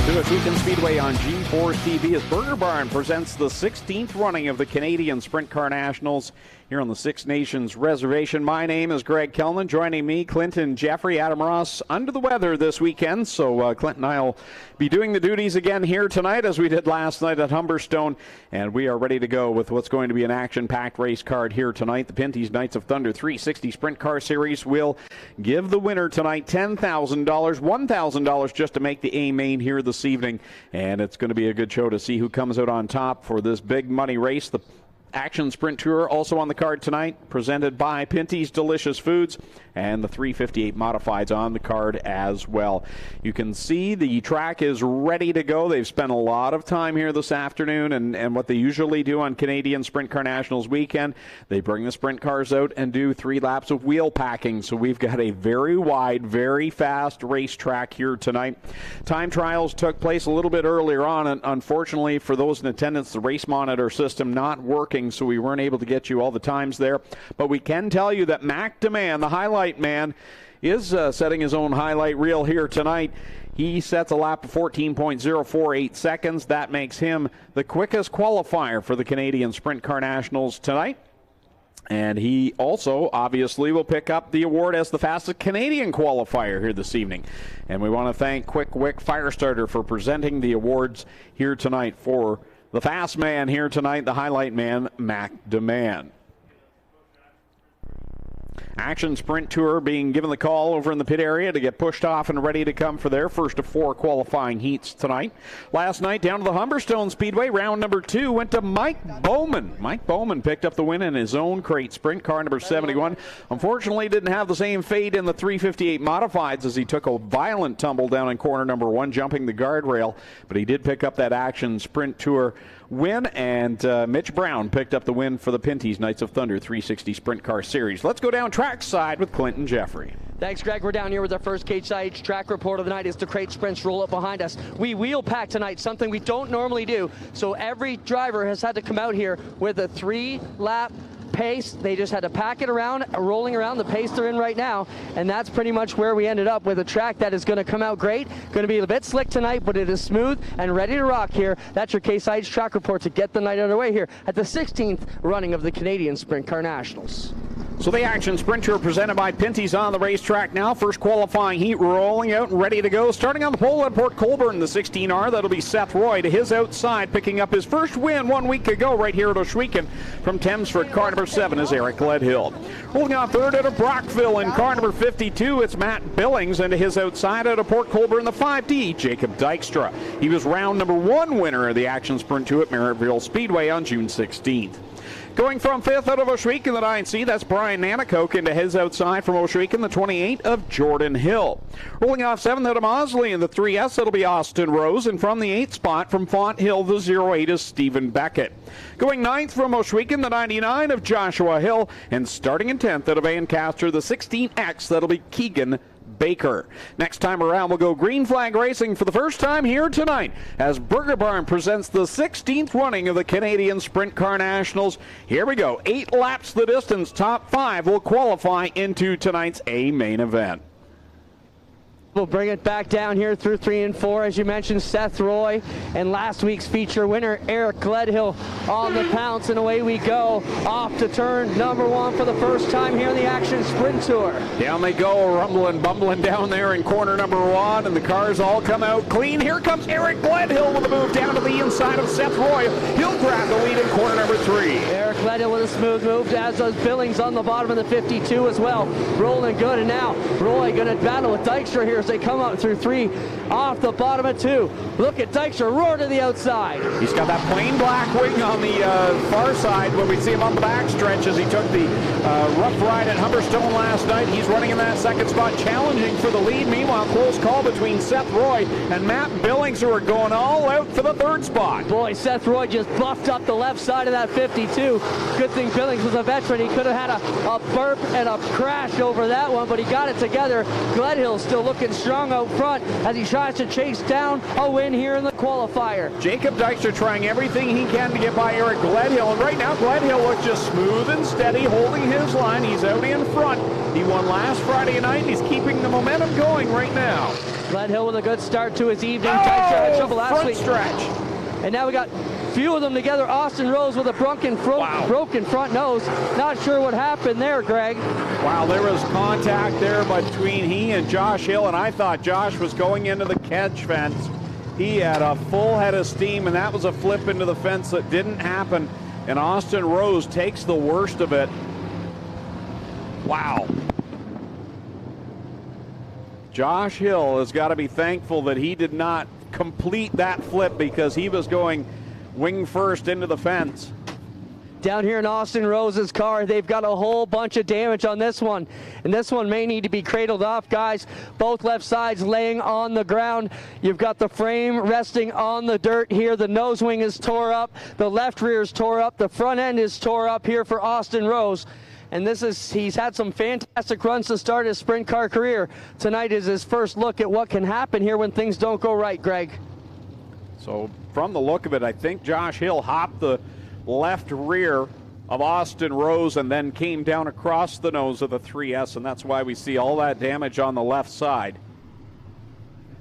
Ohsweken Speedway on G4 TV as Burger Barn presents the 16th running of the Canadian Sprint Car Nationals here on the Six Nations Reservation. My name is Greg Kellman. Joining me, Clinton Jeffrey. Adam Ross under the weather this weekend, so Clinton and I will be doing the duties again here tonight as we did last night at Humberstone, and we are ready to go with what's going to be an action-packed race card here tonight. The Pinty's Knights of Thunder 360 Sprint Car Series will give the winner tonight $10,000, $1,000 just to make the A main here this evening, and it's going to be a good show to see who comes out on top for this big money race. The Action Sprint Tour also on the card tonight, presented by Pinty's Delicious Foods, and the 358 Modifieds on the card as well. You can see the track is ready to go. They've spent a lot of time here this afternoon, and what they usually do on Canadian Sprint Car Nationals weekend, they bring the sprint cars out and do 3 laps of wheel packing. So we've got a very wide, very fast racetrack here tonight. Time trials took place a little bit earlier on, and unfortunately for those in attendance, the race monitor system not working, so we weren't able to get you all the times there. But we can tell you that Mac Demand, the highlight man, is setting his own highlight reel here tonight. He sets a lap of 14.048 seconds. That makes him the quickest qualifier for the Canadian Sprint Car Nationals tonight. And he also, obviously, will pick up the award as the fastest Canadian qualifier here this evening. And we want to thank Quick Wick Firestarter for presenting the awards here tonight for the fast man here tonight, the highlight man, Mac Demand. Action Sprint Tour being given the call over in the pit area to get pushed off and ready to come for their first of 4 qualifying heats tonight. Last night down to the Humberstone Speedway, round number 2 went to Mike Bowman. Mike Bowman picked up the win in his own crate sprint car number 71. Unfortunately, didn't have the same fate in the 358 Modifieds as he took a violent tumble down in corner number 1, jumping the guardrail, but he did pick up that Action Sprint Tour win, and Mitch Brown picked up the win for the Pinty's Knights of Thunder 360 Sprint Car Series. Let's go down trackside with Clinton Jeffrey. Thanks, Greg. We're down here with our first cage side track report of the night. It's the crate sprints roll up behind us. We wheel pack tonight, something we don't normally do. So every driver has had to come out here with a 3-lap pace. They just had to pack it around, rolling around the pace they're in right now, and that's pretty much where we ended up with a track that is going to come out great. Going to be a bit slick tonight, but it is smooth and ready to rock here. That's your Case IH track report to get the night underway here at the 16th running of the Canadian Sprint Car Nationals. So the Action Sprint Tour presented by Pinty's on the racetrack now. First qualifying heat rolling out and ready to go. Starting on the pole at Port Colborne, the 16R, that'll be Seth Roy to his outside, picking up his first win 1 week ago right here at Ohsweken. From Thamesford, car number 7 is Eric Ledhill. Rolling on third out of Brockville in car number 52, it's Matt Billings, and to his outside out of Port Colborne, the 5D, Jacob Dykstra. He was round number 1 winner of the Action Sprint Tour at Merrittville Speedway on June 16th. Going from 5th out of Ohsweken, the 9C, that's Brian Nanakoke, into his outside from Ohsweken, the 28 of Jordan Hill. Rolling off 7th out of Mosley in the 3S, that'll be Austin Rose, and from the 8th spot from Font Hill, the 08 is Stephen Beckett. Going 9th from Ohsweken, the 99 of Joshua Hill, and starting in 10th out of Ancaster, the 16X, that'll be Keegan Baker. Next time around, we'll go green flag racing for the first time here tonight as Burger Barn presents the 16th running of the Canadian Sprint Car Nationals. Here we go. 8 laps the distance. Top 5 will qualify into tonight's A main event. We'll bring it back down here through 3 and 4. As you mentioned, Seth Roy and last week's feature winner, Eric Gledhill, on the pounce, and away we go. Off to turn number 1 for the first time here in the Action Sprint Tour. Down they go, rumbling, bumbling down there in corner number 1, and the cars all come out clean. Here comes Eric Gledhill with a move down to the inside of Seth Roy. He'll grab the lead in corner number 3. Eric Gledhill with a smooth move, as does Billings on the bottom of the 52 as well. Rolling good, and now Roy going to battle with Dykstra here as they come up through 3 off the bottom of 2. Look at Dykstra roar to the outside. He's got that plain black wing on the far side when we see him on the back stretch as he took the rough ride at Humberstone last night. He's running in that second spot, challenging for the lead. Meanwhile, close call between Seth Roy and Matt Billings, who are going all out for the 3rd spot. Boy, Seth Roy just buffed up the left side of that 52. Good thing Billings was a veteran. He could have had a burp and a crash over that one, but he got it together. Gledhill's still looking strong out front as he tries to chase down a win here in the qualifier. Jacob Dykstra trying everything he can to get by Eric Gledhill, and right now Gledhill looks just smooth and steady, holding his line. He's out in front. He won last Friday night, and he's keeping the momentum going right now. Gledhill with a good start to his evening. Dykstra had trouble last week. Stretch. And now we got few of them together. Austin Rose with a broken front nose. Not sure what happened there, Greg. Wow, there was contact there between he and Josh Hill, and I thought Josh was going into the catch fence. He had a full head of steam, and that was a flip into the fence that didn't happen, and Austin Rose takes the worst of it. Wow. Josh Hill has got to be thankful that he did not complete that flip, because he was going wing first into the fence. Down here in Austin Rose's car, they've got a whole bunch of damage on this one, and this one may need to be cradled off, guys. Both left sides laying on the ground. You've got the frame resting on the dirt here. The nose wing is tore up, the left rear is tore up, the front end is tore up here for Austin Rose. And he's had some fantastic runs to start his sprint car career. Tonight is his first look at what can happen here when things don't go right, Greg. So from the look of it, I think Josh Hill hopped the left rear of Austin Rose and then came down across the nose of the 3S, and that's why we see all that damage on the left side.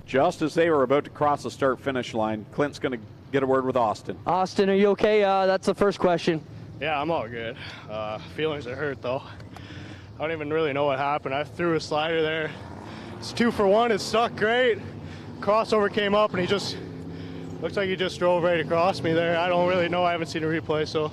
Just as they were about to cross the start-finish line, Clint's going to get a word with Austin. Austin, are you okay? That's the first question. Yeah, I'm all good. Feelings are hurt, though. I don't even really know what happened. I threw a slider there. It's 2 for 1. It stuck great. Crossover came up, and he just looks like he just drove right across me there. I don't really know. I haven't seen a replay, so.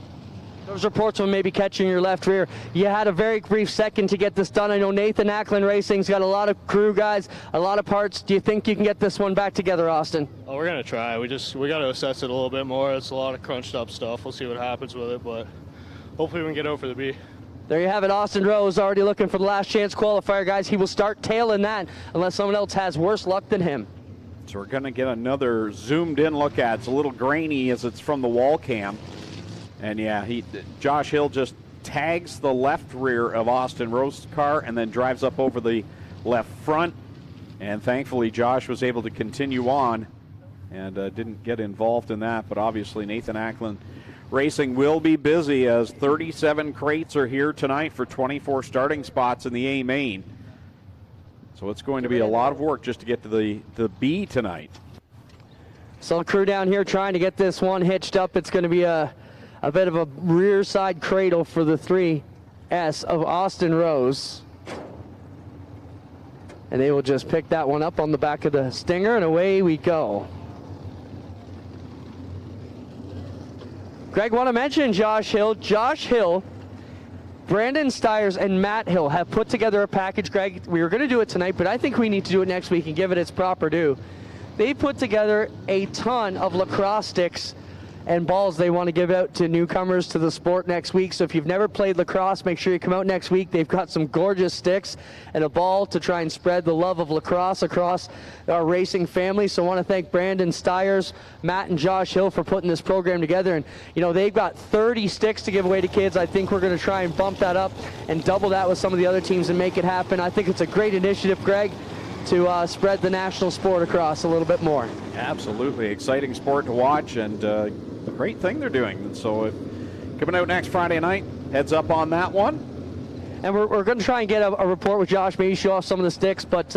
Those reports on maybe catching your left rear. You had a very brief second to get this done. I know Nathan Ackland Racing's got a lot of crew guys, a lot of parts. Do you think you can get this one back together, Austin? Oh, we're gonna try. We got to assess it a little bit more. It's a lot of crunched up stuff. We'll see what happens with it, but hopefully we can get out for the B. There you have it. Austin Rose already looking for the last chance qualifier, guys. He will start tailing that unless someone else has worse luck than him. So we're going to get another zoomed in look at it. It's a little grainy as it's from the wall cam. And yeah, Josh Hill just tags the left rear of Austin Rose's car and then drives up over the left front. And thankfully Josh was able to continue on and didn't get involved in that. But obviously Nathan Ackland Racing will be busy as 37 crates are here tonight for 24 starting spots in the A main. So it's going to be a lot of work just to get to the B tonight. So crew down here trying to get this one hitched up. It's going to be a bit of a rear side cradle for the 3S of Austin Rose. And they will just pick that one up on the back of the Stinger, and away we go. Greg, want to mention Josh Hill. Josh Hill, Brandon Stiers, and Matt Hill have put together a package. Greg, we were going to do it tonight, but I think we need to do it next week and give it its proper due. They put together a ton of lacrosse sticks and balls they want to give out to newcomers to the sport next week. So if you've never played lacrosse, make sure you come out next week. They've got some gorgeous sticks and a ball to try and spread the love of lacrosse across our racing family. So I want to thank Brandon Stiers, Matt, and Josh Hill for putting this program together. And you know, they've got 30 sticks to give away to kids. I think we're going to try and bump that up and double that with some of the other teams and make it happen. I think it's a great initiative, Greg, to spread the national sport across a little bit more. Absolutely. Exciting sport to watch, and a great thing they're doing. So coming out next Friday night, heads up on that one. and we're going to try and get a report with Josh, maybe show off some of the sticks. But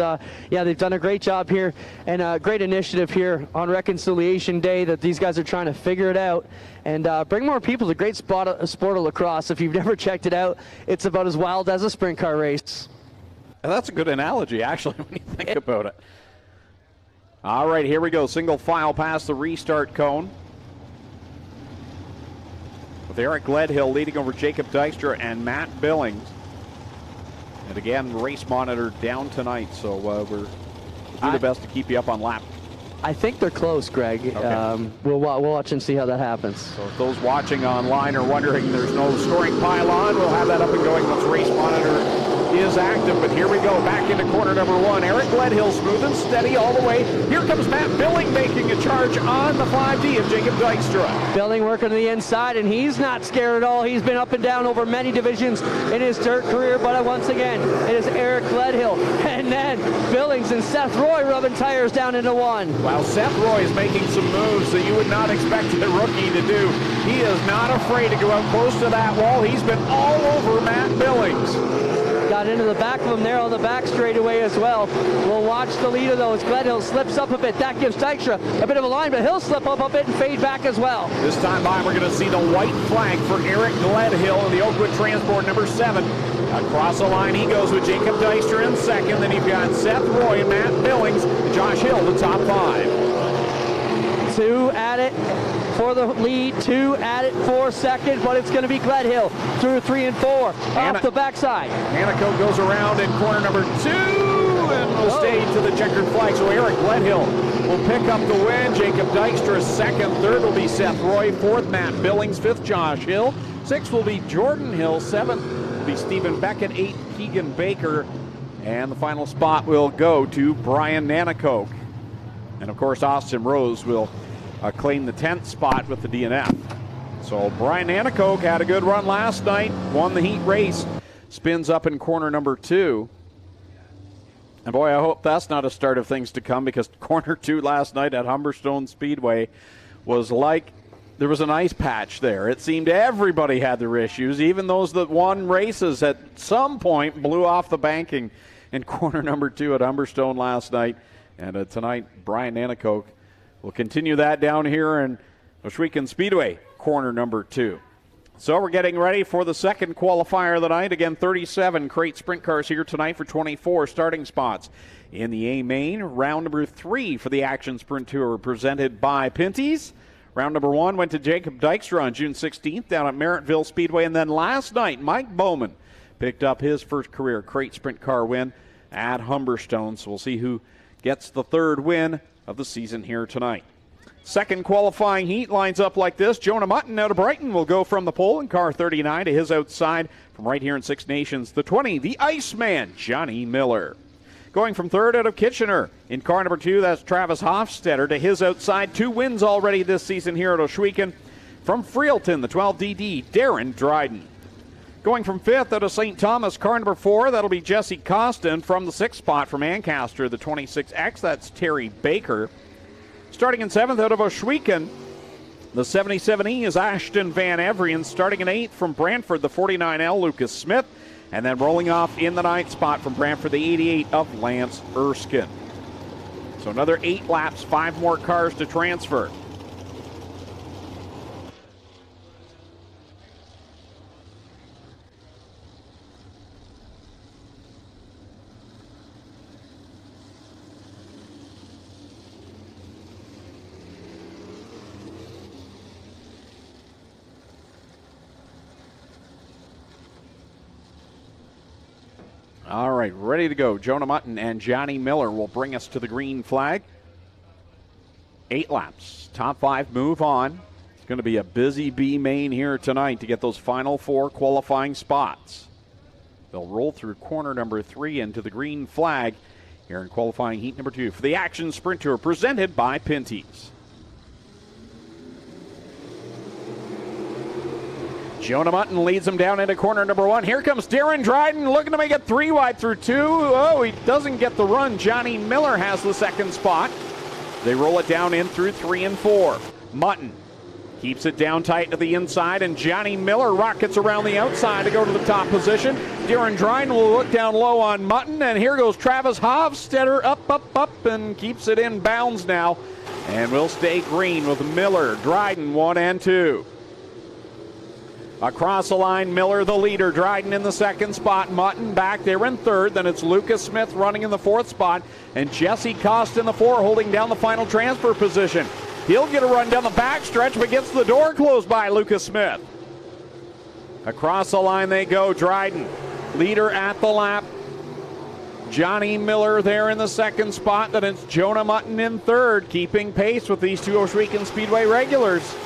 yeah, they've done a great job here, and a great initiative here on Reconciliation Day that these guys are trying to figure it out and bring more people to great sport of lacrosse. If you've never checked it out, it's about as wild as a sprint car race. And that's a good analogy, actually, when you think about it. All right, here we go. Single file past the restart cone. With Eric Gledhill leading over Jacob Dykstra and Matt Billings. And again, race monitor down tonight, so we'll do the best to keep you up on lap. I think they're close, Greg. Okay. We'll watch and see how that happens. So if those watching online are wondering there's no scoring pylon, we'll have that up and going once race monitor is active. But here we go, back into corner number 1. Eric Gledhill smooth and steady all the way. Here comes Matt Billing making a charge on the 5D of Jacob Dykstra. Billing working to the inside, and he's not scared at all. He's been up and down over many divisions in his dirt career, but once again, it is Eric Gledhill. And then Billings and Seth Roy rubbing tires down into 1. While Seth Roy is making some moves that you would not expect a rookie to do, he is not afraid to go out close to that wall. He's been all over Matt Billings. Got into the back of him there on the back straightaway as well. We'll watch the leader though as Gledhill slips up a bit. That gives Dykstra a bit of a line, but he'll slip up a bit and fade back as well. This time by, we're going to see the white flag for Eric Gledhill in the Oakwood Transport number 7. Across the line he goes with Jacob Dykstra in second. Then you've got Seth Roy and Matt Billings. Josh Hill, the top 5. 2 at it for the lead, 2 at it for second, but it's going to be Gledhill through 3 and 4 off the backside. Hanaco goes around in corner number 2 and will stay to the checkered flag. So Eric Gledhill will pick up the win. Jacob Dykstra second, third will be Seth Roy, fourth Matt Billings, fifth Josh Hill, sixth will be Jordan Hill, seventh will be Stephen Beckett, eighth Keegan Baker, and the final spot will go to Brian Nanakoke. And of course Austin Rose will claim the 10th spot with the DNF. So Brian Nanakoke had a good run last night, won the heat race, spins up in corner number 2. And boy, I hope that's not a start of things to come, because corner 2 last night at Ohsweken Speedway was like there was an ice patch there. It seemed everybody had their issues, even those that won races at some point blew off the banking in corner number 2 at Humberstone last night. And tonight, Brian Nanakoke will continue that down here in Ohsweken Speedway, corner number 2. So we're getting ready for the second qualifier of the night. Again, 37 crate sprint cars here tonight for 24 starting spots in the A main. Round number 3 for the Action Sprint Tour presented by Pinty's. Round number 1 went to Jacob Dykstra on June 16th down at Merrittville Speedway. And then last night, Mike Bowman picked up his first career crate sprint car win at Humberstone. So we'll see who gets the third win of the season here tonight. Second qualifying heat lines up like this. Jonah Mutton out of Brighton will go from the pole in car 39 to his outside from right here in Six Nations. The 20, the Iceman, Johnny Miller. Going from third out of Kitchener in car number 2, that's Travis Hofstetter to his outside. 2 wins already this season here at Ohsweken. From Freelton, the 12DD, Darren Dryden. Going from 5th out of St. Thomas, car number 4, that'll be Jesse Costin. From the 6th spot from Ancaster, the 26X, that's Terry Baker. Starting in 7th out of Ohsweken, the 77E is Ashton Van Everen. Starting in 8th from Brantford, the 49L, Lucas Smith. And then rolling off in the 9th spot from Brantford, the 88 of Lance Erskine. So another 8 laps, 5 more cars to transfer. All right, ready to go. Jonah Mutton and Johnny Miller will bring us to the green flag. 8 laps. Top 5 move on. It's going to be a busy B main here tonight to get those final 4 qualifying spots. They'll roll through corner number 3 into the green flag here in qualifying heat number 2 for the Action Sprint Tour presented by Pinty's. Jonah Mutton leads him down into corner number 1. Here comes Darren Dryden looking to make it 3 wide through 2. Oh, he doesn't get the run. Johnny Miller has the 2nd spot. They roll it down in through 3 and 4. Mutton Keeps it down tight to the inside, and Johnny Miller rockets around the outside to go to the top position. Darren Dryden will look down low on Mutton, and here goes Travis Hofstetter up, and keeps it in bounds now. And will stay green with Miller, Dryden 1 and 2. Across the line, Miller the leader, Dryden in the second spot, Mutton back there in third. Then it's Lucas Smith running in the fourth spot, and Jesse Costa in the 4 holding down the final transfer position. He'll get a run down the backstretch, but gets the door closed by Lucas Smith. Across the line they go, Dryden, leader at the lap. Johnny Miller there in the second spot. Then it's Jonah Mutton in third, keeping pace with these two Ohsweken Speedway regulars.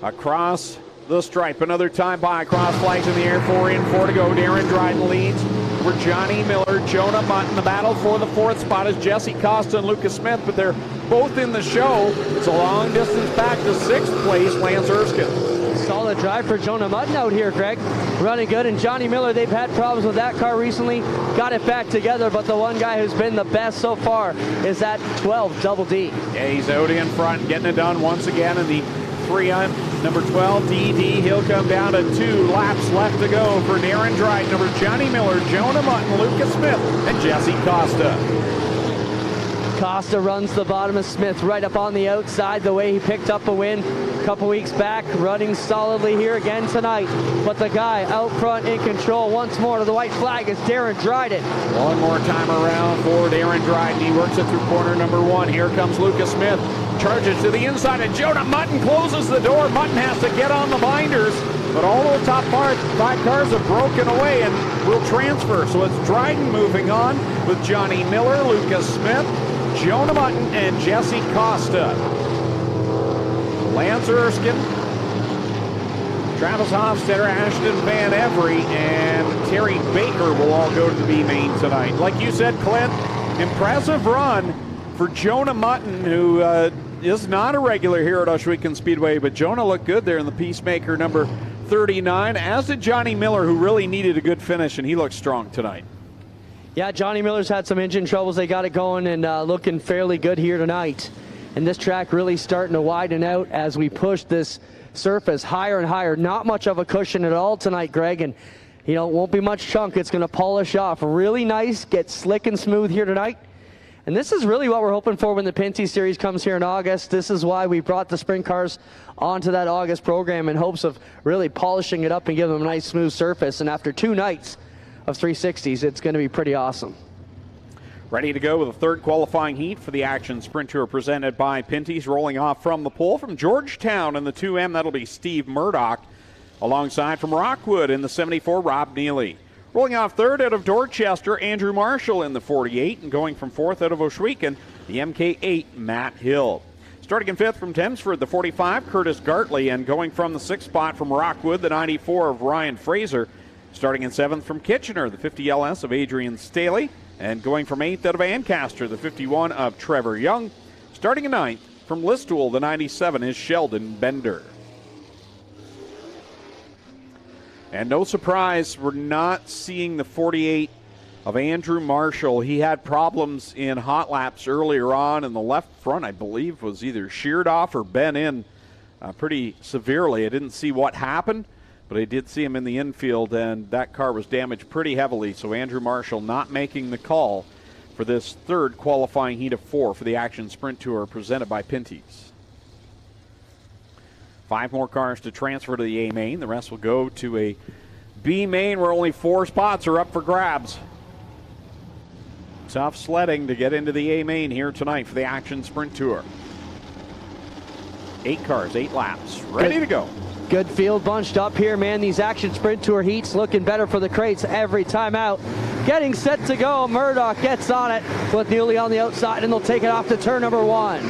Across the stripe, another time by, cross flags in the air, 4 in, 4 to go. Darren Dryden leads for Johnny Miller, Jonah Mutton. The battle for the fourth spot is Jesse Costa and Lucas Smith, but they're both in the show. It's a long distance back to 6th place, Lance Erskine. Solid drive for Jonah Mutton out here, Greg. Running good, and Johnny Miller, they've had problems with that car recently. Got it back together, but the one guy who's been the best so far is that 12 Double D. Yeah, he's out in front, getting it done once again in the 3 on number 12, DD. He'll come down to 2 laps left to go for Darren Dryden over Johnny Miller, Jonah Mutton, Lucas Smith, and Jesse Costa. Costa runs the bottom of Smith right up on the outside, the way he picked up a win a couple weeks back, running solidly here again tonight. But the guy out front in control once more to the white flag is Darren Dryden. One more time around for Darren Dryden. He works it through corner number 1. Here comes Lucas Smith. Charges to the inside, and Jonah Mutton closes the door. Mutton has to get on the binders, but all the top 5 cars have broken away and will transfer. So it's Dryden moving on with Johnny Miller, Lucas Smith, Jonah Mutton, and Jesse Costa. Lance Erskine, Travis Hofstetter, Ashton Van Every, and Terry Baker will all go to the B main tonight. Like you said, Clint, impressive run for Jonah Mutton, who is not a regular here at Ohsweken Speedway, but Jonah looked good there in the Peacemaker number 39, as did Johnny Miller, who really needed a good finish, and he looked strong tonight. Yeah, Johnny Miller's had some engine troubles. They got it going and looking fairly good here tonight. And this track really starting to widen out as we push this surface higher and higher. Not much of a cushion at all tonight, Greg, and you know, it won't be much chunk. It's going to polish off. Really nice, get slick and smooth here tonight. And this is really what we're hoping for when the Pinty Series comes here in August. This is why we brought the sprint cars onto that August program in hopes of really polishing it up and giving them a nice smooth surface. And after 2 nights of 360s, it's going to be pretty awesome. Ready to go with the third qualifying heat for the Action Sprint Tour presented by Pinty's. Rolling off from the pole from Georgetown in the 2M, that'll be Steve Murdoch. Alongside from Rockwood in the 74, Rob Neely. Rolling off third out of Dorchester, Andrew Marshall in the 48, and going from fourth out of Ohsweken, the MK8, Matt Hill. Starting in fifth from Thamesford, the 45, Curtis Gartley, and going from the 6th spot from Rockwood, the 94 of Ryan Fraser. Starting in 7th from Kitchener, the 50 LS of Adrian Staley, and going from 8th out of Ancaster, the 51 of Trevor Young. Starting in 9th from Listowel, the 97 is Sheldon Bender. And no surprise, we're not seeing the 48 of Andrew Marshall. He had problems in hot laps earlier on, and the left front, I believe, was either sheared off or bent in pretty severely. I didn't see what happened, but I did see him in the infield, and that car was damaged pretty heavily. So Andrew Marshall not making the call for this third qualifying heat of 4 for the Action Sprint Tour presented by Pinty's. 5 more cars to transfer to the A main. The rest will go to a B main where only 4 spots are up for grabs. Tough sledding to get into the A main here tonight for the Action Sprint Tour. 8 cars, 8 laps, ready to go. Good field bunched up here, man. These Action Sprint Tour heats looking better for the crates every time out. Getting set to go. Murdoch gets on it with Neely on the outside, and they'll take it off to turn number 1.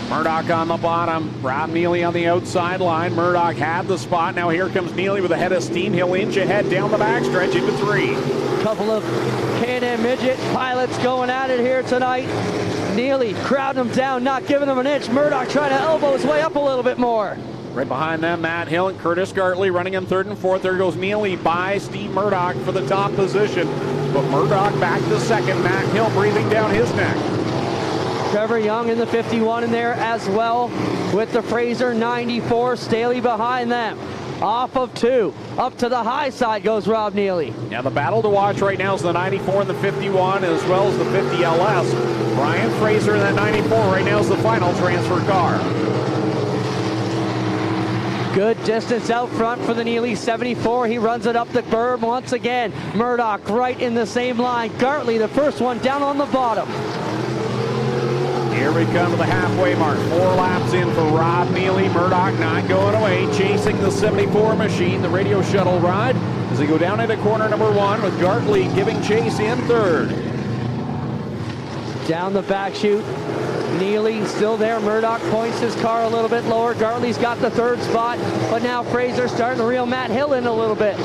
Murdoch on the bottom, Rob Neely on the outside line. Murdoch had the spot. Now here comes Neely with a head of steam. He'll inch ahead down the backstretch into 3. Couple of Can-Am midget pilots going at it here tonight. Neely crowding them down, not giving them an inch. Murdoch trying to elbow his way up a little bit more. Right behind them, Matt Hill and Curtis Gartley running in 3rd and 4th. There goes Neely by Steve Murdoch for the top position. But Murdoch back to 2nd. Matt Hill breathing down his neck. Trevor Young in the 51 in there as well with the Fraser 94. Staley behind them. Off of 2. Up to the high side goes Rob Neely. Yeah, the battle to watch right now is the 94 and the 51, as well as the 50 LS. Brian Fraser in that 94 right now is the final transfer car. Good distance out front for the Neely 74. He runs it up the berm once again. Murdoch right in the same line. Gartley, the first one down on the bottom. Here we come to the halfway mark. 4 laps in for Rob Neely. Murdoch not going away, chasing the 74 machine, the radio shuttle ride, as they go down into corner number 1 with Gartley giving chase in 3rd. Down the back chute. Neely still there. Murdoch points his car a little bit lower. Gartley's got the 3rd spot, but now Fraser starting to reel Matt Hill in a little bit.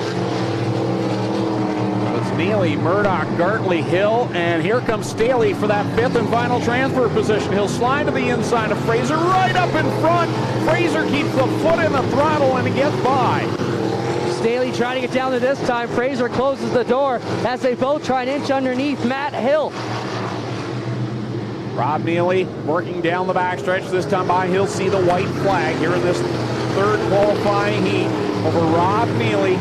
It's Neely, Murdoch, Gartley, Hill, and here comes Staley for that 5th and final transfer position. He'll slide to the inside of Fraser, right up in front. Fraser keeps the foot in the throttle and he gets by. Staley trying to get down to this time. Fraser closes the door as they both try and inch underneath Matt Hill. Rob Neely working down the backstretch. This time by, he'll see the white flag here in this 3rd qualifying heat over Rob Neely.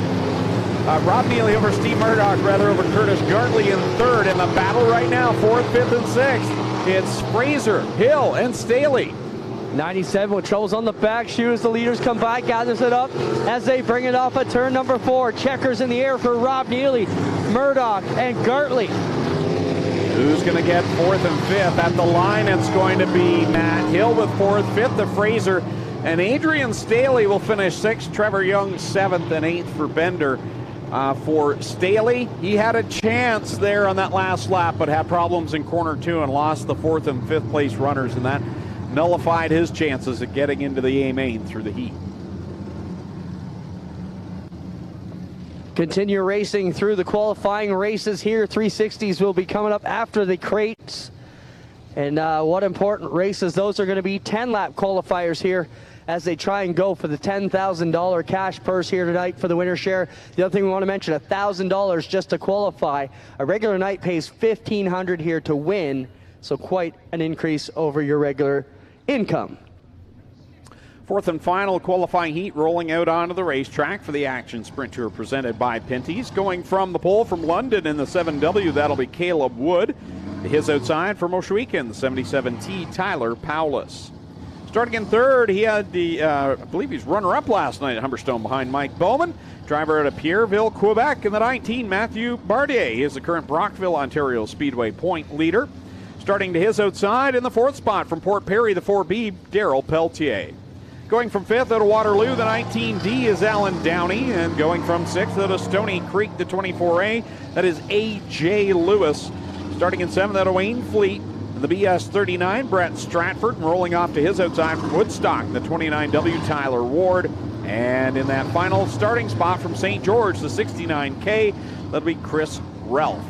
Rob Neely over Steve Murdoch, rather, over Curtis Gartley in 3rd. In the battle right now, 4th, 5th, and 6th. It's Fraser, Hill, and Staley. 97 with troubles on the back chute as the leaders come by, gathers it up as they bring it off at turn number 4. Checkers in the air for Rob Neely, Murdoch, and Gartley. Who's going to get 4th and 5th? At the line, it's going to be Matt Hill with 4th, 5th to Fraser, and Adrian Staley will finish 6th. Trevor Young 7th and 8th for Bender. For Staley, he had a chance there on that last lap, but had problems in corner 2 and lost the 4th and 5th place runners, and that nullified his chances of getting into the A main through the heat. Continue racing through the qualifying races here. 360s will be coming up after the crates. And what important races those are going to be. 10-lap qualifiers here as they try and go for the $10,000 cash purse here tonight for the winner's share. The other thing we want to mention, $1,000 just to qualify. A regular night pays $1,500 here to win, so quite an increase over your regular income. 4th and final qualifying heat rolling out onto the racetrack for the Action Sprint Tour presented by Pinty's. Going from the pole from London in the 7W, that'll be Caleb Wood. To his outside from Ohsweken, the 77T, Tyler Paulus. Starting in 3rd, he had the, I believe he's runner-up last night at Humberstone behind Mike Bowman. Driver out of Pierreville, Quebec, in the 19, Matthew Bardier. He is the current Brockville, Ontario Speedway point leader. Starting to his outside in the 4th spot from Port Perry, the 4B, Darrell Peltier. Going from 5th out of Waterloo, the 19D is Alan Downey. And going from 6th out of Stony Creek, the 24A, that is A.J. Lewis. Starting in 7th out of Wayne Fleet, the BS 39, Brett Stratford. And rolling off to his outside from Woodstock, the 29W, Tyler Ward. And in that final starting spot from St. George, the 69K, that'll be Chris Relf.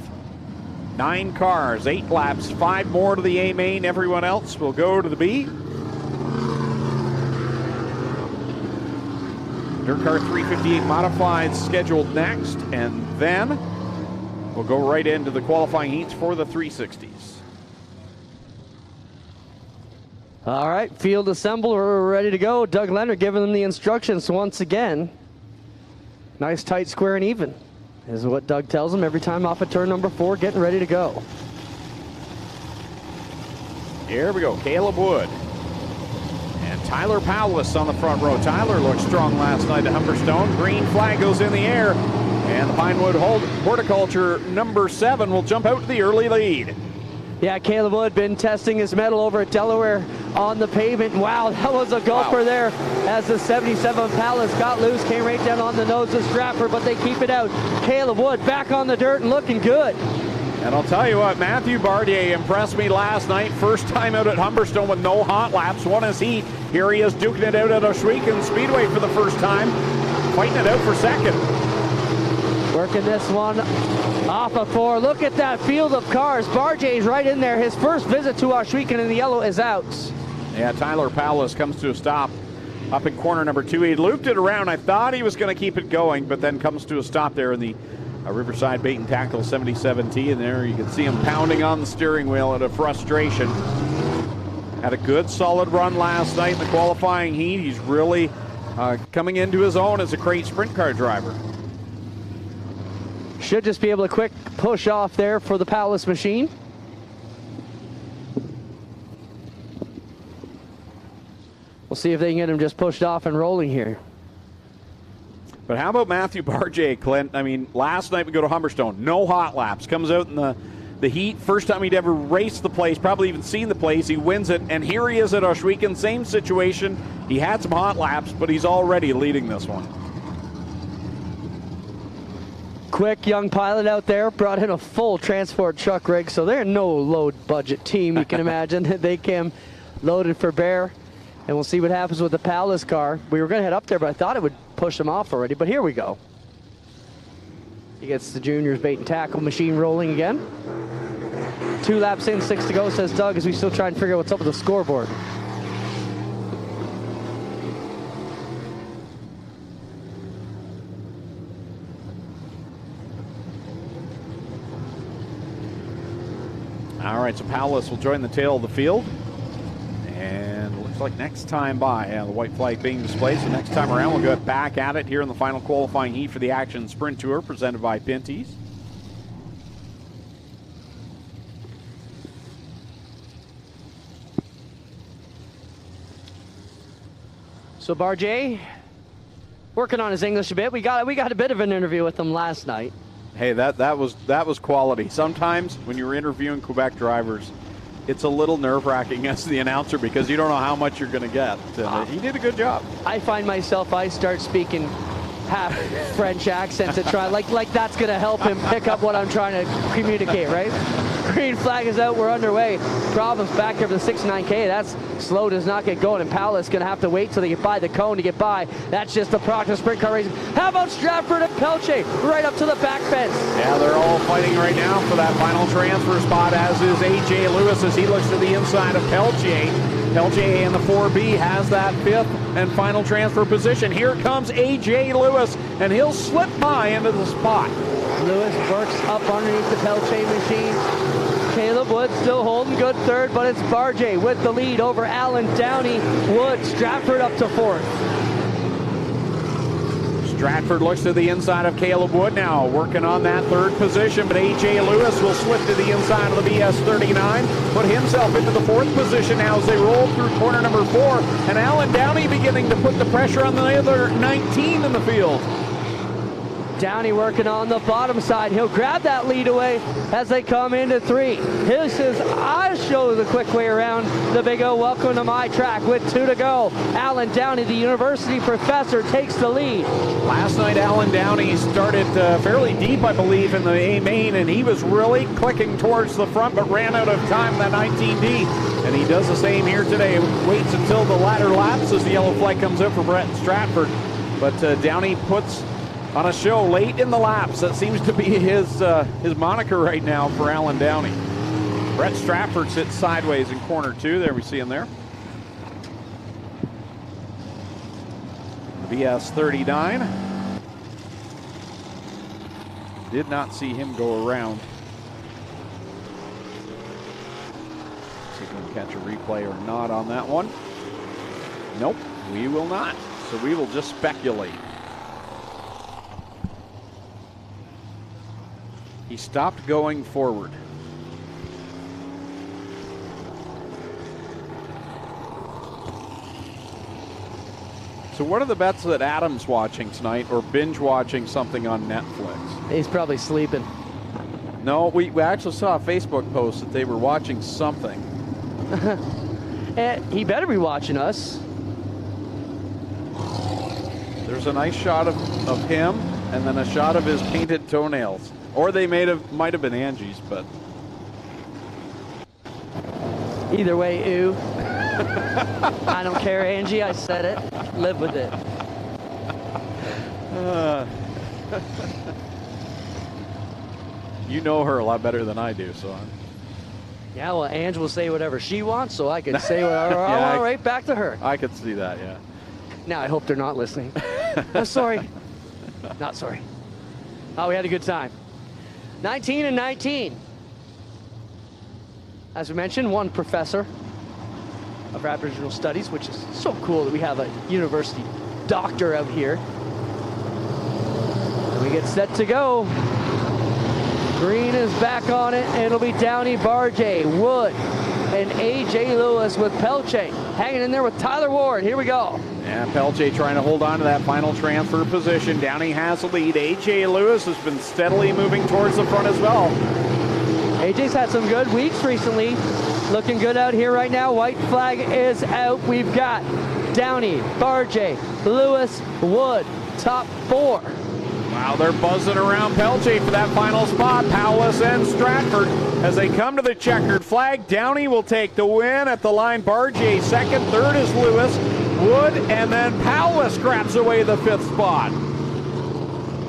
9 cars, 8 laps, 5 more to the A main. Everyone else will go to the B. Dirt Car 358 Modified scheduled next, and then we'll go right into the qualifying heats for the 360s. All right, field assembled, we're ready to go. Doug Leonard giving them the instructions once again. Nice, tight, square, and even is what Doug tells them every time off of turn number 4, getting ready to go. Here we go, Caleb Wood. And Tyler Paulus on the front row. Tyler looked strong last night at Humberstone. Green flag goes in the air. And the Pinewood Horticulture number 7 will jump out to the early lead. Yeah, Caleb Wood been testing his mettle over at Delaware on the pavement. Wow, that was a gulper there as the 77 Palace got loose, came right down on the nose of Stratford, but they keep it out. Caleb Wood back on the dirt and looking good. And I'll tell you what, Matthew Bardier impressed me last night. First time out at Humberstone with no hot laps, won his heat. Here he is duking it out at Ohsweken Speedway for the first time, fighting it out for second. Working this one off of 4. Look at that field of cars. Barjay's right in there. His first visit to Ohsweken in the yellow is out. Yeah, Tyler Paulus comes to a stop up in corner number 2. He looped it around. I thought he was going to keep it going, but then comes to a stop there in the Riverside Bait and Tackle 77T, and there you can see him pounding on the steering wheel out of frustration. Had a good, solid run last night in the qualifying heat. He's really coming into his own as a crate sprint car driver. Should just be able to quick push off there for the Palace machine. We'll see if they can get him just pushed off and rolling here. But how about Matthew Barjay, Clint? I mean, last night we go to Humberstone, no hot laps. Comes out in the heat, first time he'd ever raced the place, probably even seen the place. He wins it, and here he is at Ohsweken, same situation. He had some hot laps, but he's already leading this one. Quick young pilot out there, brought in a full transport truck rig, so they're no low budget team. You can imagine they came loaded for bear. And we'll see what happens with the Palace car. We were going to head up there, but I thought it would push him off already. But here we go. He gets the juniors bait and tackle machine rolling again. 2 laps in, 6 to go, says Doug, as we still try and figure out what's up with the scoreboard. All right, so Palace will join the tail of the field. And looks like next time by, the white flag being displayed. So next time around, we'll go back at it here in the final qualifying heat for the Action Sprint Tour presented by Pinty's. So Barjay, working on his English a bit. We got a bit of an interview with him last night. Hey, that was quality. Sometimes when you're interviewing Quebec drivers, it's a little nerve-wracking as the announcer because you don't know how much you're going to get. He did a good job. I find myself, I start speaking half French accent to try, like that's going to help him pick up what I'm trying to communicate, right? Green flag is out, we're underway. Problems back here for the 69K. That's slow, does not get going, and Palace going to have to wait till they get by the cone to get by. That's just the Proctor sprint car racing. How about Stratford and Pelche right up to the back fence? Yeah, they're all fighting right now for that final transfer spot, as is A.J. Lewis as he looks to the inside of Pelche. Pelche in the 4B has that 5th and final transfer position. Here comes A.J. Lewis, and he'll slip by into the spot. Lewis works up underneath the Pelche machine. Caleb Wood still holding good third, but it's Barjay with the lead over Alan Downey. Wood, Stratford up to 4th. Stratford looks to the inside of Caleb Wood now, working on that 3rd position, but A.J. Lewis will slip to the inside of the BS39, put himself into the 4th position now as they roll through corner number 4, and Alan Downey beginning to put the pressure on the other 19 in the field. Downey working on the bottom side. He'll grab that lead away as they come into 3. This is Osho the quick way around the Big O. Welcome to my track with 2 to go. Alan Downey, the university professor, takes the lead. Last night, Alan Downey started fairly deep, I believe, in the A main, and he was really clicking towards the front, but ran out of time in that 19D. And he does the same here today. Waits until the latter laps as the yellow flag comes out for Brett Stratford. But Downey puts on a show late in the laps. That seems to be his moniker right now for Alan Downey. Brett Stratford sits sideways in corner 2. There we see him there. BS39. Did not see him go around. See if we can catch a replay or not on that one. Nope, we will not. So we will just speculate. He stopped going forward. So what are the bets that Adam's watching tonight, or binge watching something on Netflix? He's probably sleeping. No, we actually saw a Facebook post that they were watching something. He better be watching us. There's a nice shot of him, and then a shot of his painted toenails. Or they might have been Angie's, but either way, ew. I don't care, Angie. I said it. Live with it. You know her a lot better than I do, so. Yeah, well, Ange will say whatever she wants, so I can say whatever I want right back to her. I could see that, yeah. Now, I hope they're not listening. I'm sorry. Not sorry. Oh, we had a good time. 19 and 19. As we mentioned, one professor. of Aboriginal Studies, which is so cool that we have a university doctor out here. And we get set to go. Green is back on it, and it'll be Downey, Barjay, Wood, and AJ Lewis with Pelche hanging in there with Tyler Ward. Here we go. And Pelche trying to hold on to that final transfer position. Downey has the lead. AJ Lewis has been steadily moving towards the front as well. AJ's had some good weeks recently. Looking good out here right now. White flag is out. We've got Downey, Barjay, Lewis, Wood, top 4. Wow, they're buzzing around Pelche for that final spot. Powless and Stratford as they come to the checkered flag. Downey will take the win at the line. Barjay second, third is Lewis, Wood, and then Powless grabs away the 5th spot.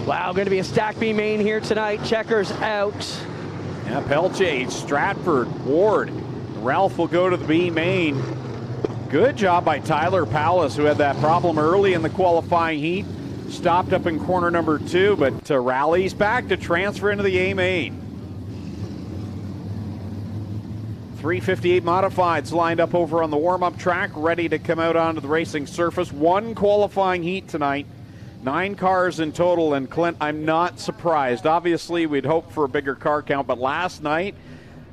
Wow, going to be a stack B main here tonight. Checkers out. Yeah, Pelche, Stratford, Ward. Ralph will go to the B main. Good job by Tyler Powless, who had that problem early in the qualifying heat. Stopped up in corner number 2, but rallies back to transfer into the A main. 358 modifieds lined up over on the warm-up track, ready to come out onto the racing surface. 1 qualifying heat tonight. 9 cars in total, and Clint, I'm not surprised. Obviously, we'd hoped for a bigger car count, but last night,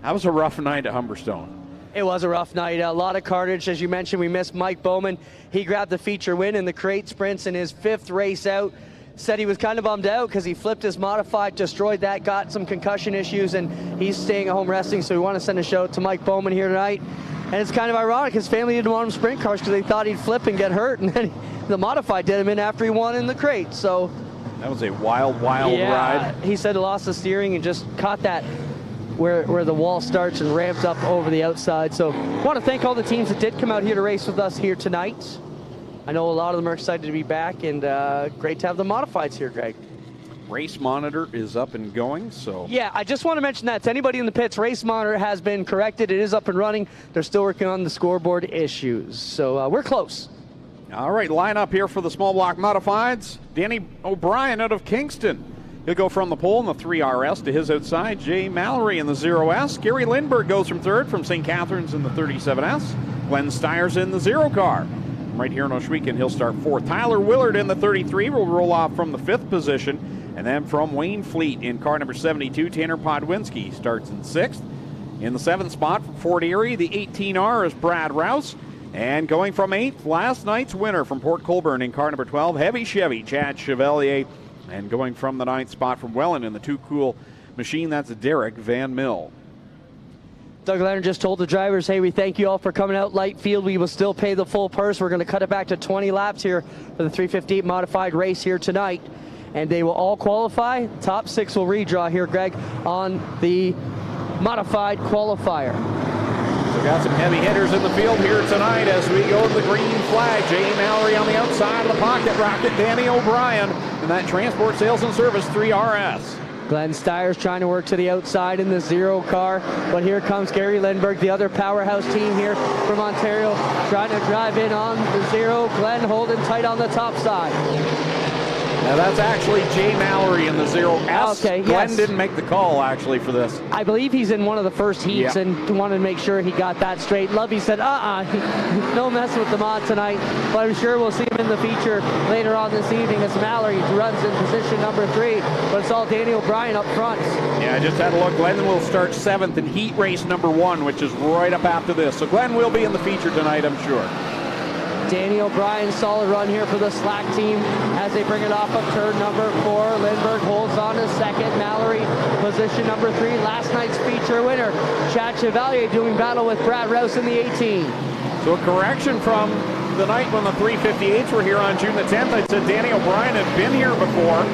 that was a rough night at Humberstone. It was a rough night. A lot of carnage. As you mentioned, we missed Mike Bowman. He grabbed the feature win in the crate sprints in his 5th race out. Said he was kind of bummed out because he flipped his modified, destroyed that, got some concussion issues, and he's staying at home resting. So we want to send a shout out to Mike Bowman here tonight. And it's kind of ironic. His family didn't want him sprint cars because they thought he'd flip and get hurt. And then the modified did him in after he won in the crate. So that was a wild ride. He said he lost the steering and just caught that where the wall starts and ramps up over the outside. So I want to thank all the teams that did come out here to race with us here tonight. I know a lot of them are excited to be back, and great to have the modifieds here, Greg. Race monitor is up and going, so. Yeah, I just want to mention that to anybody in the pits, race monitor has been corrected. It is up and running. They're still working on the scoreboard issues. So we're close. All right, line up here for the small block modifieds. Danny O'Brien out of Kingston. He'll go from the pole in the 3RS to his outside. Jay Mallory in the 0S. Gary Lindbergh goes from 3rd from St. Catharines in the 37S. Glenn Stiers in the 0 car. Right here in Ohsweken, he'll start 4th. Tyler Willard in the 33 will roll off from the 5th position. And then from Wayne Fleet in car number 72, Tanner Podwinski starts in 6th. In the 7th spot from Fort Erie, the 18R is Brad Rouse. And going from 8th, last night's winner from Port Colborne in car number 12, Heavy Chevy, Chad Chevalier. And going from the 9th spot from Welland in the 2 Cool machine, that's Derek Van Mill. Doug Leonard just told the drivers, hey, we thank you all for coming out light field. We will still pay the full purse. We're going to cut it back to 20 laps here for the 358 modified race here tonight. And they will all qualify. Top 6 will redraw here, Greg, on the modified qualifier. We've got some heavy hitters in the field here tonight as we go to the green flag. Jay Mallory on the outside of the pocket rocket. Danny O'Brien in that Transport Sales and Service 3RS. Glenn Stiers trying to work to the outside in the 0 car, but here comes Gary Lindbergh, the other powerhouse team here from Ontario, trying to drive in on the 0. Glenn holding tight on the top side. Now that's actually Jay Mallory in the 0S. Okay, Glenn yes. didn't make the call actually for this. I believe he's in one of the first heats and wanted to make sure he got that straight. Lovey said, no mess with the mod tonight, but I'm sure we'll see him in the feature later on this evening as Mallory runs in position number 3, but it's all Danny O'Brien up front. Yeah, I just had a look. Glenn will start 7th in heat race number 1, which is right up after this. So Glenn will be in the feature tonight, I'm sure. Danny O'Brien, solid run here for the Slack team as they bring it off of turn number 4. Lindbergh holds on to 2nd. Mallory, position number 3. Last night's feature winner, Chad Chevalier, doing battle with Brad Rouse in the 18. So a correction from the night when the 358s were here on June the 10th. I said Danny O'Brien had been here before.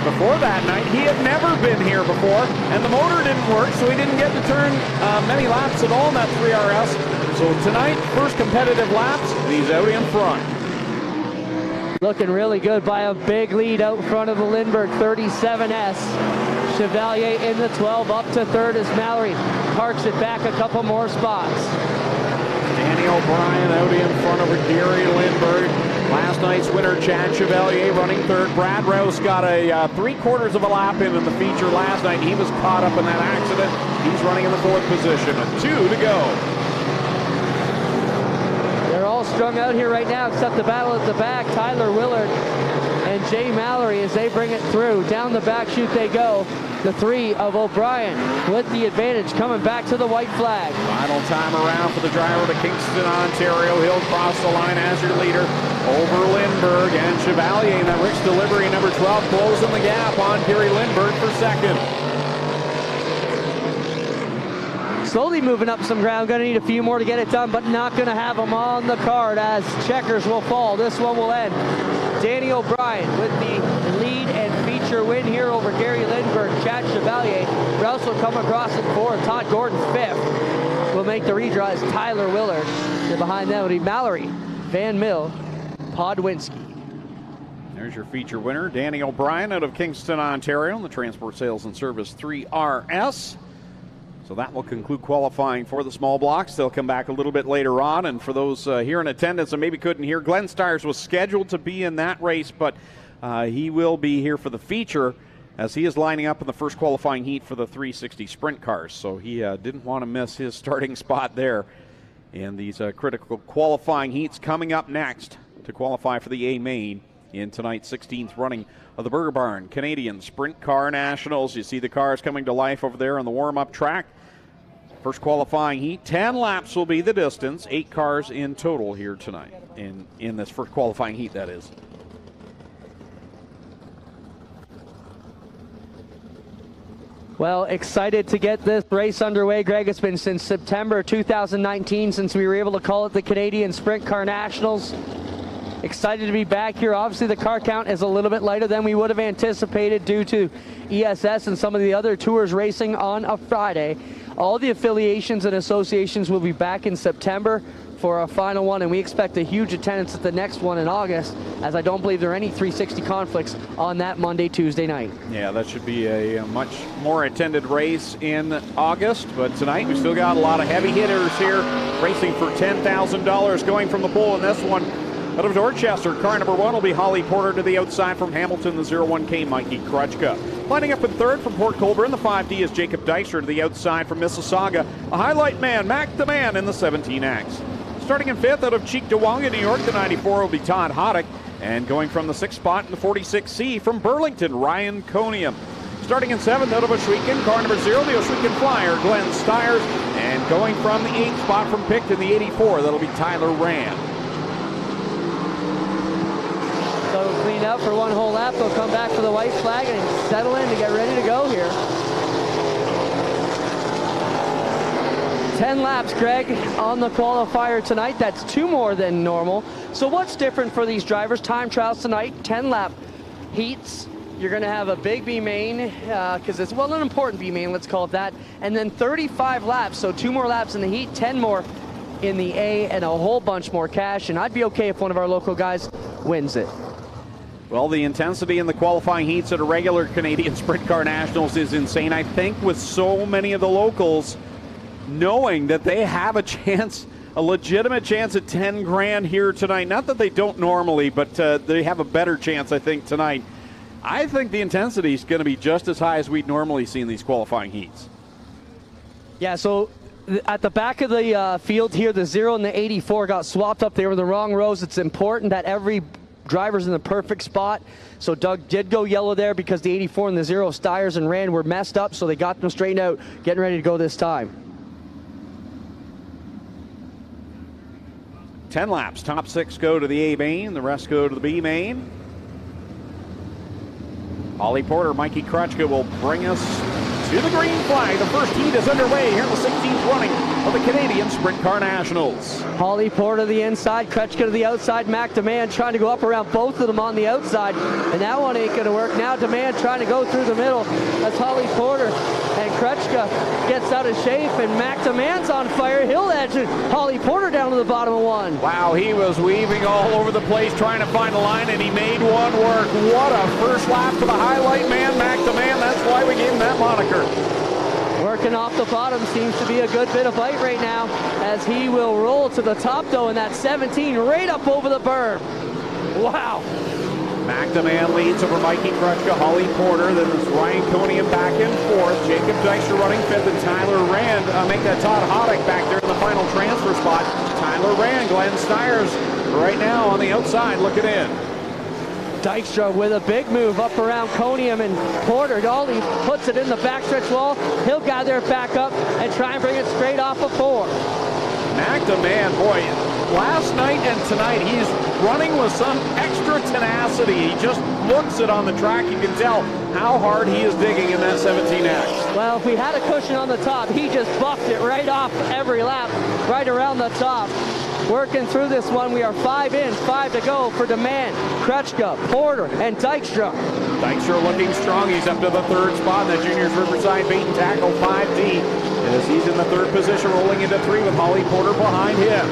Before that night, he had never been here before, and the motor didn't work, so he didn't get to turn many laps at all in that 3RS. So tonight, first competitive laps, and he's out in front. Looking really good by a big lead out front of the Lindbergh 37S. Chevalier in the 12, up to 3rd as Mallory parks it back a couple more spots. Danny O'Brien out in front over Gary Lindbergh. Last night's winner, Chad Chevalier, running 3rd. Brad Rouse got a 3/4 of a lap in the feature last night. He was caught up in that accident. He's running in the 4th position, and 2 to go. all strung out here right now, except the battle at the back. Tyler Willard and Jay Mallory as they bring it through. Down the back chute they go. The 3 of O'Brien with the advantage, coming back to the white flag. Final time around for the driver to Kingston, Ontario. He'll cross the line as your leader over Lindbergh and Chevalier. And that Rick's delivery, number 12, closing the gap on Gary Lindbergh for second. Slowly moving up some ground. Going to need a few more to get it done, but not going to have them on the card as checkers will fall. This one will end. Danny O'Brien with the lead and feature win here over Gary Lindbergh. Chad Chevalier. Rouse will come across in 4th. Todd Gordon 5th. Will make the redraw as Tyler Willard. And behind them will be Mallory, Van Mill, Podwinski. There's your feature winner, Danny O'Brien out of Kingston, Ontario, in the Transport Sales and Service 3RS. So that will conclude qualifying for the small blocks. They'll come back a little bit later on. And for those here in attendance and maybe couldn't hear, Glenn Stires was scheduled to be in that race, but he will be here for the feature as he is lining up in the first qualifying heat for the 360 sprint cars. So he didn't want to miss his starting spot there in these critical qualifying heats coming up next to qualify for the A main in tonight's 16th running of the Burger Barn Canadian Sprint Car Nationals. You see the cars coming to life over there on the warm-up track. First qualifying heat, 10 laps will be the distance. 8 cars in total here tonight, in this first qualifying heat, that is. Well, excited to get this race underway, Greg. It's been since September 2019 since we were able to call it the Canadian Sprint Car Nationals. Excited to be back here. Obviously, the car count is a little bit lighter than we would have anticipated due to ESS and some of the other tours racing on a Friday. All the affiliations and associations will be back in September for a final one, and we expect a huge attendance at the next one in August, as I don't believe there are any 360 conflicts on that Monday, Tuesday night. Yeah, that should be a much more attended race in August, but tonight we still got a lot of heavy hitters here racing for $10,000 going from the pole in this one. Out of Dorchester, car number 1 will be Holly Porter to the outside from Hamilton, the 01K Mikey Krutchka. Lining up in 3rd from Port Colborne, the 5D is Jacob Deisher to the outside from Mississauga. A highlight man, Mac the Man in the 17X. Starting in 5th out of Cheektowaga, New York, the 94 will be Todd Hoddick. And going from the 6th spot in the 46C from Burlington, Ryan Conium. Starting in 7th out of Ohsweken, car number 0, the Ohsweken Flyer, Glenn Stires. And going from the 8th spot from Picton, the 84, that'll be Tyler Rand. So clean up for one whole lap. They'll come back for the white flag and settle in to get ready to go here. 10 laps, Greg, on the qualifier tonight. That's 2 more than normal. So what's different for these drivers? Time trials tonight, 10 lap heats. You're going to have a big B main because it's, well, an important B main, let's call it that. And then 35 laps, so 2 more laps in the heat, 10 more in the A, and a whole bunch more cash. And I'd be okay if one of our local guys wins it. Well, the intensity in the qualifying heats at a regular Canadian Sprint Car Nationals is insane. I think with so many of the locals knowing that they have a chance, a legitimate chance at 10 grand here tonight. Not that they don't normally, but they have a better chance, I think, tonight. I think the intensity is going to be just as high as we'd normally see in these qualifying heats. Yeah, so at the back of the field here, the 0 and the 84 got swapped up. They were the wrong rows. It's important that every driver's in the perfect spot. So Doug did go yellow there because the 84 and the 0 Stires and Rand were messed up, so they got them straightened out, getting ready to go this time. 10 laps. Top 6 go to the A main, the rest go to the B main. Holly Porter, Mikey Krutchka will bring us to the green flag. The first heat is underway here in the 16th running of the Canadian Sprint Car Nationals. Holly Porter to the inside, Krutchka to the outside, Mac Demand trying to go up around both of them on the outside, and that one ain't going to work. Now Demand trying to go through the middle. That's Holly Porter, and Krutchka gets out of shape, and Mac Demand's on fire. He'll edge Holly Porter down to the bottom of 1. Wow, he was weaving all over the place trying to find a line, and he made one work. What a first lap for the highlight man, Mac Demand. That's why we gave him that moniker. Working off the bottom seems to be a good bit of fight right now as he will roll to the top though in that 17 right up over the berm. Wow. McDeman leads over Mikey Krutchka, Holly Porter. Then it's Ryan Conium back in fourth. Jacob Dykstra running fifth, and Tyler Rand make that Todd Hoddick back there in the final transfer spot. Tyler Rand, Glenn Stiers right now on the outside looking in. Dykstra with a big move up around Conium and Porter. Dolly puts it in the backstretch wall. He'll gather it back up and try and bring it straight off of 4. McDeman, boy, last night and tonight he's running with some extra tenacity. He just looks it on the track. You can tell how hard he is digging in that 17X. Well, if we had a cushion on the top, he just buffed it right off every lap, right around the top. Working through this one, we are 5 in, 5 to go for Demand, Krutchka, Porter, and Dykstra. Dykstra looking strong. He's up to the third spot in the Juniors Riverside Bait and Tackle 5D. As he's in the third position, rolling into 3 with Holly Porter behind him.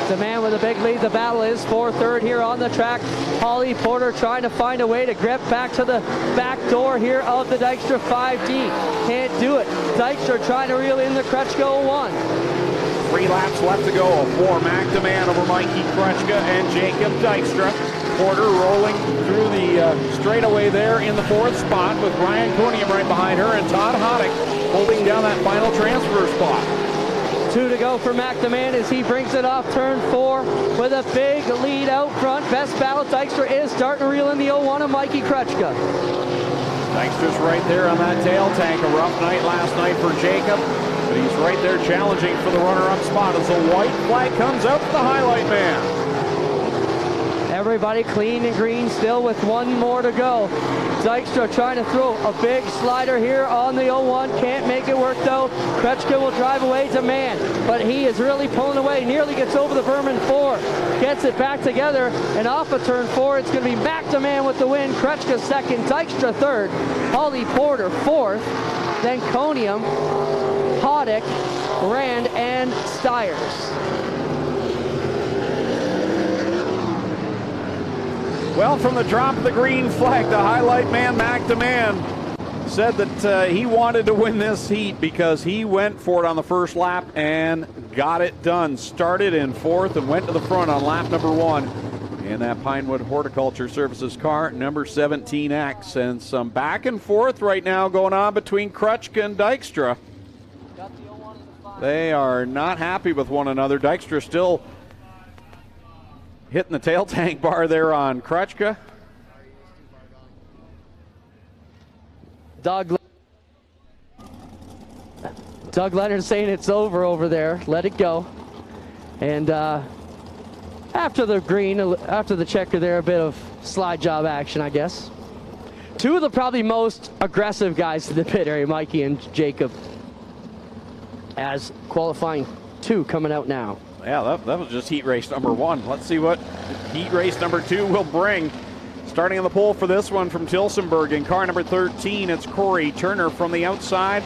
Demand with a big lead. The battle is for third here on the track. Holly Porter trying to find a way to grip back to the back door here of the Dykstra 5D. Can't do it. Dykstra trying to reel in the Krutchka 01. 3 laps left to go for McDeman over Mikey Krutchka and Jacob Dykstra. Porter rolling through the straightaway there in the fourth spot with Ryan Conium right behind her, and Todd Hoddick holding down that final transfer spot. 2 to go for McDeman as he brings it off turn 4 with a big lead out front. Best battle. Dykstra is starting to reel in the 01 of Mikey Krutchka. Dykstra's right there on that tail tank. A rough night last night for Jacob, but he's right there challenging for the runner-up spot as the white flag comes out for the highlight man. Everybody clean and green still with 1 more to go. Dykstra trying to throw a big slider here on the 01. Can't make it work though. Krutchka will drive away to Man, but he is really pulling away. Nearly gets over the Berman 4. Gets it back together and off of turn 4. It's going to be back to Man with the win. Krutchka second, Dykstra third, Holly Porter fourth, then Conium, Hoddick, Rand, and Stiers. Well, from the drop of the green flag, the highlight man, McDeman, said that he wanted to win this heat because he went for it on the first lap and got it done. Started in fourth and went to the front on lap number 1 in that Pinewood Horticulture Services car, number 17X. And some back and forth right now going on between Krutchka and Dykstra. They are not happy with one another. Dykstra still hitting the tail tank bar there on Krutchka. Doug Leonard saying it's over there. Let it go. And after the green, after the checker there, a bit of slide job action, I guess. 2 of the probably most aggressive guys to the pit area, Mikey and Jacob, as qualifying 2 coming out now. Yeah, that was just heat race number 1. Let's see what heat race number 2 will bring. Starting on the pole for this one from Tilsonburg in car number 13, it's Corey Turner from the outside.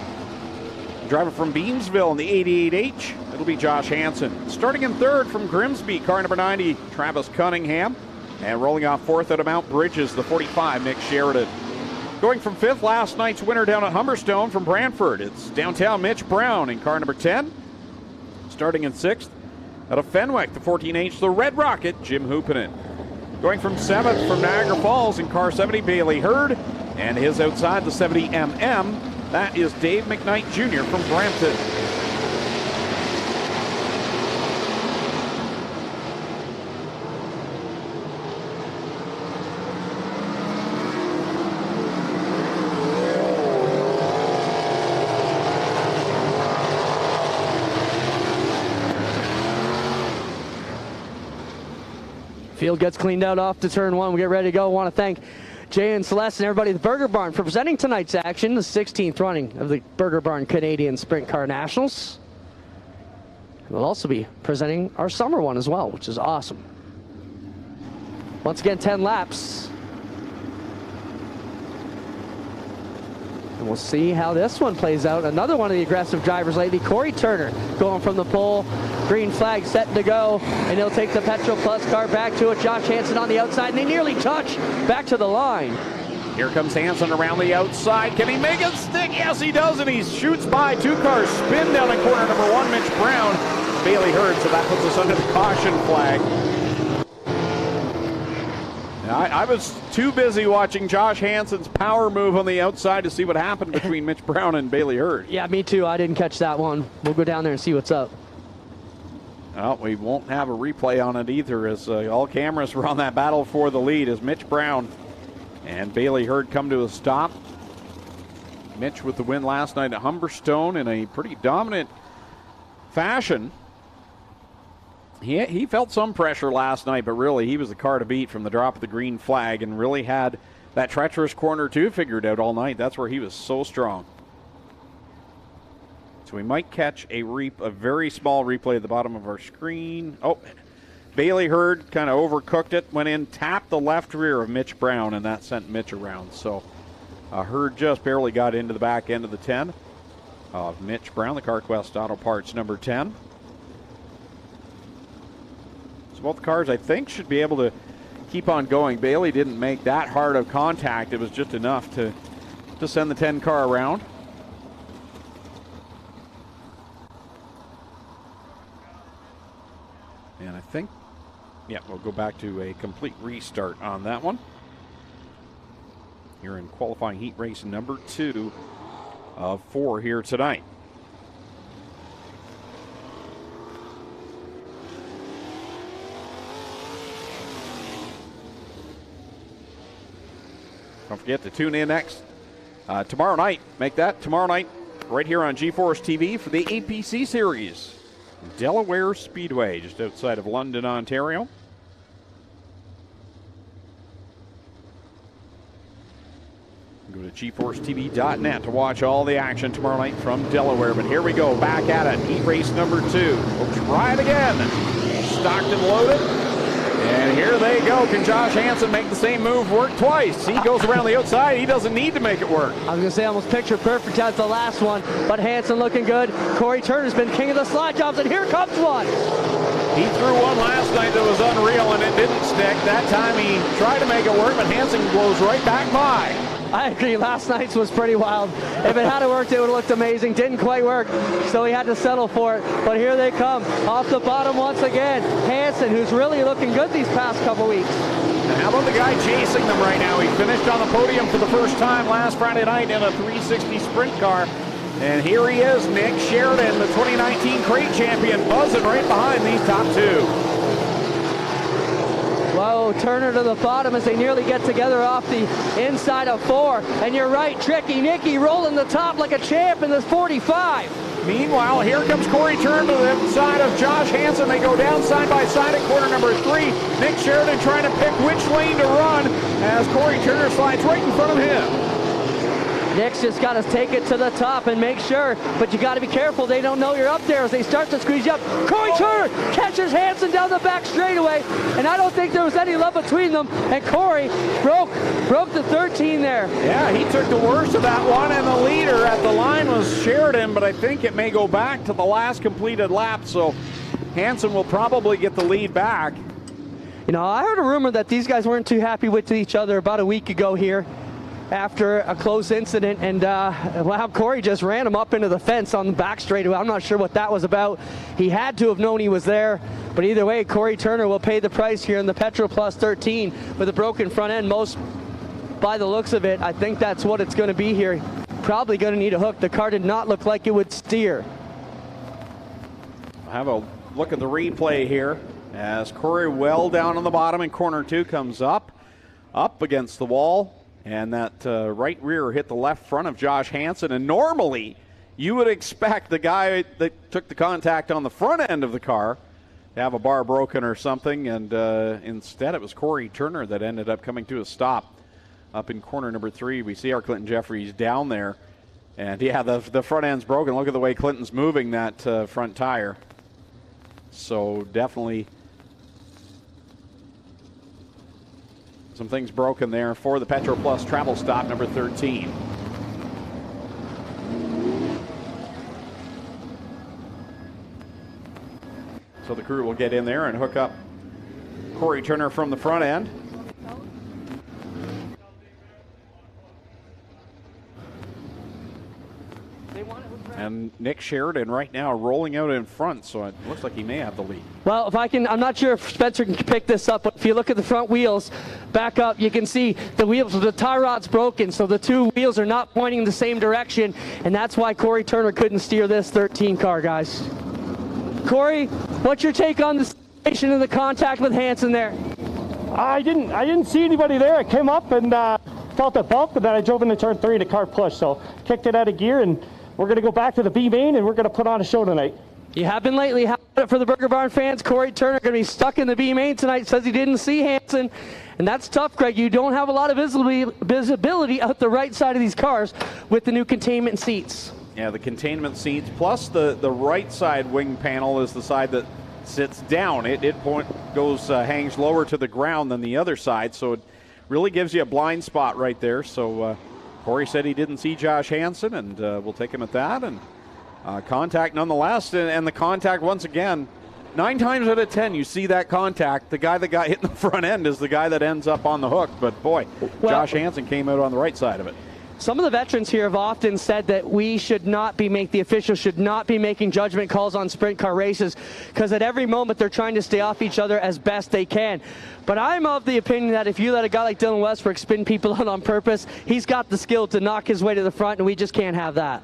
Driver from Beamsville in the 88H, it'll be Josh Hansen. Starting in third from Grimsby, car number 90, Travis Cunningham. And rolling off fourth out of Mount Bridges, the 45, Nick Sheridan. Going from fifth, last night's winner down at Humberstone from Brantford, it's downtown Mitch Brown in car number 10. Starting in sixth, out of Fenwick, the 14H, the Red Rocket, Jim Hoopinen. Going from 7th from Niagara Falls in car 70, Bailey Hurd. And his outside, the 70MM, that is Dave McKnight Jr. from Brampton. Field gets cleaned out off to turn 1. We get ready to go. I want to thank Jay and Celeste and everybody at the Burger Barn for presenting tonight's action, the 16th running of the Burger Barn Canadian Sprint Car Nationals. We'll also be presenting our summer one as well, which is awesome. Once again, 10 laps. And we'll see how this one plays out. Another one of the aggressive drivers lately, Corey Turner, going from the pole. Green flag set to go, and he'll take the Petro Plus car back to it. Josh Hansen on the outside, and they nearly touch back to the line. Here comes Hansen around the outside. Can he make it stick? Yes, he does, and he shoots by. 2 cars spin down in corner number 1, Mitch Brown. Bailey Hurd, so that puts us under the caution flag. I was too busy watching Josh Hansen's power move on the outside to see what happened between Mitch Brown and Bailey Hurd. Yeah, me too. I didn't catch that one. We'll go down there and see what's up. Well, we won't have a replay on it either, as all cameras were on that battle for the lead as Mitch Brown and Bailey Hurd come to a stop. Mitch with the win last night at Humberstone in a pretty dominant fashion. He felt some pressure last night, but really he was the car to beat from the drop of the green flag and really had that treacherous corner two figured out all night. That's where he was so strong. So we might catch a very small replay at the bottom of our screen. Oh, Bailey Hurd kind of overcooked it, went in, tapped the left rear of Mitch Brown, and that sent Mitch around. So Hurd just barely got into the back end of the 10 of Mitch Brown, the CarQuest Auto Parts number 10. So both cars, I think, should be able to keep on going. Bailey didn't make that hard of contact. It was just enough to send the 10 car around. And I think, yeah, we'll go back to a complete restart on that one. Here in qualifying heat race number 2 of 4 here tonight. Don't forget to tune in next tomorrow night. Make that tomorrow night right here on G-Force TV for the APC Series. Delaware Speedway, just outside of London, Ontario. Go to GForceTV.net to watch all the action tomorrow night from Delaware. But here we go, back at it. Heat race number 2. We'll try it again. Stocked and loaded. And here they go. Can Josh Hansen make the same move work twice? He goes around the outside. He doesn't need to make it work. I was going to say almost picture perfect as the last one, but Hansen looking good. Corey Turner's been king of the slide jobs, and here comes one. He threw one last night that was unreal, and it didn't stick. That time he tried to make it work, but Hansen blows right back by. I agree. Last night's was pretty wild. If it had worked, it would have looked amazing. Didn't quite work, so he had to settle for it. But here they come. Off the bottom once again. Hansen, who's really looking good these past couple weeks. And how about the guy chasing them right now? He finished on the podium for the first time last Friday night in a 360 sprint car. And here he is, Nick Sheridan, the 2019 crate champion, buzzing right behind these top 2. Whoa, Turner to the bottom as they nearly get together off the inside of 4. And you're right, Tricky Nicky rolling the top like a champ in this 45. Meanwhile, here comes Corey Turner to the side of Josh Hansen. They go down side by side at corner number 3. Nick Sheridan trying to pick which lane to run as Corey Turner slides right in front of him. Nick's just got to take it to the top and make sure, but you got to be careful. They don't know you're up there as they start to squeeze you up. Corey Turner catches Hansen down the back straightaway, and I don't think there was any love between them, and Corey broke the 13 there. Yeah, he took the worst of that one, and the leader at the line was Sheridan, but I think it may go back to the last completed lap, so Hansen will probably get the lead back. You know, I heard a rumor that these guys weren't too happy with each other about a week ago here after a close incident, and wow, Corey just ran him up into the fence on the back straightaway. I'm not sure what that was about. He had to have known he was there, but either way, Corey Turner will pay the price here in the Petro Plus 13 with a broken front end. Most, by the looks of it, I think that's what it's going to be here. Probably going to need a hook. The car did not look like it would steer. I'll have a look at the replay here as Corey well down on the bottom in corner 2 comes up against the wall. And that right rear hit the left front of Josh Hansen. And normally, you would expect the guy that took the contact on the front end of the car to have a bar broken or something. And instead, it was Corey Turner that ended up coming to a stop up in corner number 3. We see our Clinton Jeffries down there. And, yeah, the front end's broken. Look at the way Clinton's moving that front tire. So definitely some things broken there for the Petro Plus travel stop number 13. So the crew will get in there and hook up Corey Turner from the front end. And Nick Sheridan right now rolling out in front, so it looks like he may have the lead. Well, I'm not sure if Spencer can pick this up, but if you look at the front wheels, back up, you can see the tie rod's broken, so the two wheels are not pointing the same direction, and that's why Corey Turner couldn't steer this 13 car, guys. Corey, what's your take on the situation and the contact with Hansen there? I didn't see anybody there. I came up and felt a bump, and then I drove into turn 3 and the car pushed, so kicked it out of gear, and we're going to go back to the B main, and we're going to put on a show tonight. You have been lately. How about it for the Burger Barn fans? Corey Turner going to be stuck in the B main tonight. Says he didn't see Hansen, and that's tough, Greg. You don't have a lot of visibility out the right side of these cars with the new containment seats. Yeah, the containment seats plus the right side wing panel is the side that sits down. It hangs lower to the ground than the other side, so it really gives you a blind spot right there. So Corey said he didn't see Josh Hansen, and we'll take him at that. And contact nonetheless, and the contact once again, 9 times out of 10 you see that contact. The guy that got hit in the front end is the guy that ends up on the hook, but boy, Josh Hansen came out on the right side of it. Some of the veterans here have often said that the officials should not be making judgment calls on sprint car races, because at every moment they're trying to stay off each other as best they can. But I'm of the opinion that if you let a guy like Dylan Westbrook spin people out on purpose, he's got the skill to knock his way to the front, and we just can't have that.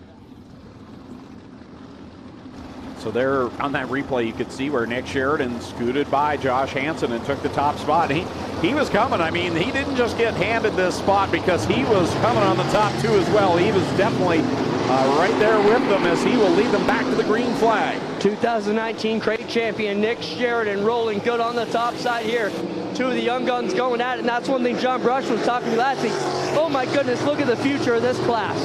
So there on that replay you could see where Nick Sheridan scooted by Josh Hansen and took the top spot. He was coming. I mean, he didn't just get handed this spot because he was coming on the top too as well. He was definitely right there with them as he will lead them back to the green flag. 2019 crate champion Nick Sheridan rolling good on the top side here. Two of the young guns going at it, and that's one thing John Brush was talking to last week. Oh my goodness, look at the future of this class.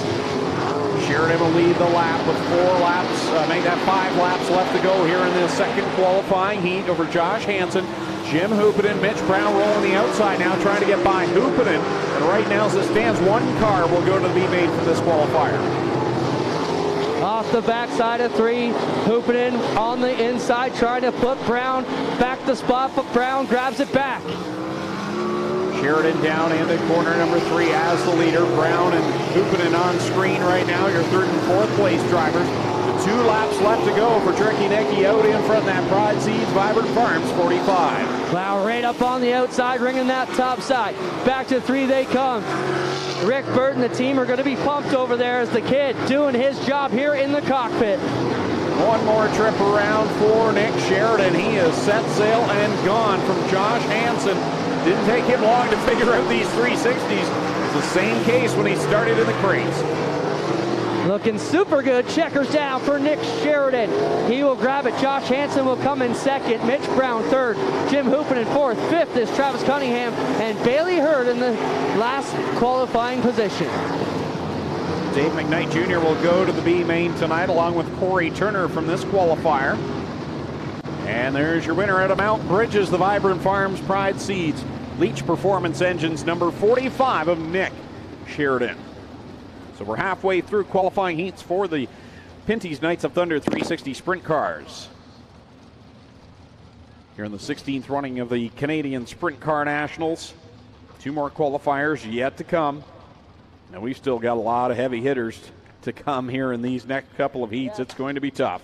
Sheridan will lead the lap with 4 laps, make that 5 laps left to go here in this second qualifying heat over Josh Hansen. Jim Hoopinen, Mitch Brown rolling the outside now, trying to get by Hoopinen. And right now, as it stands, 1 car will go to the B main for this qualifier. Off the backside of 3, Hoopinen on the inside, trying to put Brown back the spot, but Brown grabs it back. Sheridan down into corner number 3 as the leader. Brown and Hoopinen on screen right now, your 3rd and 4th place drivers. The 2 laps left to go for Tricky Nicky out in front of that Pride Seeds Vibrant Farms 45. Wow, right up on the outside, ringing that top side. Back to 3 they come. Rick Burt and the team are going to be pumped over there as the kid doing his job here in the cockpit. 1 more trip around for Nick Sheridan. He is set sail and gone from Josh Hansen. Didn't take him long to figure out these 360s. It's the same case when he started in the crates. Looking super good. Checkers down for Nick Sheridan. He will grab it. Josh Hansen will come in 2nd. Mitch Brown 3rd. Jim Hoopinen in 4th. 5th is Travis Cunningham. And Bailey Hurd in the last qualifying position. Dave McKnight Jr. will go to the B main tonight along with Corey Turner from this qualifier. And there's your winner out of Mount Bridges, the Vibrant Farms Pride Seeds Leach Performance Engines, number 45 of Nick Sheridan. So we're halfway through qualifying heats for the Pinty's Knights of Thunder 360 sprint cars. Here in the 16th running of the Canadian Sprint Car Nationals. 2 more qualifiers yet to come. Now we've still got a lot of heavy hitters to come here in these next couple of heats. It's going to be tough.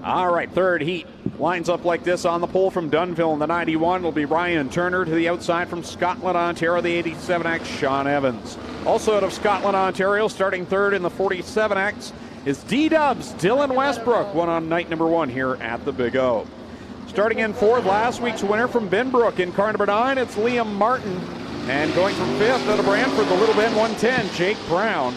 All right, 3rd heat lines up like this on the pole from Dunnville in the 91 will be Ryan Turner. To the outside from Scotland, Ontario, the 87X, Sean Evans. Also out of Scotland, Ontario, starting 3rd in the 47X is D-Dubs, Dylan Westbrook, won on night number 1 here at the Big O. Starting in 4th, last week's winner from Binbrook in car number 9, it's Liam Martin. And going from 5th out of Brantford, the Little Ben 110, Jake Brown.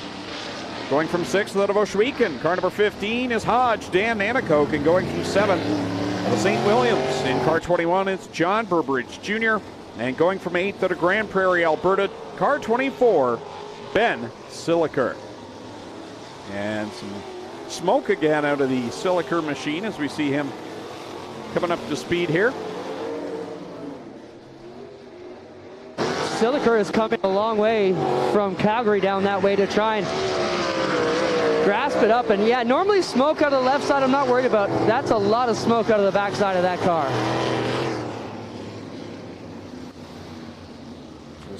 Going from 6th out of Ohsweken, car number 15 is Hodge, Dan Nanakoke, and going from 7th out of St. Williams in car 21, it's John Burbridge Jr., and going from 8th out of Grand Prairie, Alberta, car 24, Ben Siliker. And some smoke again out of the Siliker machine as we see him coming up to speed here. Siliker is coming a long way from Calgary down that way to try and grasp it up. And yeah, normally smoke out of the left side I'm not worried about. That's a lot of smoke out of the back side of that car.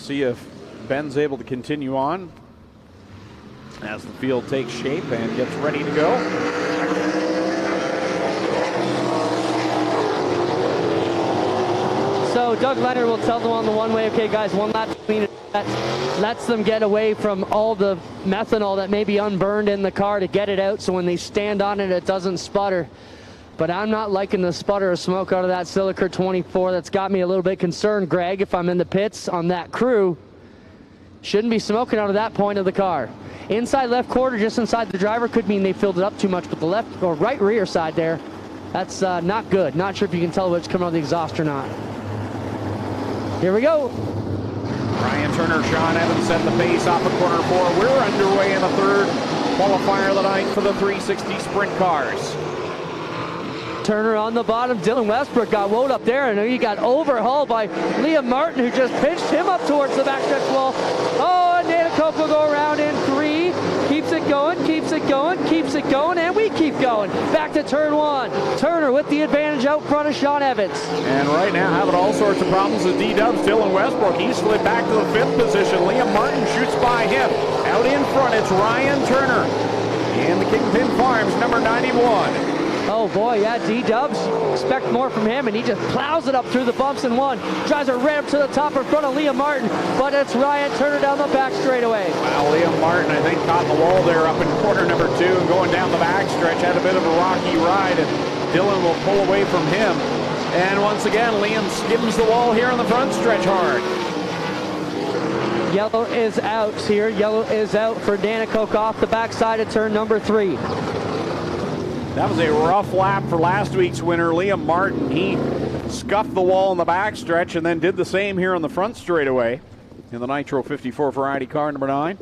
see if Ben's able to continue on as the field takes shape and gets ready to go. So Doug Leonard will tell them on the one-way, okay, guys, one lap to clean it. That lets them get away from all the methanol that may be unburned in the car to get it out, so when they stand on it, it doesn't sputter. But I'm not liking the sputter of smoke out of that Silica 24. That's got me a little bit concerned, Greg, if I'm in the pits on that crew. Shouldn't be smoking out of that point of the car. Inside left quarter, just inside the driver, could mean they filled it up too much, but the left or right rear side there, that's not good. Not sure if you can tell what's coming out of the exhaust or not. Here we go. Ryan Turner, Sean Evans set the pace off of corner 4. We're underway in the third qualifier of the night for the 360 sprint cars. Turner on the bottom. Dylan Westbrook got woed up there, and he got overhauled by Liam Martin, who just pinched him up towards the backstretch wall. Oh, and Nanticoke will go around in 3. Keeps it going, keeps it going, keeps it going, and we keep going. Back to turn 1. Turner with the advantage out front of Sean Evans. And right now having all sorts of problems with D-Dubs. Dylan Westbrook, he slid back to the 5th position. Liam Martin shoots by him. Out in front, it's Ryan Turner. And the Kingpin Farms, number 91. Oh boy, yeah, D-Dubs, expect more from him, and he just plows it up through the bumps in 1. Drives it right up to the top in front of Liam Martin, but it's Ryan Turner down the back straightaway. Wow, Liam Martin, I think, caught the wall there up in corner number 2 and going down the back stretch. Had a bit of a rocky ride, and Dylan will pull away from him. And once again, Liam skims the wall here on the front stretch hard. Yellow is out here. Yellow is out for Nanticoke off the backside of turn number 3. That was a rough lap for last week's winner, Liam Martin. He scuffed the wall in the backstretch and then did the same here on the front straightaway in the Nitro 54 variety car number 9.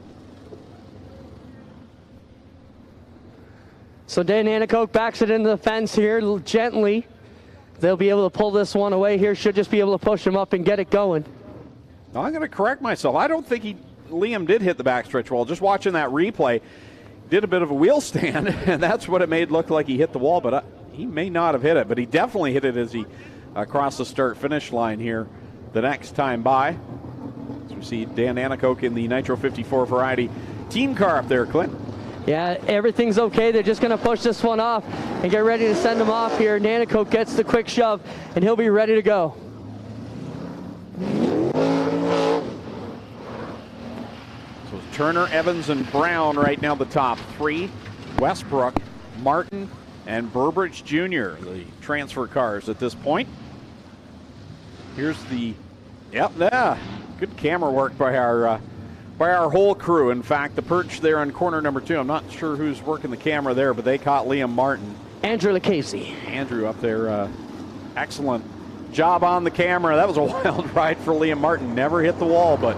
So Dan Nanticoke backs it into the fence here gently. They'll be able to pull this one away here. Should just be able to push him up and get it going. Now, I'm going to correct myself. I don't think Liam did hit the backstretch wall. Just watching that replay, did a bit of a wheel stand, and that's what it made look like he hit the wall, but he may not have hit it, but he definitely hit it as he crossed the start-finish line here the next time by. So we see Dan Nanticoke in the Nitro 54 variety team car up there, Clint. Yeah, everything's okay. They're just going to push this one off and get ready to send him off here. Nanticoke gets the quick shove, and he'll be ready to go. Turner, Evans, and Brown right now the top 3. Westbrook, Martin, and Burbridge Jr., the transfer cars at this point. Here's the, good camera work by our whole crew. In fact, the perch there on corner number 2, I'm not sure who's working the camera there, but they caught Liam Martin. Andrew Lacasey. Andrew up there, excellent job on the camera. That was a wild ride for Liam Martin. Never hit the wall, but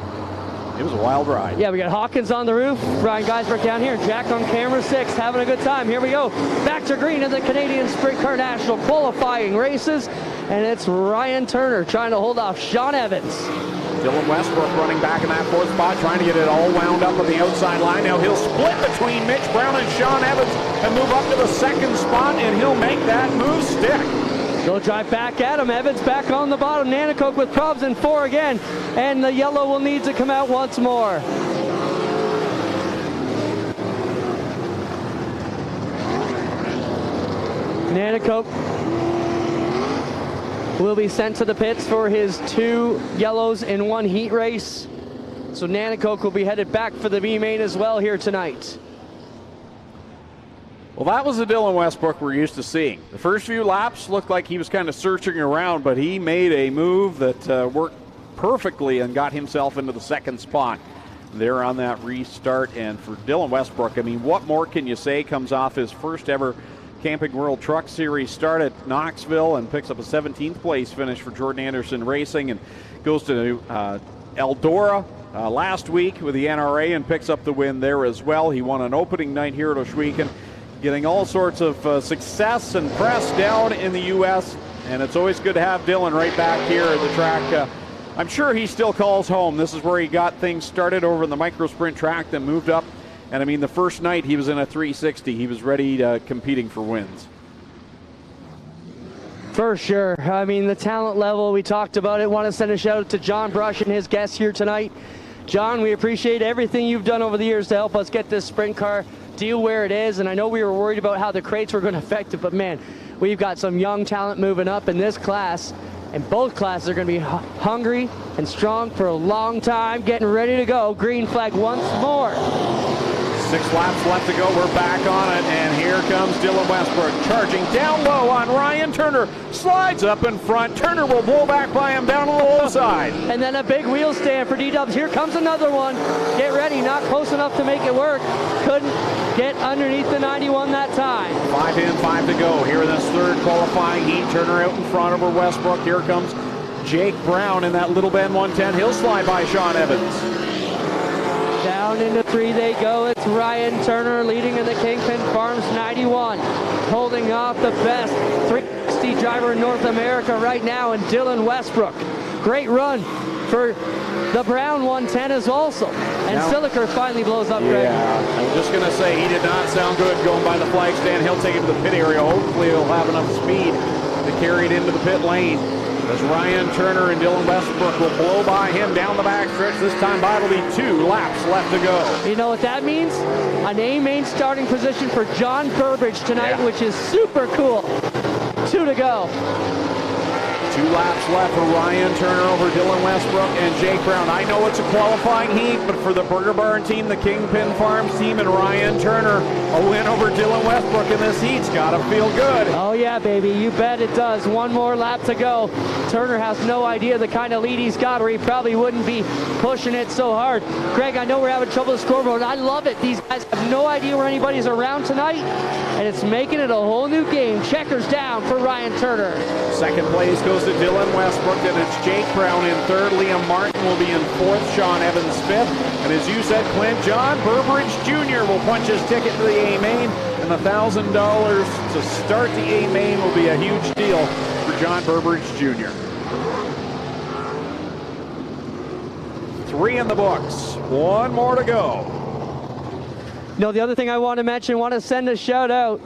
it was a wild ride. Yeah, we got Hawkins on the roof, Brian Geisbert down here, Jack on camera 6, having a good time. Here we go, back to green in the Canadian Sprint Car National qualifying races, and it's Ryan Turner trying to hold off Sean Evans. Dylan Westbrook running back in that 4th spot, trying to get it all wound up on the outside line. Now he'll split between Mitch Brown and Sean Evans and move up to the 2nd spot, and he'll make that move stick. They'll drive back at him. Evans back on the bottom. Nanticoke with probs in 4 again. And the yellow will need to come out once more. Nanticoke will be sent to the pits for his 2 yellows in 1 heat race. So Nanticoke will be headed back for the B main as well here tonight. Well, that was the Dylan Westbrook we're used to seeing. The first few laps looked like he was kind of searching around, but he made a move that worked perfectly and got himself into the 2nd spot there on that restart. And for Dylan Westbrook, I mean, what more can you say? Comes off his first ever Camping World Truck Series start at Knoxville and picks up a 17th place finish for Jordan Anderson Racing, and goes to Eldora last week with the NRA and picks up the win there as well. He won an opening night here at Ohsweken, getting all sorts of success and press down in the U.S., and it's always good to have Dylan right back here at the track. I'm sure he still calls home. This is where he got things started over in the micro sprint track, then moved up, and I mean, the first night he was in a 360. He was ready competing for wins. For sure. I mean, the talent level, we talked about it. Want to send a shout out to John Brush and his guests here tonight. John, we appreciate everything you've done over the years to help us get this sprint car deal where it is. And I know we were worried about how the crates were going to affect it, but man, we've got some young talent moving up in this class. And both classes are going to be hungry and strong for a long time, getting ready to go. Green flag once more. 6 laps left to go. We're back on it, and here comes Dylan Westbrook charging down low on Ryan Turner. Slides up in front. Turner will blow back by him down on the low side. And then a big wheel stand for D-Dubs. Here comes another one. Get ready. Not close enough to make it work. Couldn't get underneath the 91 that time. 5 in, 5 to go. Here in this third qualifying heat. Turner out in front over Westbrook. Here comes Jake Brown in that Little Bend 110. He'll slide by Sean Evans. Down into 3 they go. It's Ryan Turner leading in the Kingpin Farms 91. Holding off the best 360 driver in North America right now, and Dylan Westbrook. Great run for the Brown 110 is also. And Siliker finally blows up Greg. Yeah, I'm just going to say he did not sound good going by the flag stand. He'll take it to the pit area. Hopefully he'll have enough speed to carry it into the pit lane. As Ryan Turner and Dylan Westbrook will blow by him down the back stretch. This time by it'll be 2 laps left to go. You know what that means? An A-main starting position for John Burbridge tonight, which is super cool. 2 to go. 2 laps left for Ryan Turner over Dylan Westbrook and Jake Brown. I know it's a qualifying heat, but for the Burger Barn team, the Kingpin Farms team, and Ryan Turner, a win over Dylan Westbrook in this heat's got to feel good. Oh yeah, baby, you bet it does. 1 more lap to go. Turner has no idea the kind of lead he's got, or he probably wouldn't be pushing it so hard. Greg, I know we're having trouble with the scoreboard. I love it. These guys have no idea where anybody's around tonight, and it's making it a whole new game. Checkers down for Ryan Turner. Second place goes to Dylan Westbrook, and it's Jake Brown in third. Liam Martin will be in fourth. Sean Evans fifth. And as you said, Clint, John Burbridge Jr. will punch his ticket to the A-Main, and the $1,000 to start the A-Main will be a huge deal for John Burbridge Jr. 3 in the books. 1 more to go. No, the other thing I want to mention, want to send a shout out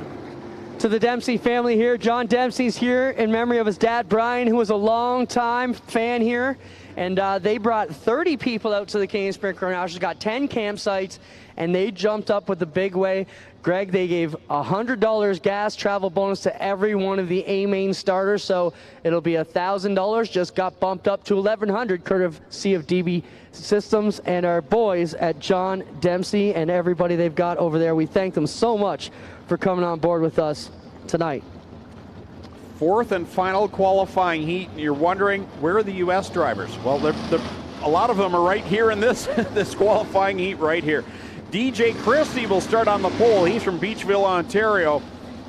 to the Dempsey family here. John Dempsey's here in memory of his dad, Brian, who was a long-time fan here. And they brought 30 people out to the Canadian Sprint Car Nationals, got 10 campsites, and they jumped up with the big way. Greg, they gave $100 gas travel bonus to every one of the A-Main starters, so it'll be $1,000, just got bumped up to $1,100, courtesy of DB Systems and our boys at John Dempsey and everybody they've got over there. We thank them so much for coming on board with us tonight. 4th and final qualifying heat. You're wondering, where are the U.S. drivers? Well, a lot of them are right here in this this qualifying heat right here. DJ Christie will start on the pole. He's from Beachville, Ontario,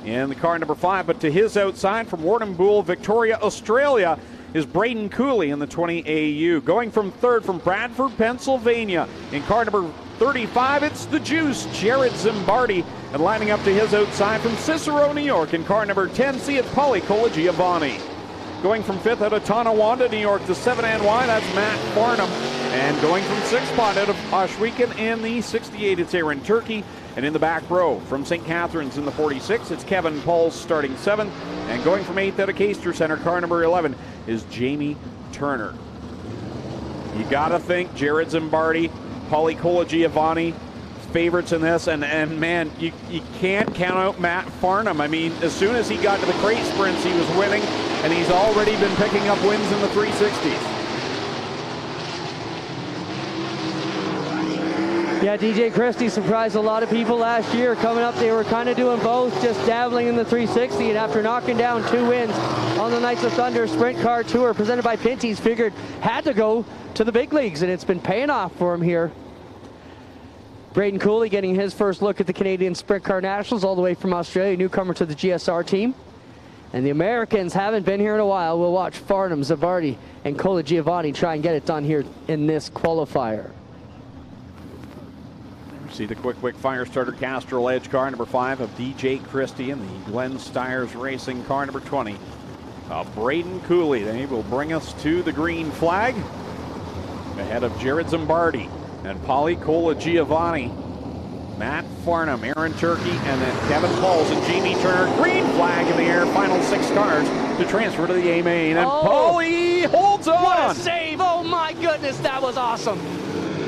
in the car number 5. But to his outside from Warrnambool, Victoria, Australia, is Braden Cooley in the 20 AU. Going from 3rd from Bradford, Pennsylvania, in car number 35, it's the Juice, Jared Zimbardi. And lining up to his outside from Cicero, New York, in car number 10, see it's Paulie Colagiovanni. Going from 5th out of Tonawanda, New York, to 7NY, that's Matt Farnham. And going from 6th spot out of Ohsweken in the 68, it's Aaron Turkey. And in the back row from St. Catharines in the 46, it's Kevin Pauls starting 7th. And going from 8th out of Caister Center, car number 11, is Jamie Turner. You got to think Jared Zimbardi, Paulie Colagiovanni, favorites in this, and man, you can't count out Matt Farnham. I mean, as soon as he got to the crate sprints, he was winning, and he's already been picking up wins in the 360s. Yeah, DJ Christie surprised a lot of people last year. Coming up, they were kind of doing both, just dabbling in the 360, and after knocking down 2 wins on the Knights of Thunder Sprint Car Tour presented by Pinty's, figured had to go to the big leagues, and it's been paying off for him here. Braden Cooley getting his first look at the Canadian Sprint Car Nationals all the way from Australia, newcomer to the GSR team. And the Americans haven't been here in a while. We'll watch Farnham, Zimbardi, and Colagiovanni try and get it done here in this qualifier. See the quick fire starter Castrol Edge car number 5 of DJ Christie and the Glenn Stiers Racing car number 20 of Braden Cooley. They will bring us to the green flag ahead of Jared Zimbardi and Paulie Colagiovanni, Matt Farnham, Aaron Turkey, and then Kevin Pauls and Jamie Turner. Green flag in the air. Final 6 cars to transfer to the A main. And Paulie holds on. What a save. Oh my goodness, that was awesome.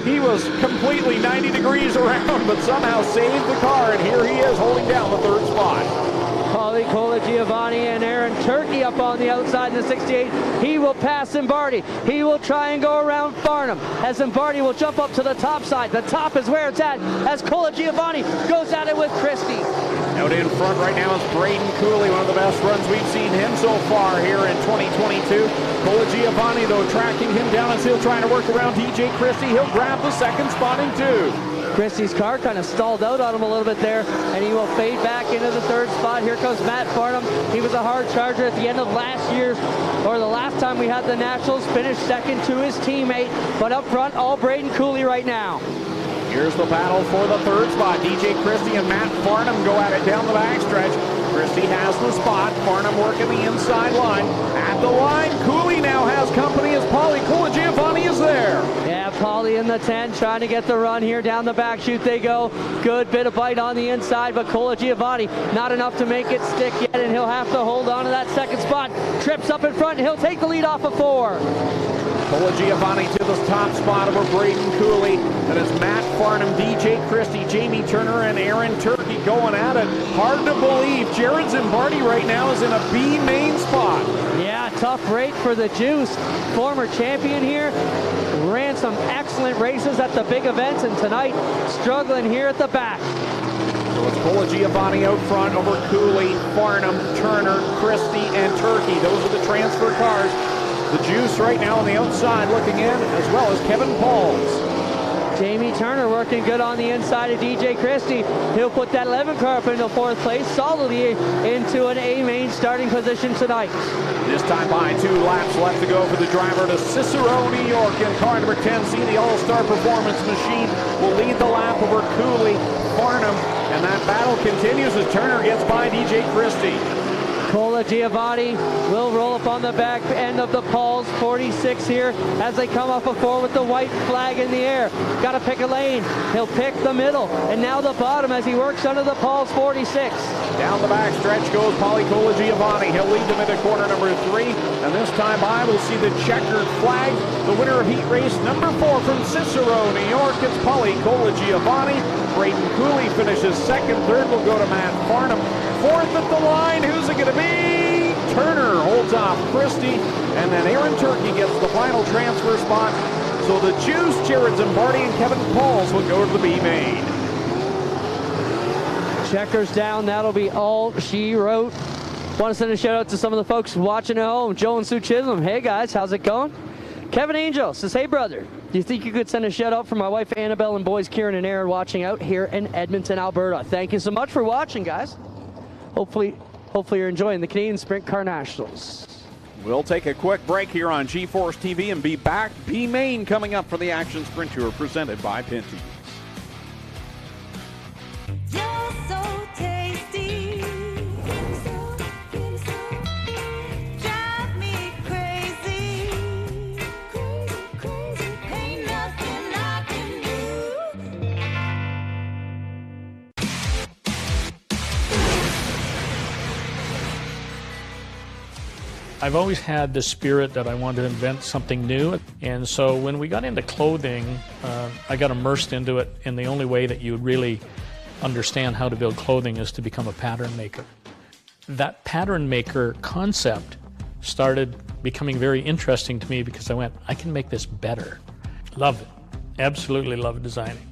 He was completely 90 degrees around, but somehow saved the car, and here he is holding down the third spot. Paulie Colagiovanni and Aaron Turkey up on the outside in the 68. He will pass Zimbardi. He will try and go around Farnham as Zimbardi will jump up to the top side. The top is where it's at as Colagiovanni goes at it with Christie. Out in front right now is Braden Cooley, one of the best runs we've seen him so far here in 2022. Colagiovanni, though, tracking him down as he'll try to work around DJ Christie. He'll grab the second spot in 2. Christie's car kind of stalled out on him a little bit there, and he will fade back into the third spot. Here comes Matt Farnham. He was a hard charger at the end of last year's, or the last time we had the Nationals, finished second to his teammate, but up front, all Braden Cooley right now. Here's the battle for the third spot. DJ Christie and Matt Farnham go at it down the backstretch. Christie has the spot. Farnham working the inside line. At the line, Cooley now has company as Paulie Colagiovanni is there. Yeah, Paulie in the 10 trying to get the run here. Down the back chute they go. Good bit of bite on the inside, but Colagiovanni not enough to make it stick yet, and he'll have to hold on to that second spot. Trips up in front, and he'll take the lead off of 4. Colagiovanni to the top spot over Braden Cooley. That is Matt Farnham, DJ Christie, Jamie Turner, and Aaron Turkey going at it. Hard to believe Jared Zimbardi right now is in a B main spot. Yeah, tough rate for the Juice. Former champion here. Ran some excellent races at the big events, and tonight struggling here at the back. So it's Colagiovanni out front over Cooley, Farnham, Turner, Christie, and Turkey. Those are the transfer cars. The Juice right now on the outside looking in, as well as Kevin Pauls. Jamie Turner working good on the inside of DJ Christie. He'll put that 11 car up into 4th place, solidly into an A main starting position tonight. This time by 2 laps left to go for the driver to Cicero, New York. In car number 10, see the All-Star Performance Machine will lead the lap over Cooley, Farnham, and that battle continues as Turner gets by DJ Christie. Colagiovanni will roll up on the back end of the Pauls 46 here as they come up a 4 with the white flag in the air. Got to pick a lane. He'll pick the middle and now the bottom as he works under the Pauls 46. Down the back stretch goes Paulie Colagiovanni. He'll lead them into corner number 3, and this time by we'll see the checkered flag. The winner of heat race number 4 from Cicero, New York, it's Paulie Colagiovanni. Braden Cooley finishes second. Third will go to Matt Farnham. Fourth at the line, who's it going to be? Turner holds off Christie, and then Aaron Turkey gets the final transfer spot. So the Juice, Jared Zimbardi, and Kevin Pauls will go to the B main. Checkers down, that'll be all she wrote. Want to send a shout out to some of the folks watching at home. Joe and Sue Chisholm, hey guys, how's it going? Kevin Angel says, hey brother, do you think you could send a shout out for my wife Annabelle and boys Kieran and Aaron watching out here in Edmonton, Alberta? Thank you so much for watching, guys. Hopefully you're enjoying the Canadian Sprint Car Nationals. We'll take a quick break here on G-Force TV and be back. B main coming up for the Action Sprint Tour presented by Pinty. You're so tasty. Drive me crazy. Ain't nothing I can do. I've always had the spirit that I wanted to invent something new. And so when we got into clothing, I got immersed into it. And the only way that you would really understand how to build clothing is to become a pattern maker. That pattern maker concept started becoming very interesting to me because I went, I can make this better. Love it. Absolutely love designing.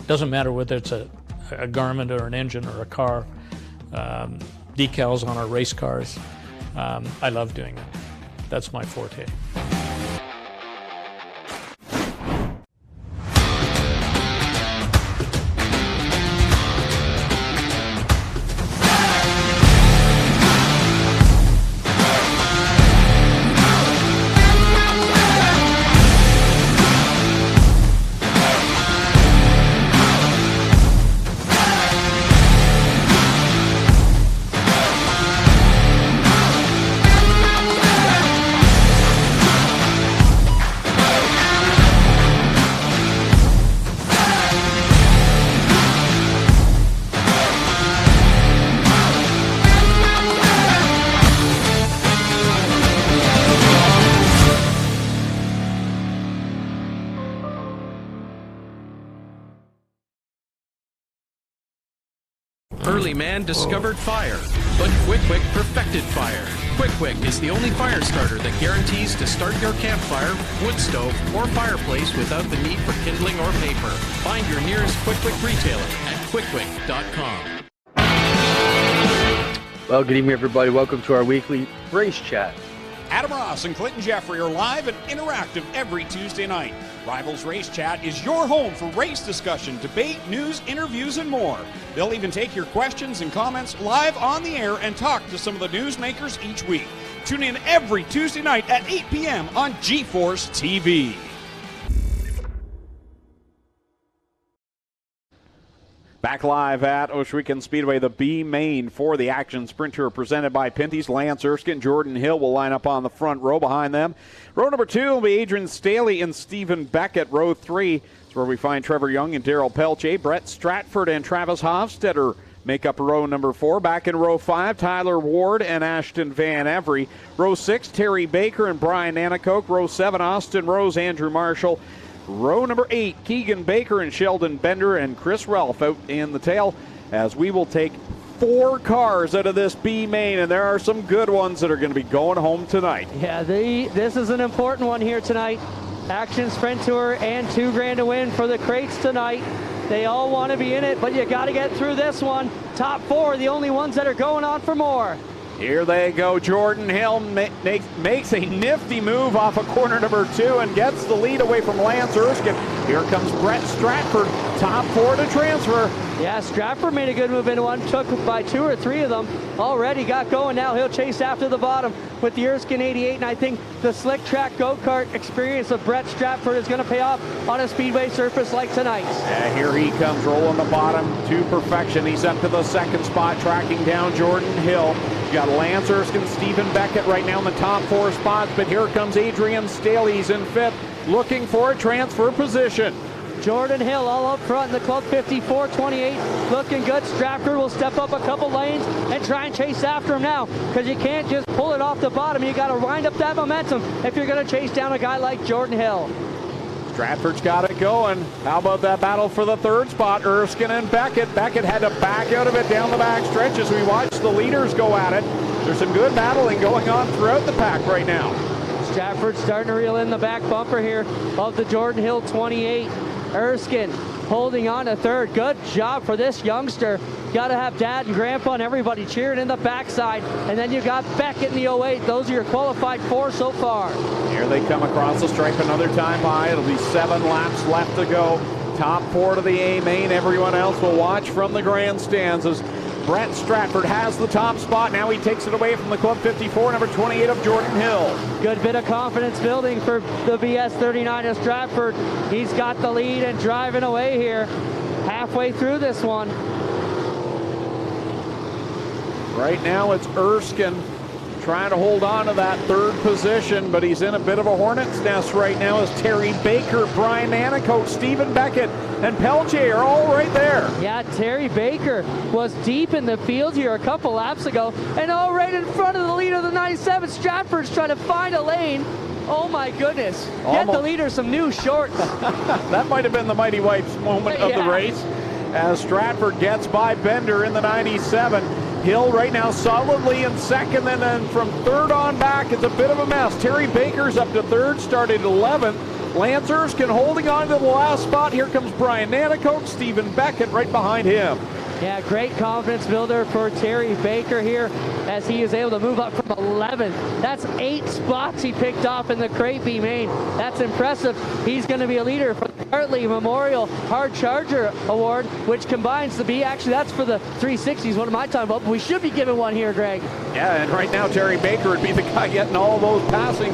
Doesn't matter whether it's a garment or an engine or a car, decals on our race cars. I love doing that. That's my forte. man discovered fire, but Quick perfected fire. Quick is the only fire starter that guarantees to start your campfire, wood stove, or fireplace without the need for kindling or paper. Find your nearest Quick retailer at quickquick.com. Well, good evening, everybody. Welcome to our weekly race chat. Adam Ross and Clinton Jeffrey are live and interactive every Tuesday night. Rivals Race Chat is your home for race discussion, debate, news, interviews, and more. They'll even take your questions and comments live on the air and talk to some of the newsmakers each week. Tune in every Tuesday night at 8 p.m. on GeForce TV. Back live at Ohsweken Speedway, the B main for the Action Sprint Tour presented by Pinty's. Lance Erskine, Jordan Hill will line up on the front row behind them. Row number 2 will be Adrian Staley and Stephen Beckett. Row 3 is where we find Trevor Young and Daryl Pelche. Brett Stratford and Travis Hofstetter make up row number 4. Back in row 5, Tyler Ward and Ashton Van Every. Row 6, Terry Baker and Brian Nanakoke. Row 7, Austin Rose, Andrew Marshall. Row number 8, Keegan Baker and Sheldon Bender and Chris Ralph out in the tail, as we will take 4 cars out of this B main, and there are some good ones that are going to be going home tonight. Yeah, this is an important one here tonight. Action Sprint Tour and $2,000 to win for the crates tonight. They all want to be in it, but you got to get through this one. Top 4 are the only ones that are going on for more. Here they go. Jordan Hill makes a nifty move off of corner number 2 and gets the lead away from Lance Erskine. Here comes Brett Stratford, top 4 to transfer. Yeah, Stratford made a good move into one, took by 2 or 3 of them, already got going. Now he'll chase after the bottom with the Erskine 88, and I think the slick track go-kart experience of Brett Stratford is going to pay off on a speedway surface like tonight. Here he comes, rolling the bottom to perfection. He's up to the 2nd spot, tracking down Jordan Hill. You got Lance Erskine, Stephen Beckett right now in the top 4 spots, but here comes Adrian Staley. He's in 5th, looking for a transfer position. Jordan Hill all up front in the Club 54-28, looking good. Stratford will step up a couple lanes and try and chase after him now, because you can't just pull it off the bottom. You got to wind up that momentum if you're going to chase down a guy like Jordan Hill. Stratford's got it going. How about that battle for the 3rd spot? Erskine and Beckett. Beckett had to back out of it down the back stretch as we watch the leaders go at it. There's some good battling going on throughout the pack right now. Stratford starting to reel in the back bumper here of the Jordan Hill 28. Erskine holding on to 3rd. Good job for this youngster. Got to have Dad and Grandpa and everybody cheering in the backside. And then you got Beckett in the 08. Those are your qualified 4 so far. Here they come across the stripe another time by. It'll be 7 laps left to go. Top 4 to the A main. Everyone else will watch from the grandstands as Brett Stratford has the top spot. Now he takes it away from the Club 54, number 28 of Jordan Hill. Good bit of confidence building for the BS 39 of Stratford. He's got the lead and driving away here halfway through this one. Right now it's Erskine trying to hold on to that 3rd position, but he's in a bit of a hornet's nest right now as Terry Baker, Brian Nanakote, Stephen Beckett, and Pelche are all right there. Yeah, Terry Baker was deep in the field here a couple laps ago, and all right in front of the leader of the 97. Stratford's trying to find a lane. Oh my goodness. Get the leader some new shorts. That might have been the Mighty Wipes moment of the race as Stratford gets by Bender in the 97. Hill right now solidly in 2nd, and then from 3rd on back, it's a bit of a mess. Terry Baker's up to 3rd, started 11th. Lance Erskine holding on to the last spot. Here comes Brian Nanakote, Stephen Beckett right behind him. Yeah, great confidence builder for Terry Baker here as he is able to move up from 11th. That's 8 spots he picked off in the crate B main. That's impressive. He's going to be a leader for the Hartley Memorial Hard Charger Award, which combines the B. Actually, that's for the 360s. What am I talking about? But we should be giving one here, Greg. Yeah, and right now Terry Baker would be the guy getting all those passing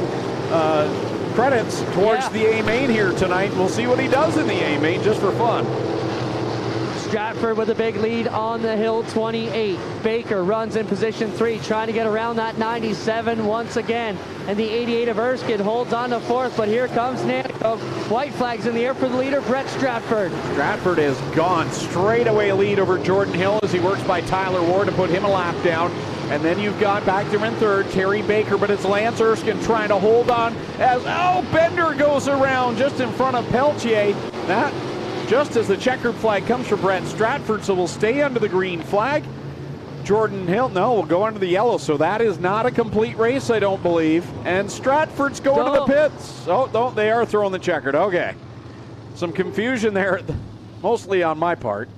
credits towards the A main here tonight. We'll see what he does in the A main just for fun. Stratford with a big lead on the Hill 28. Baker runs in position 3, trying to get around that 97 once again. And the 88 of Erskine holds on to 4th, but here comes Nanakote. White flags in the air for the leader, Brett Stratford. Stratford has gone straight away lead over Jordan Hill as he works by Tyler Ward to put him a lap down. And then you've got back there in 3rd, Terry Baker, but it's Lance Erskine trying to hold on as, Bender goes around just in front of Pelche. That just as the checkered flag comes for Brett Stratford, so we'll stay under the green flag. Jordan Hill, no, will go under the yellow, so that is not a complete race, I don't believe. And Stratford's going to the pits. Oh, no, they are throwing the checkered. Okay. Some confusion there, mostly on my part.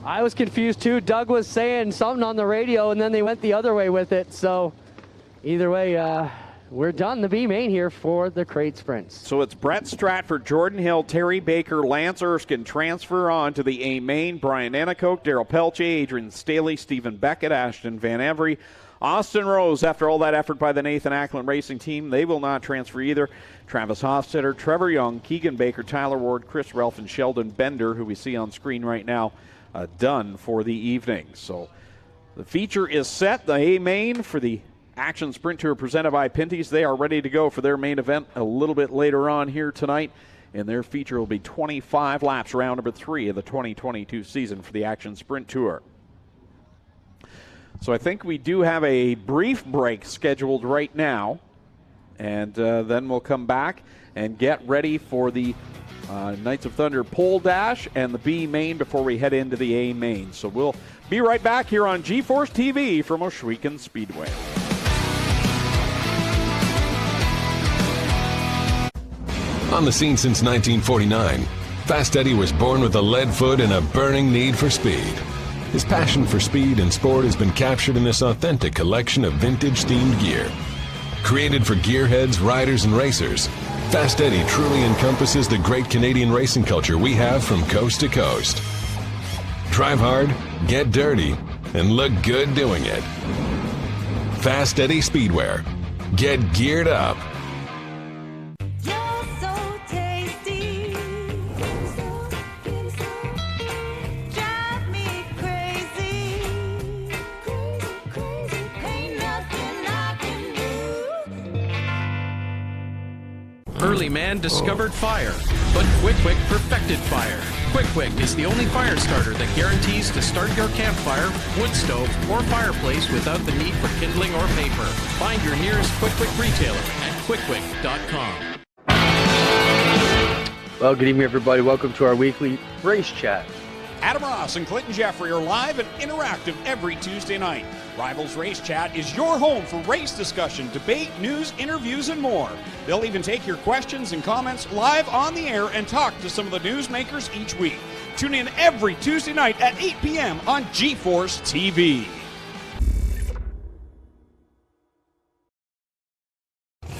I was confused too. Doug was saying something on the radio, and then they went the other way with it. So either way, we're done the B main here for the crate sprints. So it's Brett Stratford, Jordan Hill, Terry Baker, Lance Erskine transfer on to the A main. Brian Anacoke, Daryl Pelche, Adrian Staley, Stephen Beckett, Ashton Van Every, Austin Rose. After all that effort by the Nathan Ackland Racing Team, they will not transfer either. Travis Hofstetter, Trevor Young, Keegan Baker, Tyler Ward, Chris Ralph, and Sheldon Bender, who we see on screen right now, done for the evening. So the feature is set. The A main for the Action Sprint Tour presented by Pinty's. They are ready to go for their main event a little bit later on here tonight. And their feature will be 25 laps, round number 3 of the 2022 season for the Action Sprint Tour. So I think we do have a brief break scheduled right now. And then we'll come back and get ready for the Knights of Thunder pole dash and the B main before we head into the A main. So we'll be right back here on G-Force TV from Ohsweken Speedway. On the scene since 1949, Fast Eddie was born with a lead foot and a burning need for speed. His passion for speed and sport has been captured in this authentic collection of vintage-themed gear. Created for gearheads, riders, and racers, Fast Eddie truly encompasses the great Canadian racing culture we have from coast to coast. Drive hard, get dirty, and look good doing it. Fast Eddie Speedwear. Get geared up. You're so tasty, drive me crazy, ain't nothing I can do. Early man discovered fire, but Quick Quick perfected fire. Quick Quick is the only fire starter that guarantees to start your campfire, wood stove, or fireplace without the need for kindling or paper. Find your nearest Quick Quick retailer at quickquick.com. Well, good evening, everybody. Welcome to our weekly race chat. Adam Ross and Clinton Jeffrey are live and interactive every Tuesday night. Rivals Race Chat is your home for race discussion, debate, news, interviews, and more. They'll even take your questions and comments live on the air and talk to some of the newsmakers each week. Tune in every Tuesday night at 8 p.m. on G-Force TV.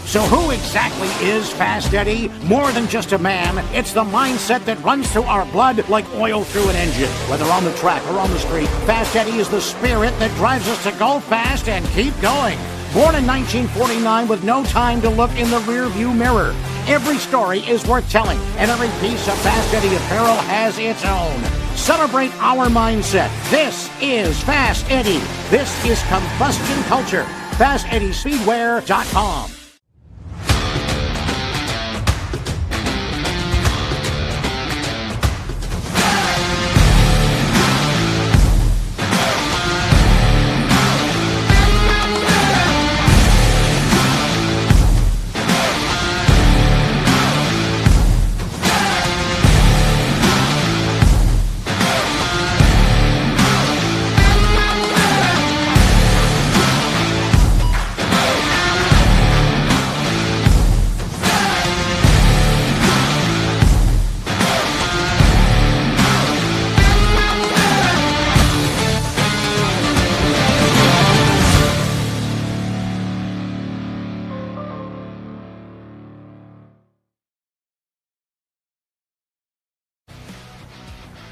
So who exactly is Fast Eddie? More than just a man, it's the mindset that runs through our blood like oil through an engine. Whether on the track or on the street, Fast Eddie is the spirit that drives us to go fast and keep going. Born in 1949 with no time to look in the rearview mirror. Every story is worth telling, and every piece of Fast Eddie apparel has its own. Celebrate our mindset. This is Fast Eddie. This is combustion culture. FastEddieSpeedwear.com.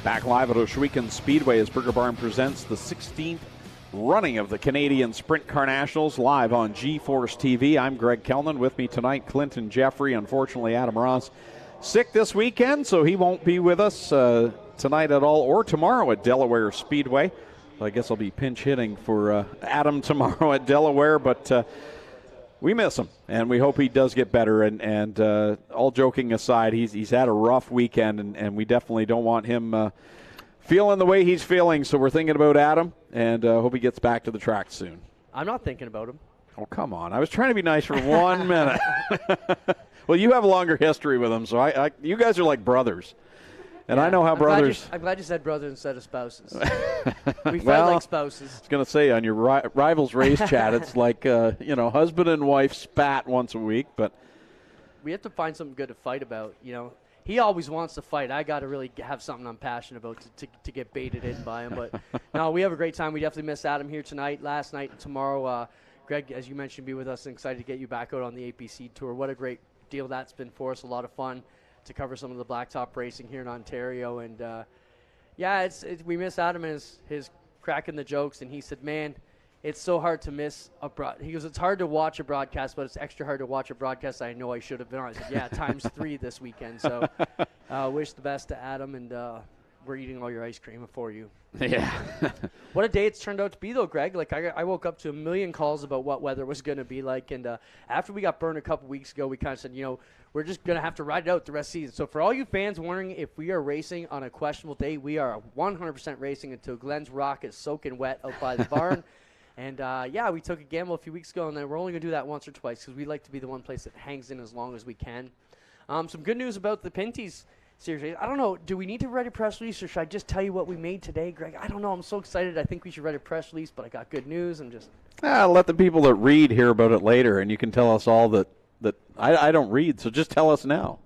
Back live at Ohsweken Speedway as Burger Barn presents the 16th running of the Canadian Sprint Car Nationals live on G-Force TV. I'm Greg Kellman. With me tonight, Clinton Jeffrey. Unfortunately, Adam Ross sick this weekend, so he won't be with us tonight at all or tomorrow at Delaware Speedway. So I guess I'll be pinch hitting for Adam tomorrow at Delaware, but we miss him, and we hope he does get better. And all joking aside, he's had a rough weekend, and we definitely don't want him feeling the way he's feeling. So we're thinking about Adam, and hope he gets back to the track soon. I'm not thinking about him. Oh, come on. I was trying to be nice for 1 minute. Well, you have a longer history with him, so you guys are like brothers. And I know how brothers. I'm glad you said brothers instead of spouses. We fight Well, like spouses. I was going to say, on your Rivals Race Chat, it's like, husband and wife spat once a week, but. We have to find something good to fight about, He always wants to fight. I got to really have something I'm passionate about to get baited in by him. But no, we have a great time. We definitely miss Adam here tonight, last night, and tomorrow. Greg, as you mentioned, be with us and excited to get you back out on the APC Tour. What a great deal that's been for us. A lot of fun to cover some of the blacktop racing here in Ontario. And, we miss Adam and his cracking the jokes. And he said, man, it's so hard to miss he goes, it's hard to watch a broadcast, but it's extra hard to watch a broadcast I know I should have been on. I said, yeah, times 3 this weekend. So wish the best to Adam, and we're eating all your ice cream for you. Yeah. What a day it's turned out to be, though, Greg. Like, I woke up to a million calls about what weather was going to be like, and after we got burned a couple weeks ago, we kind of said, we're just going to have to ride it out the rest of the season. So for all you fans wondering if we are racing on a questionable day, we are 100% racing until Glenn's Rock is soaking wet out by the barn. And, we took a gamble a few weeks ago, and then we're only going to do that once or twice because we like to be the one place that hangs in as long as we can. Some good news about the Pinty's series. I don't know. Do we need to write a press release, or should I just tell you what we made today, Greg? I don't know. I'm so excited. I think we should write a press release, but I got good news. I'm just... let the people that read hear about it later, and you can tell us all that I don't read, so just tell us now.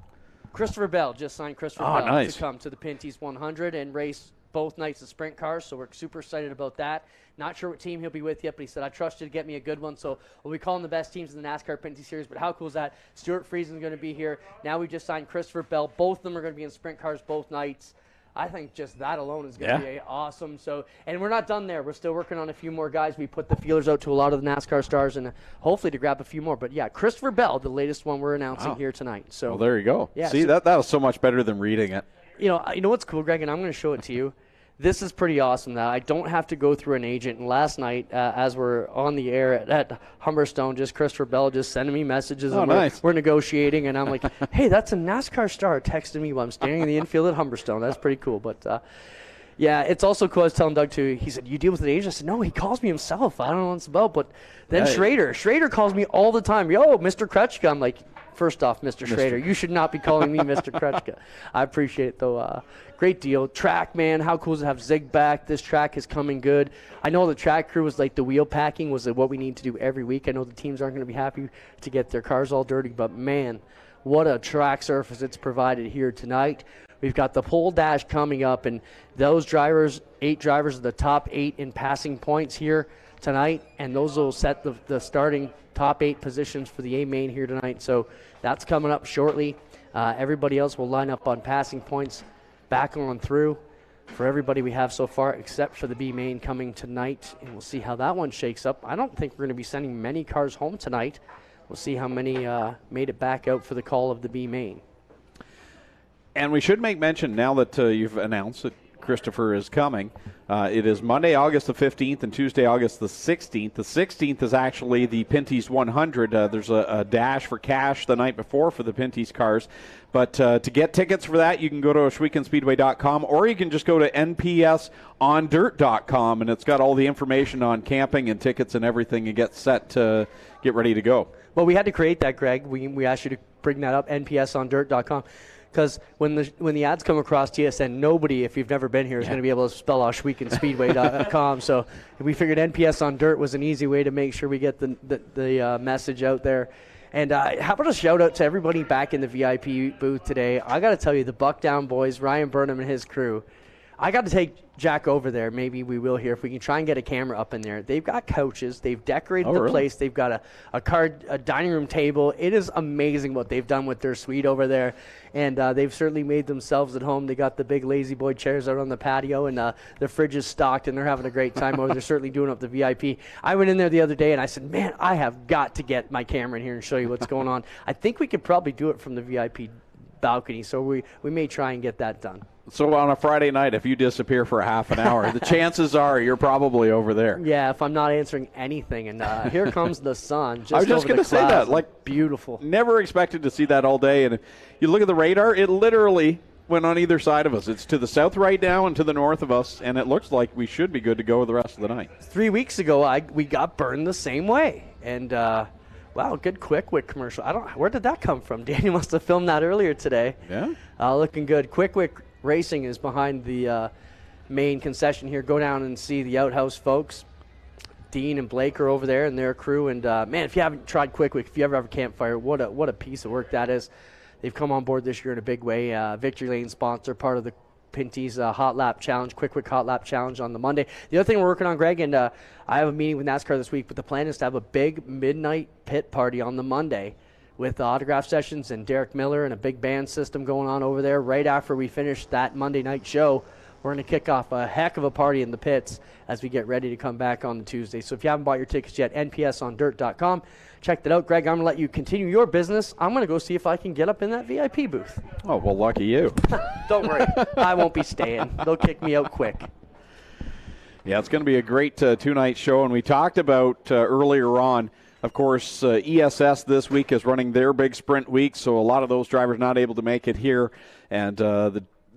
Christopher Bell just signed Bell nice. to come to the Pinty's 100 and race both nights of sprint cars, so we're super excited about that. Not sure what team he'll be with yet, but he said, I trust you to get me a good one. So we'll be calling the best teams in the NASCAR Pinty Series. But how cool is that? Stuart Friesen's going to be here. Now we just signed Christopher Bell. Both of them are going to be in sprint cars both nights. I think just that alone is going to be awesome. So, and we're not done there. We're still working on a few more guys. We put the feelers out to a lot of the NASCAR stars and hopefully to grab a few more. But, Christopher Bell, the latest one we're announcing here tonight. So, well, there you go. Yeah, see, that was so much better than reading it. You know what's cool, Greg, and I'm going to show it to you. This is pretty awesome that I don't have to go through an agent. And last night, as we're on the air at Humberstone, just Christopher Bell just sending me messages. Oh, and nice. We're negotiating, and I'm like, hey, that's a NASCAR star texting me while I'm standing in the infield at Humberstone. That's pretty cool. But, it's also cool. I was telling Doug, too, he said, you deal with an agent? I said, no, he calls me himself. I don't know what it's about. But then Schrader calls me all the time. Yo, Mr. Kretschka. I'm like, first off, Mr. Schrader, you should not be calling me Mr. Kretschka. I appreciate it, though. Great deal. Track, man, how cool is to have Zig back? This track is coming good. I know the track crew was like the wheel packing was what we need to do every week. I know the teams aren't going to be happy to get their cars all dirty, but, man, what a track surface it's provided here tonight. We've got the pole dash coming up, and those drivers, 8 drivers, are the top 8 in passing points here tonight, and those will set the starting top 8 positions for the A main here tonight. So that's coming up shortly. Everybody else will line up on passing points back on through for everybody we have so far, except for the B main coming tonight, and we'll see how that one shakes up. I don't think we're going to be sending many cars home tonight. We'll see how many made it back out for the call of the B main. And we should make mention now that you've announced that Christopher is coming. It is Monday, August the 15th, and Tuesday, August the 16th. The 16th is actually the Pinty's 100. There's a dash for cash the night before for the Pinty's cars. But to get tickets for that, you can go to OhswekenSpeedway.com, or you can just go to NPSOnDirt.com, and it's got all the information on camping and tickets and everything, and get set to get ready to go. Well, we had to create that, Greg. We asked you to bring that up, NPSOnDirt.com. Because when the ads come across TSN, nobody, if you've never been here, is going to be able to spell OhswekenSpeedway.com. So we figured NPS on Dirt was an easy way to make sure we get the message out there. And how about a shout-out to everybody back in the VIP booth today. I got to tell you, the Buckdown boys, Ryan Burnham and his crew, I got to take Jack over there. Maybe we will here if we can try and get a camera up in there. They've got couches. They've decorated the place. They've got a dining room table. It is amazing what they've done with their suite over there. And they've certainly made themselves at home. They got the big lazy boy chairs out on the patio, and the fridge is stocked, and they're having a great time over there. They're certainly doing up the VIP. I went in there the other day, and I said, man, I have got to get my camera in here and show you what's going on. I think we could probably do it from the VIP balcony, so we may try and get that done. So on a Friday night, if you disappear for a half an hour, the chances are you're probably over there. Yeah, if I'm not answering anything. And here comes the sun. I was just going to say that. Like, beautiful. Never expected to see that all day. And if you look at the radar, it literally went on either side of us. It's to the south right now and to the north of us, and it looks like we should be good to go the rest of the night. 3 weeks ago, we got burned the same way. And, wow, good Quick Wick commercial. Where did that come from? Daniel must have filmed that earlier today. Yeah. Looking good. Quick Wick Racing is behind the main concession here. Go down and see the Outhouse folks. Dean and Blake are over there and their crew. And man, if you haven't tried Quick Wick, if you ever have a campfire, what a piece of work that is. They've come on board this year in a big way. Victory Lane sponsor, part of the Pinty's Hot Lap Challenge, Quick Wick Hot Lap Challenge on the Monday. The other thing we're working on, Greg, and I have a meeting with NASCAR this week, but the plan is to have a big midnight pit party on the Monday with autograph sessions and Derek Miller and a big band system going on over there. Right after we finish that Monday night show, we're going to kick off a heck of a party in the pits as we get ready to come back on the Tuesday. So if you haven't bought your tickets yet, npsondirt.com. Check that out. Greg, I'm going to let you continue your business. I'm going to go see if I can get up in that VIP booth. Oh, well, lucky you. Don't worry. I won't be staying. They'll kick me out quick. Yeah, it's going to be a great two-night show. And we talked about earlier on, of course, ESS this week is running their big sprint week, so a lot of those drivers not able to make it here. And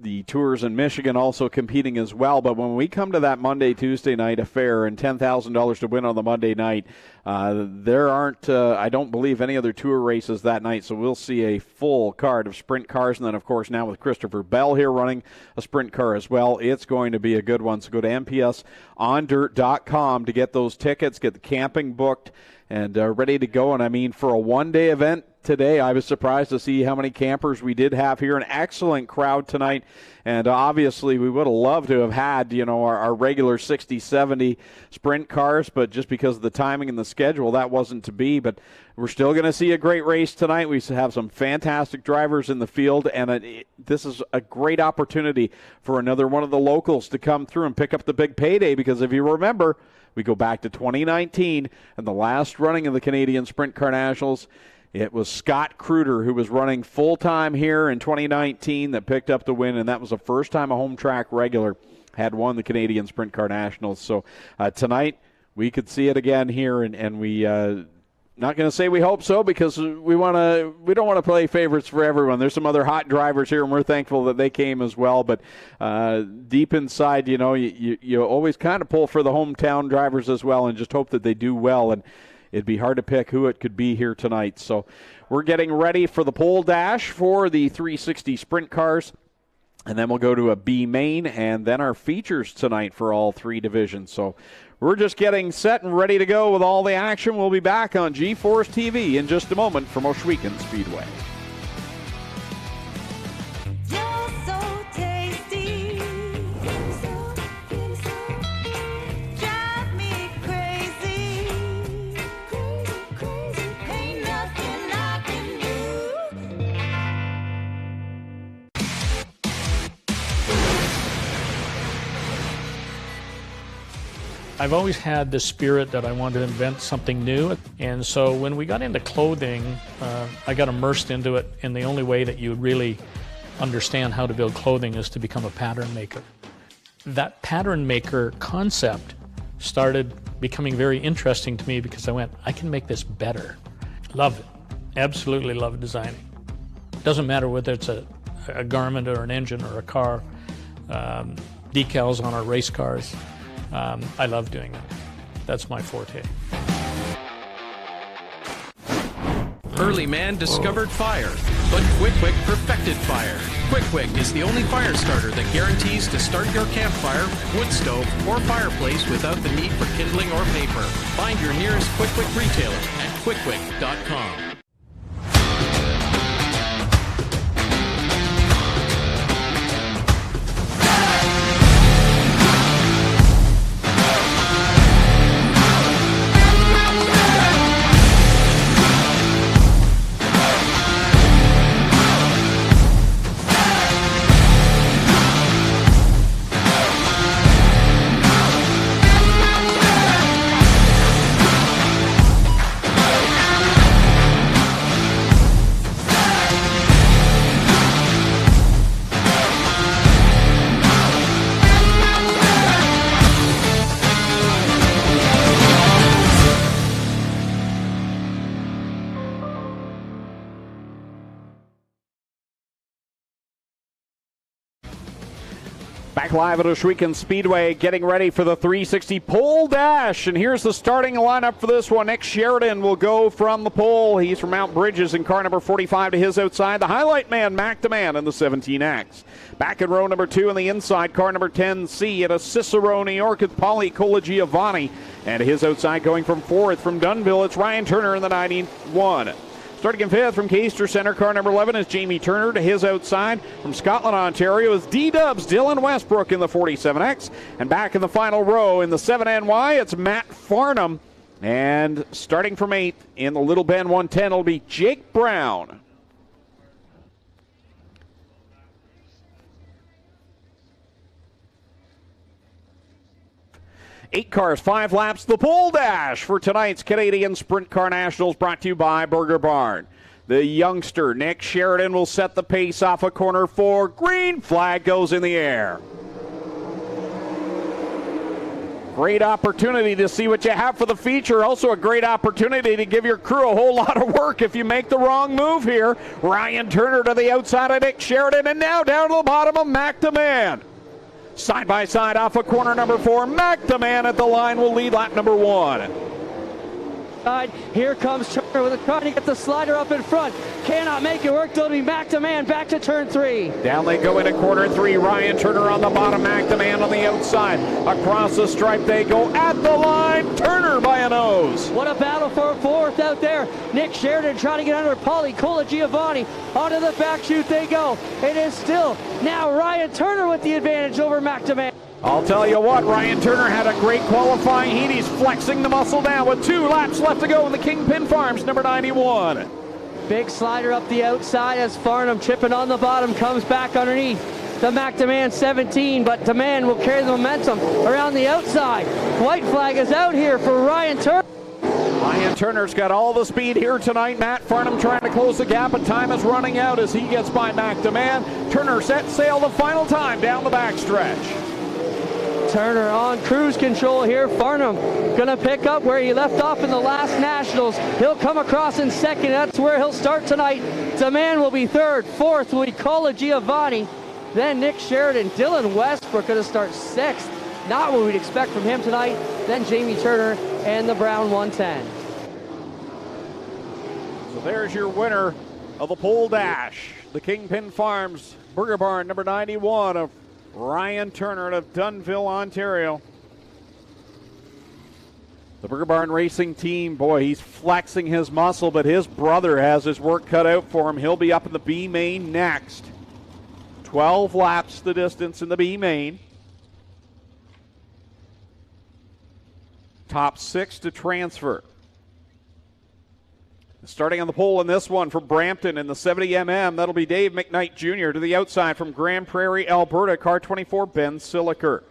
the tours in Michigan also competing as well. But when we come to that Monday, Tuesday night affair and $10,000 to win on the Monday night, there aren't, I don't believe, any other tour races that night. So we'll see a full card of sprint cars. And then, of course, now with Christopher Bell here running a sprint car as well, it's going to be a good one. So go to npsondirt.com to get those tickets, get the camping booked, and ready to go. And, I mean, for a one-day event today, I was surprised to see how many campers we did have here. An excellent crowd tonight. And obviously, we would have loved to have had, our regular 60, 70 sprint cars, but just because of the timing and the schedule, that wasn't to be. But we're still going to see a great race tonight. We have some fantastic drivers in the field, and this is a great opportunity for another one of the locals to come through and pick up the big payday, because if you remember, we go back to 2019 and the last running of the Canadian Sprint Car Nationals. It was Scott Kruder, who was running full-time here in 2019, that picked up the win, and that was the first time a home track regular had won the Canadian Sprint Car Nationals. So tonight we could see it again here, and we not going to say we hope so, because we don't want to play favorites for everyone. There's some other hot drivers here, and we're thankful that they came as well. But deep inside, you always kind of pull for the hometown drivers as well, and just hope that they do well. And it'd be hard to pick who it could be here tonight. So we're getting ready for the pole dash for the 360 sprint cars. And then we'll go to a B main, and then our features tonight for all three divisions. So we're just getting set and ready to go with all the action. We'll be back on G-Force TV in just a moment from Ohsweken Speedway. I've always had the spirit that I wanted to invent something new. And so when we got into clothing, I got immersed into it. And the only way that you really understand how to build clothing is to become a pattern maker. That pattern maker concept started becoming very interesting to me, because I went, I can make this better. Love it. Absolutely love designing. Doesn't matter whether it's a garment or an engine or a car, decals on our race cars. I love doing it. That's my forte. Early man discovered fire, but Quick Wick perfected fire. Quick Wick is the only fire starter that guarantees to start your campfire, wood stove, or fireplace without the need for kindling or paper. Find your nearest Quick Wick retailer at quickwick.com. Back live at Ohsweken Speedway, getting ready for the 360 pole dash. And here's the starting lineup for this one. Nick Sheridan will go from the pole. He's from Mount Bridges in car number 45 to his outside. The highlight man, Mac DeMann, in the 17X. Back in row number 2 on the inside, car number 10C at a Cicero, New York, with Paulie Colagiovanni. And his outside going from 4th from Dunnville, it's Ryan Turner in the 91. Starting in 5th from Caister Center, car number 11 is Jamie Turner. To his outside from Scotland, Ontario is D-Dubs, Dylan Westbrook in the 47X. And back in the final row in the 7NY, it's Matt Farnham. And starting from 8th in the Little Ben 110 will be Jake Brown. Eight cars, 5 laps, the pole dash for tonight's Canadian Sprint Car Nationals, brought to you by Burger Barn. The youngster, Nick Sheridan, will set the pace off a corner 4. Green flag goes in the air. Great opportunity to see what you have for the feature. Also a great opportunity to give your crew a whole lot of work if you make the wrong move here. Ryan Turner to the outside of Nick Sheridan, and now down to the bottom of Mac DeMann. Side by side off of corner number 4. Mac DeMann at the line will lead lap number 1. Here comes Turner trying to get the slider up in front. Cannot make it work. It'll be Mac DeMann back to turn 3. Down they go into corner 3. Ryan Turner on the bottom. Mac DeMann on the outside. Across the stripe they go at the line. Turner by a nose. What a battle for 4th out there. Nick Sheridan trying to get under Paulie Colagiovanni. Onto the back chute they go. It is still now Ryan Turner with the advantage over Mac DeMann. I'll tell you what, Ryan Turner had a great qualifying heat. He's flexing the muscle down with 2 laps left to go in the Kingpin Farms, number 91. Big slider up the outside as Farnham chipping on the bottom, comes back underneath the Mac DeMann 17, but DeMann will carry the momentum around the outside. White flag is out here for Ryan Turner. Ryan Turner's got all the speed here tonight. Matt Farnham trying to close the gap, but time is running out as he gets by Mac DeMann. Turner set sail the final time down the backstretch. Turner on cruise control here. Farnham gonna pick up where he left off in the last Nationals. He'll come across in 2nd. That's where he'll start tonight. DeMann will be 3rd. 4th will be Colagiovanni. Then Nick Sheridan. Dylan Westbrook gonna start 6th. Not what we'd expect from him tonight. Then Jamie Turner and the Brown 110. So there's your winner of the pole dash. The Kingpin Farms Burger Barn, number 91 of Ryan Turner of Dunnville, Ontario. The Burger Barn Racing team, boy, he's flexing his muscle, but his brother has his work cut out for him. He'll be up in the B main next. 12 laps the distance in the B main. Top 6 to transfer. Starting on the pole in this one for Brampton in the 70mm, that'll be Dave McKnight Jr. To the outside from Grand Prairie, Alberta, car 24, Ben Siliker.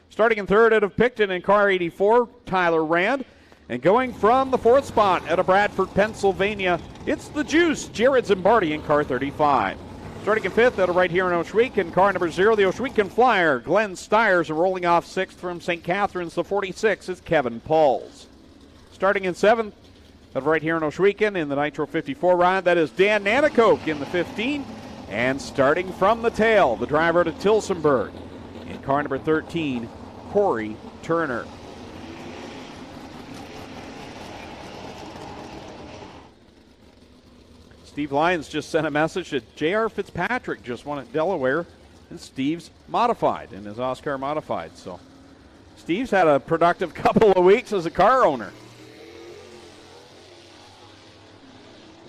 Starting in 3rd out of Picton in car 84, Tyler Rand. And going from the 4th spot out of Bradford, Pennsylvania, it's the Juice, Jared Zimbardi in car 35. Starting in 5th out of right here in Ohsweken, car number 0, the Ohsweken Flyer, Glenn Stiers, and rolling off 6th from St. Catharines, the 46 is Kevin Pauls. Starting in 7th, of right here in Ohsweken in the Nitro 54 ride, that is Dan Nanakoke in the 15. And starting from the tail, the driver to Tilsonburg in car number 13, Corey Turner. Steve Lyons just sent a message that J.R. Fitzpatrick just won at Delaware, and Steve's modified in his Oscar modified. So Steve's had a productive couple of weeks as a car owner.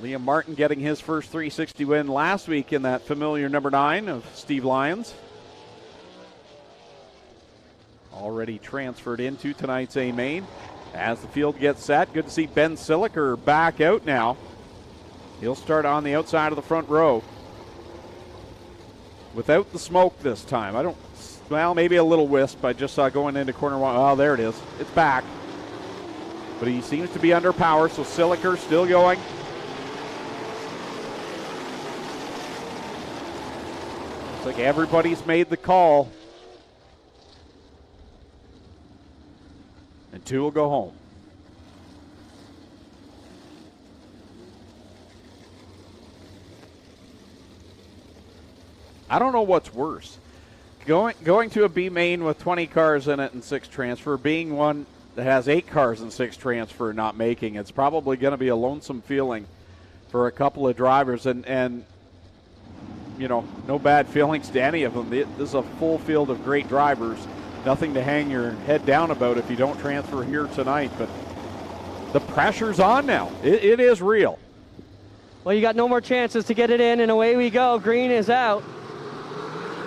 Liam Martin getting his first 360 win last week in that familiar number 9 of Steve Lyons. Already transferred into tonight's A main. As the field gets set, good to see Ben Siliker back out now. He'll start on the outside of the front row. Without the smoke this time. Well, maybe a little wisp. I just saw going into corner 1. Oh, there it is. It's back. But he seems to be under power, so Siliker still going. Looks like everybody's made the call. And 2 will go home. I don't know what's worse. Going to a B main with 20 cars in it and 6 transfer, being one that has 8 cars and 6 transfer, not making, it's probably going to be a lonesome feeling for a couple of drivers. And you know, no bad feelings to any of them. This is a full field of great drivers. Nothing to hang your head down about if you don't transfer here tonight. But the pressure's on now. It is real. Well, you got no more chances to get it in, and away we go. Green is out.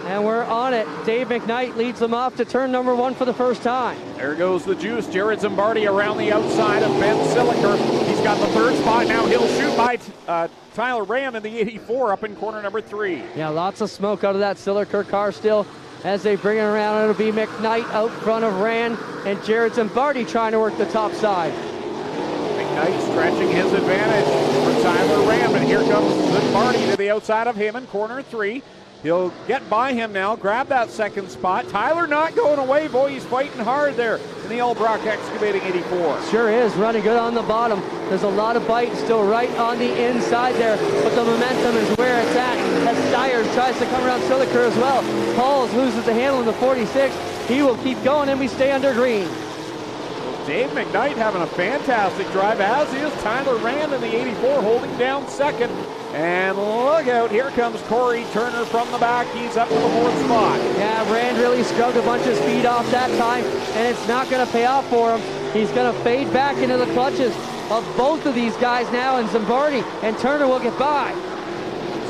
And we're on it. Dave McKnight leads them off to turn number 1 for the first time. There goes the juice. Jared Zimbardi around the outside of Ben Siliker. He's got the 3rd spot. Now he'll shoot by Tyler Rand in the 84 up in corner number 3. Yeah, lots of smoke out of that Siliker car still as they bring it around. It'll be McKnight out front of Rand and Jared Zimbardi trying to work the top side. McKnight stretching his advantage for Tyler Rand, but here comes Zimbardi to the outside of him in corner 3. He'll get by him now, grab that 2nd spot. Tyler not going away. Boy, he's fighting hard there in the Albrock Excavating 84. Sure is, running good on the bottom. There's a lot of bite still right on the inside there, but the momentum is where it's at as Steyr tries to come around Siliker as well. Pauls loses the handle in the 46. He will keep going, and we stay under green. Dave McKnight having a fantastic drive, as is Tyler Rand in the 84, holding down 2nd. And look out, here comes Corey Turner from the back. He's up to the 4th spot. Yeah, Rand really scrubbed a bunch of speed off that time, and it's not going to pay off for him. He's going to fade back into the clutches of both of these guys now, and Zimbardi and Turner will get by.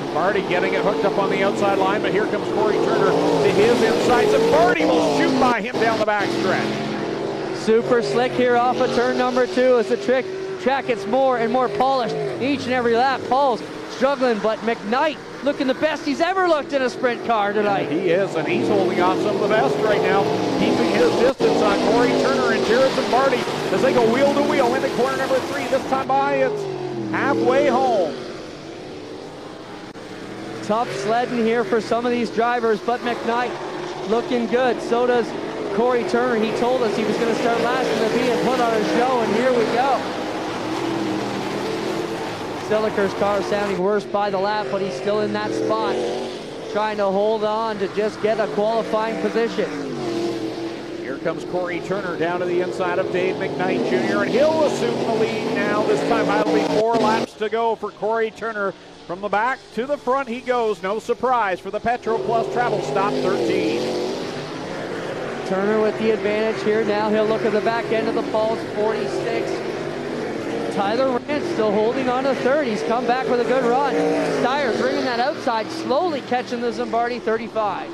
Zimbardi getting it hooked up on the outside line, but here comes Corey Turner to his inside. Zimbardi will shoot by him down the back stretch. Super slick here off of turn number 2 as the track gets more and more polished each and every lap. Paul's struggling, but McKnight looking the best he's ever looked in a sprint car tonight. He is, and he's holding on some of the best right now, keeping his distance on Corey Turner and Jared Zimbardi as they go wheel to wheel into corner number 3. This time by, it's halfway home. Tough sledding here for some of these drivers, but McKnight looking good. So does Corey Turner. He told us he was going to start last in the B and put on a show, and here we go. Siliker's car sounding worse by the lap, but he's still in that spot, trying to hold on to just get a qualifying position. Here comes Corey Turner down to the inside of Dave McKnight Jr., and he'll assume the lead now. This time that'll be 4 laps to go for Corey Turner. From the back to the front he goes. No surprise for the Petro Plus Travel Stop 13. Turner with the advantage here. Now he'll look at the back end of the Pauls 46. Tyler Rand still holding on to 3rd. He's come back with a good run. Steyr bringing that outside, slowly catching the Zimbardi 35.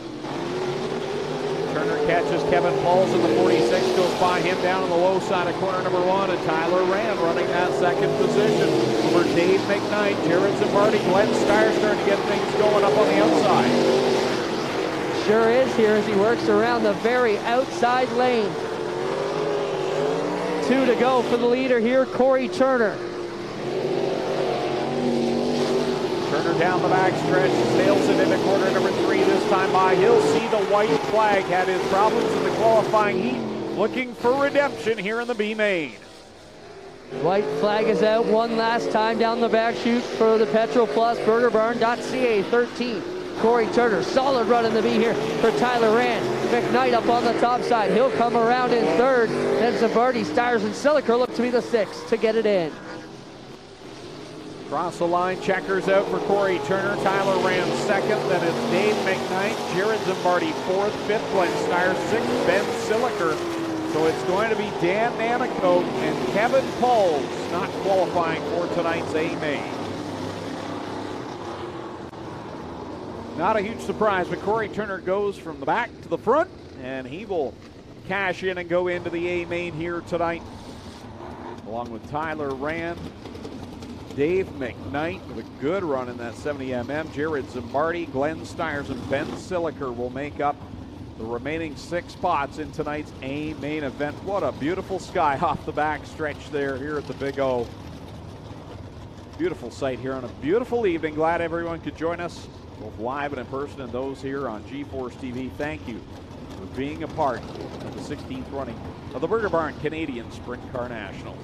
Turner catches Kevin Pauls in the 46, goes by him down on the low side of corner number 1, and Tyler Rand running that 2nd position over Dave McKnight, Jared Zimbardi, Glenn Steyr starting to get things going up on the outside. Sure is here as he works around the very outside lane. 2 to go for the leader here, Corey Turner. Turner down the back stretch, sails it into corner number 3 this time by. He'll see the white flag, had his problems in the qualifying heat, looking for redemption here in the B main. White flag is out one last time down the back chute for the Petro Plus, BurgerBarn.ca 13. Corey Turner, solid run in the B here for Tyler Rand. McKnight up on the top side. He'll come around in 3rd. Then Zimbardi, Steyr, and Siliker look to be the 6th to get it in. Cross the line, checkers out for Corey Turner. Tyler Rand 2nd. Then it's Dave McKnight, Jared Zimbardi 4th, 5th Glenn Steyr, 6th Ben Siliker. So it's going to be Dan Namico and Kevin Pauls not qualifying for tonight's A main. Not a huge surprise, but Corey Turner goes from the back to the front, and he will cash in and go into the A main here tonight, along with Tyler Rand. Dave McKnight with a good run in that 70mm. Jared Zimbardi, Glenn Steyr, and Ben Siliker will make up the remaining 6 spots in tonight's A main event. What a beautiful sky off the back stretch there here at the Big O. Beautiful sight here on a beautiful evening. Glad everyone could join us, both live and in person, and those here on G-Force TV. Thank you for being a part of the 16th running of the Burger Barn Canadian Sprint Car Nationals.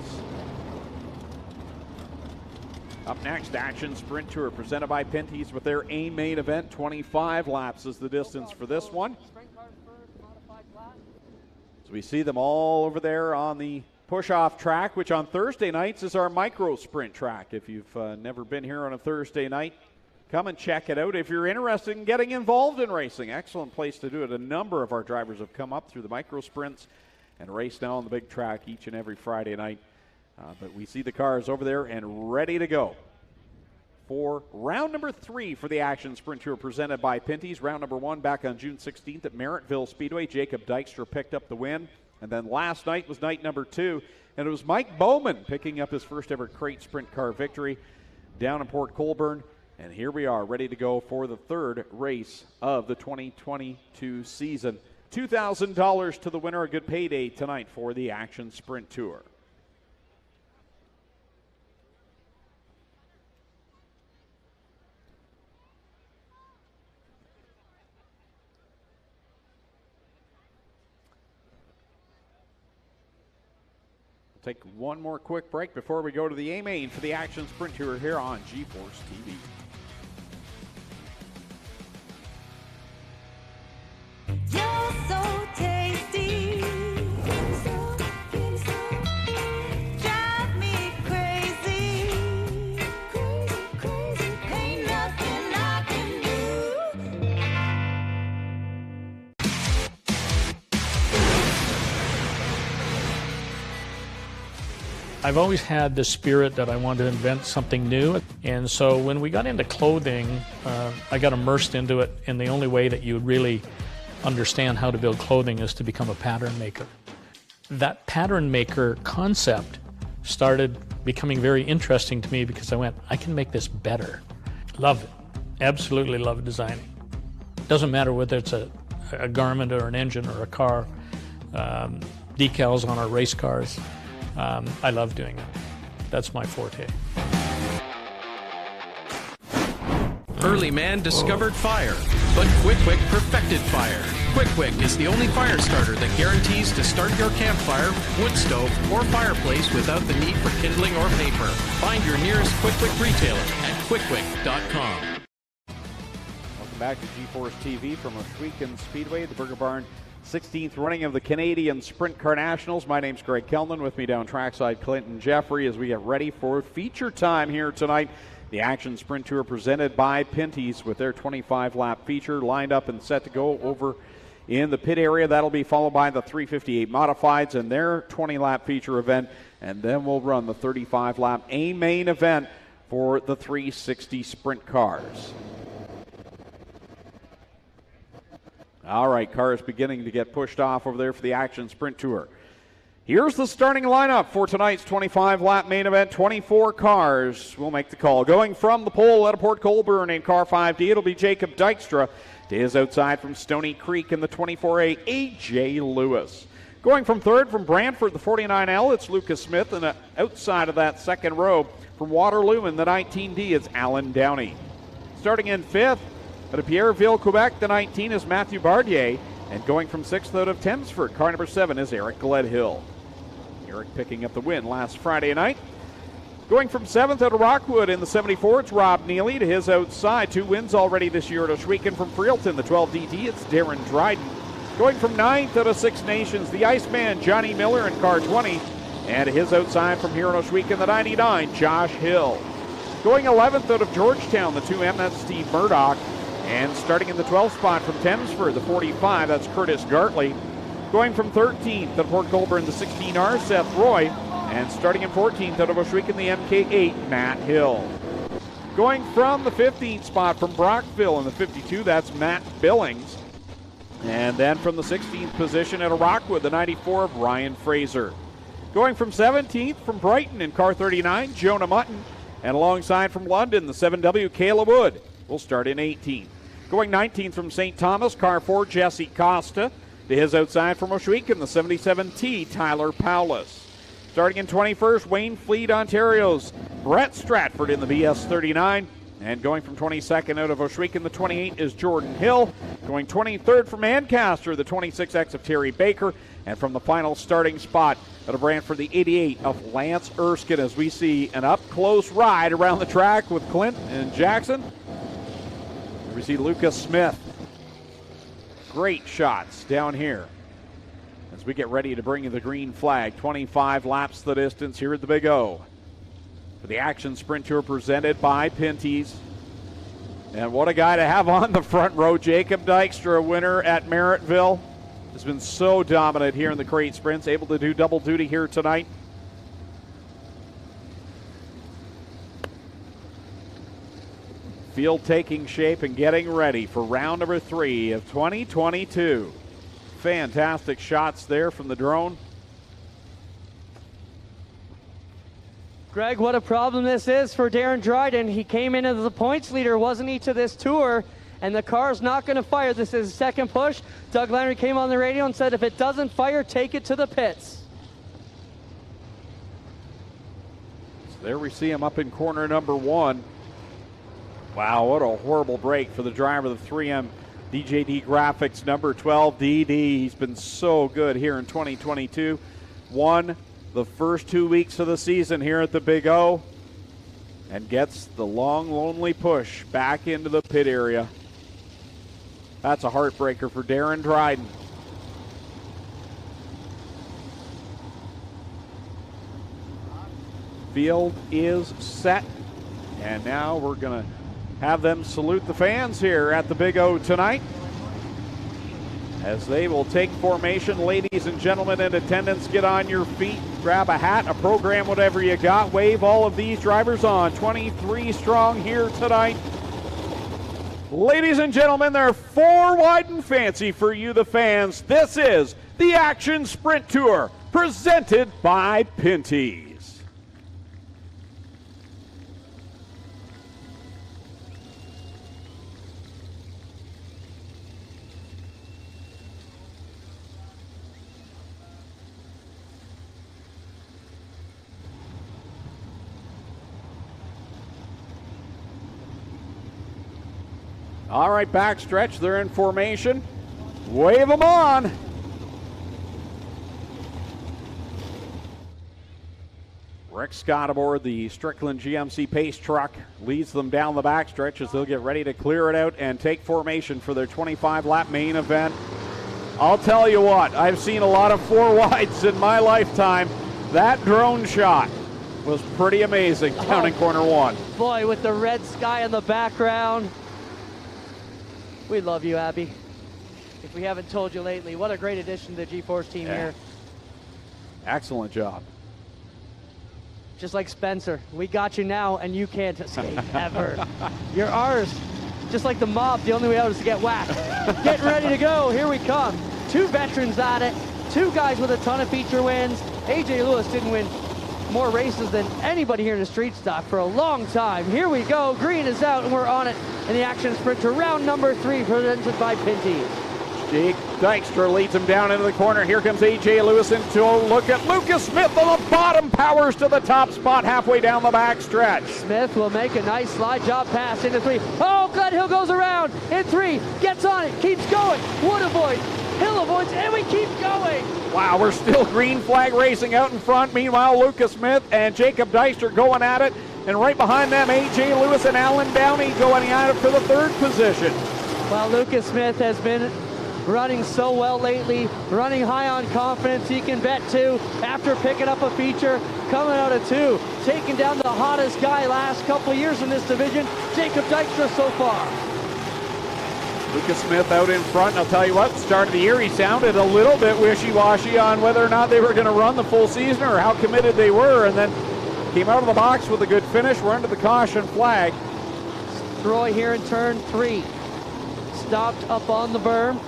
Up next, Action Sprint Tour presented by Pinty's with their A main event. 25 laps is the distance for this one. So we see them all over there on the push-off track, which on Thursday nights is our micro sprint track. If you've never been here on a Thursday night, come and check it out. If you're interested in getting involved in racing, excellent place to do it. A number of our drivers have come up through the micro sprints and race now on the big track each and every Friday night. But we see the cars over there and ready to go for round number 3 for the Action Sprint Tour presented by Pinty's. Round number 1 back on June 16th at Merrittville Speedway. Jacob Dykstra picked up the win. And then last night was night number 2, and it was Mike Bowman picking up his first ever crate sprint car victory down in Port Colborne. And here we are ready to go for the 3rd race of the 2022 season. $2,000 to the winner, a good payday tonight for the Action Sprint Tour. Take one more quick break before we go to the A-Main for the Action Sprint Tour here on G-Force TV. You're so tasty. Drive me crazy. Ain't nothing I can do. I've always had the spirit that I wanted to invent something new. And so when we got into clothing, I got immersed into it in the only way that you really understand how to build clothing is to become a pattern maker. That pattern maker concept started becoming very interesting to me because I went, I can make this better. Love it. Absolutely love designing. Doesn't matter whether it's a garment or an engine or a car, decals on our race cars. I love doing that. That's my forte. Early man discovered fire, but Quick Wick perfected fire. Quick Wick is the only fire starter that guarantees to start your campfire, wood stove, or fireplace without the need for kindling or paper. Find your nearest Quick Wick retailer at quickwick.com. Welcome back to G-Force TV from Ohsweken Speedway, the Burger Barn 16th running of the Canadian Sprint Car Nationals. My name's Greg Kellman. With me down trackside, Clinton Jeffrey, as we get ready for feature time here tonight. The Action Sprint Tour presented by Pinty's with their 25-lap feature lined up and set to go over in the pit area. That'll be followed by the 358 Modifieds and their 20-lap feature event. And then we'll run the 35-lap A-main event for the 360 sprint cars. All right, cars beginning to get pushed off over there for the Action Sprint Tour. Here's the starting lineup for tonight's 25-lap main event. 24 cars will make the call. Going from the pole at Port Colborne in car 5D, it'll be Jacob Dykstra. To his outside from Stony Creek in the 24A, A.J. Lewis. Going from third from Brantford, the 49L, it's Lucas Smith. And outside of that second row from Waterloo in the 19D, it's Alan Downey. Starting in fifth, out of Pierreville, Quebec, the 19 is Matthew Bardier. And going from sixth out of Thamesford, car number 7 is Eric Gledhill. Eric picking up the win last Friday night. Going from 7th out of Rockwood in the 74, it's Rob Neely. To his outside, 2 wins already this year at Ohsweken from Freelton, the 12DT, it's Darren Dryden. Going from 9th out of Six Nations, the Iceman, Johnny Miller in car 20. And to his outside from here in Ohsweken, the 99, Josh Hill. Going 11th out of Georgetown, the 2M, that's Steve Murdoch. And starting in the 12th spot from Thamesford, the 45, that's Curtis Gartley. Going from 13th at Port Colborne, the 16R, Seth Roy. And starting in 14th out of Ohsweken, the MK8, Matt Hill. Going from the 15th spot from Brockville in the 52, that's Matt Billings. And then from the 16th position at Rockwood, the 94 of Ryan Fraser. Going from 17th from Brighton in car 39, Jonah Mutton. And alongside from London, the 7W, Kayla Wood, will start in 18th. Going 19th from St. Thomas, car 4, Jesse Costa. To his outside from Ohsweken, the 77T, Tyler Paulus. Starting in 21st, Wayne Fleet, Ontario's Brett Stratford in the BS39. And going from 22nd out of Ohsweken, the 28 is Jordan Hill. Going 23rd from Ancaster, the 26X of Terry Baker. And from the final starting spot out of Brantford, the 88 of Lance Erskine, as we see an up-close ride around the track with Clint and Jackson. We see Lucas Smith. Great shots down here as we get ready to bring you the green flag. 25 laps the distance here at the Big O. For the Action Sprint Tour presented by Pinty's. And what a guy to have on the front row. Jacob Dykstra, a winner at Merrittville, has been so dominant here in the crate sprints, able to do double duty here tonight. Field taking shape and getting ready for round number 3 of 2022. Fantastic shots there from the drone. Greg, what a problem this is for Darren Dryden. He came in as the points leader, wasn't he, to this tour? And the car's not going to fire. This is his second push. Doug Landry came on the radio and said, if it doesn't fire, take it to the pits. So there we see him up in corner number 1. Wow, what a horrible break for the driver of the 3M DJD Graphics, number 12, DD. He's been so good here in 2022. Won the first 2 weeks of the season here at the Big O and gets the long, lonely push back into the pit area. That's a heartbreaker for Darren Dryden. Field is set, and now we're going to have them salute the fans here at the Big O tonight as they will take formation. Ladies and gentlemen in attendance, get on your feet, grab a hat, a program, whatever you got. Wave all of these drivers on. 23 strong here tonight. Ladies and gentlemen, they're 4 wide and fancy for you, the fans. This is the Action Sprint Tour presented by Pinty's. All right, backstretch, they're in formation. Wave them on. Rick Scott aboard the Strickland GMC Pace truck leads them down the backstretch as they'll get ready to clear it out and take formation for their 25-lap main event. I'll tell you what, I've seen a lot of 4 wides in my lifetime. That drone shot was pretty amazing down in corner 1. Boy, with the red sky in the background. We love you, Abby. If we haven't told you lately, what a great addition to the G-Force team here. Excellent job. Just like Spencer, we got you now and you can't escape ever. You're ours. Just like the mob, the only way out is to get whacked. Getting ready to go, here we come. 2 veterans at it, 2 guys with a ton of feature wins. AJ Lewis didn't win more races than anybody here in the street stock for a long time. Here we go, green is out and we're on it in the Action Sprint to round number 3 presented by Pinty. Jake Dykstra leads him down into the corner. Here comes AJ Lewis into a look at Lucas Smith on the bottom, powers to the top spot halfway down the back stretch. Smith will make a nice slide job pass into 3. Oh, Glenhill goes around in 3, gets on it, keeps going. Wood avoids, Hill avoids, and we keep going. Wow, we're still green flag racing out in front. Meanwhile, Lucas Smith and Jacob Dykstra going at it. And right behind them, AJ Lewis and Alan Downey going at it for the 3rd position. Well, Lucas Smith has been running so well lately, running high on confidence. He can bet 2 after picking up a feature, coming out of 2, taking down the hottest guy last couple of years in this division, Jacob Dykstra so far. Lucas Smith out in front. I'll tell you what, start of the year he sounded a little bit wishy-washy on whether or not they were going to run the full season or how committed they were, and then came out of the box with a good finish. We're under the caution flag. Troy here in turn 3. Stopped up on the berm.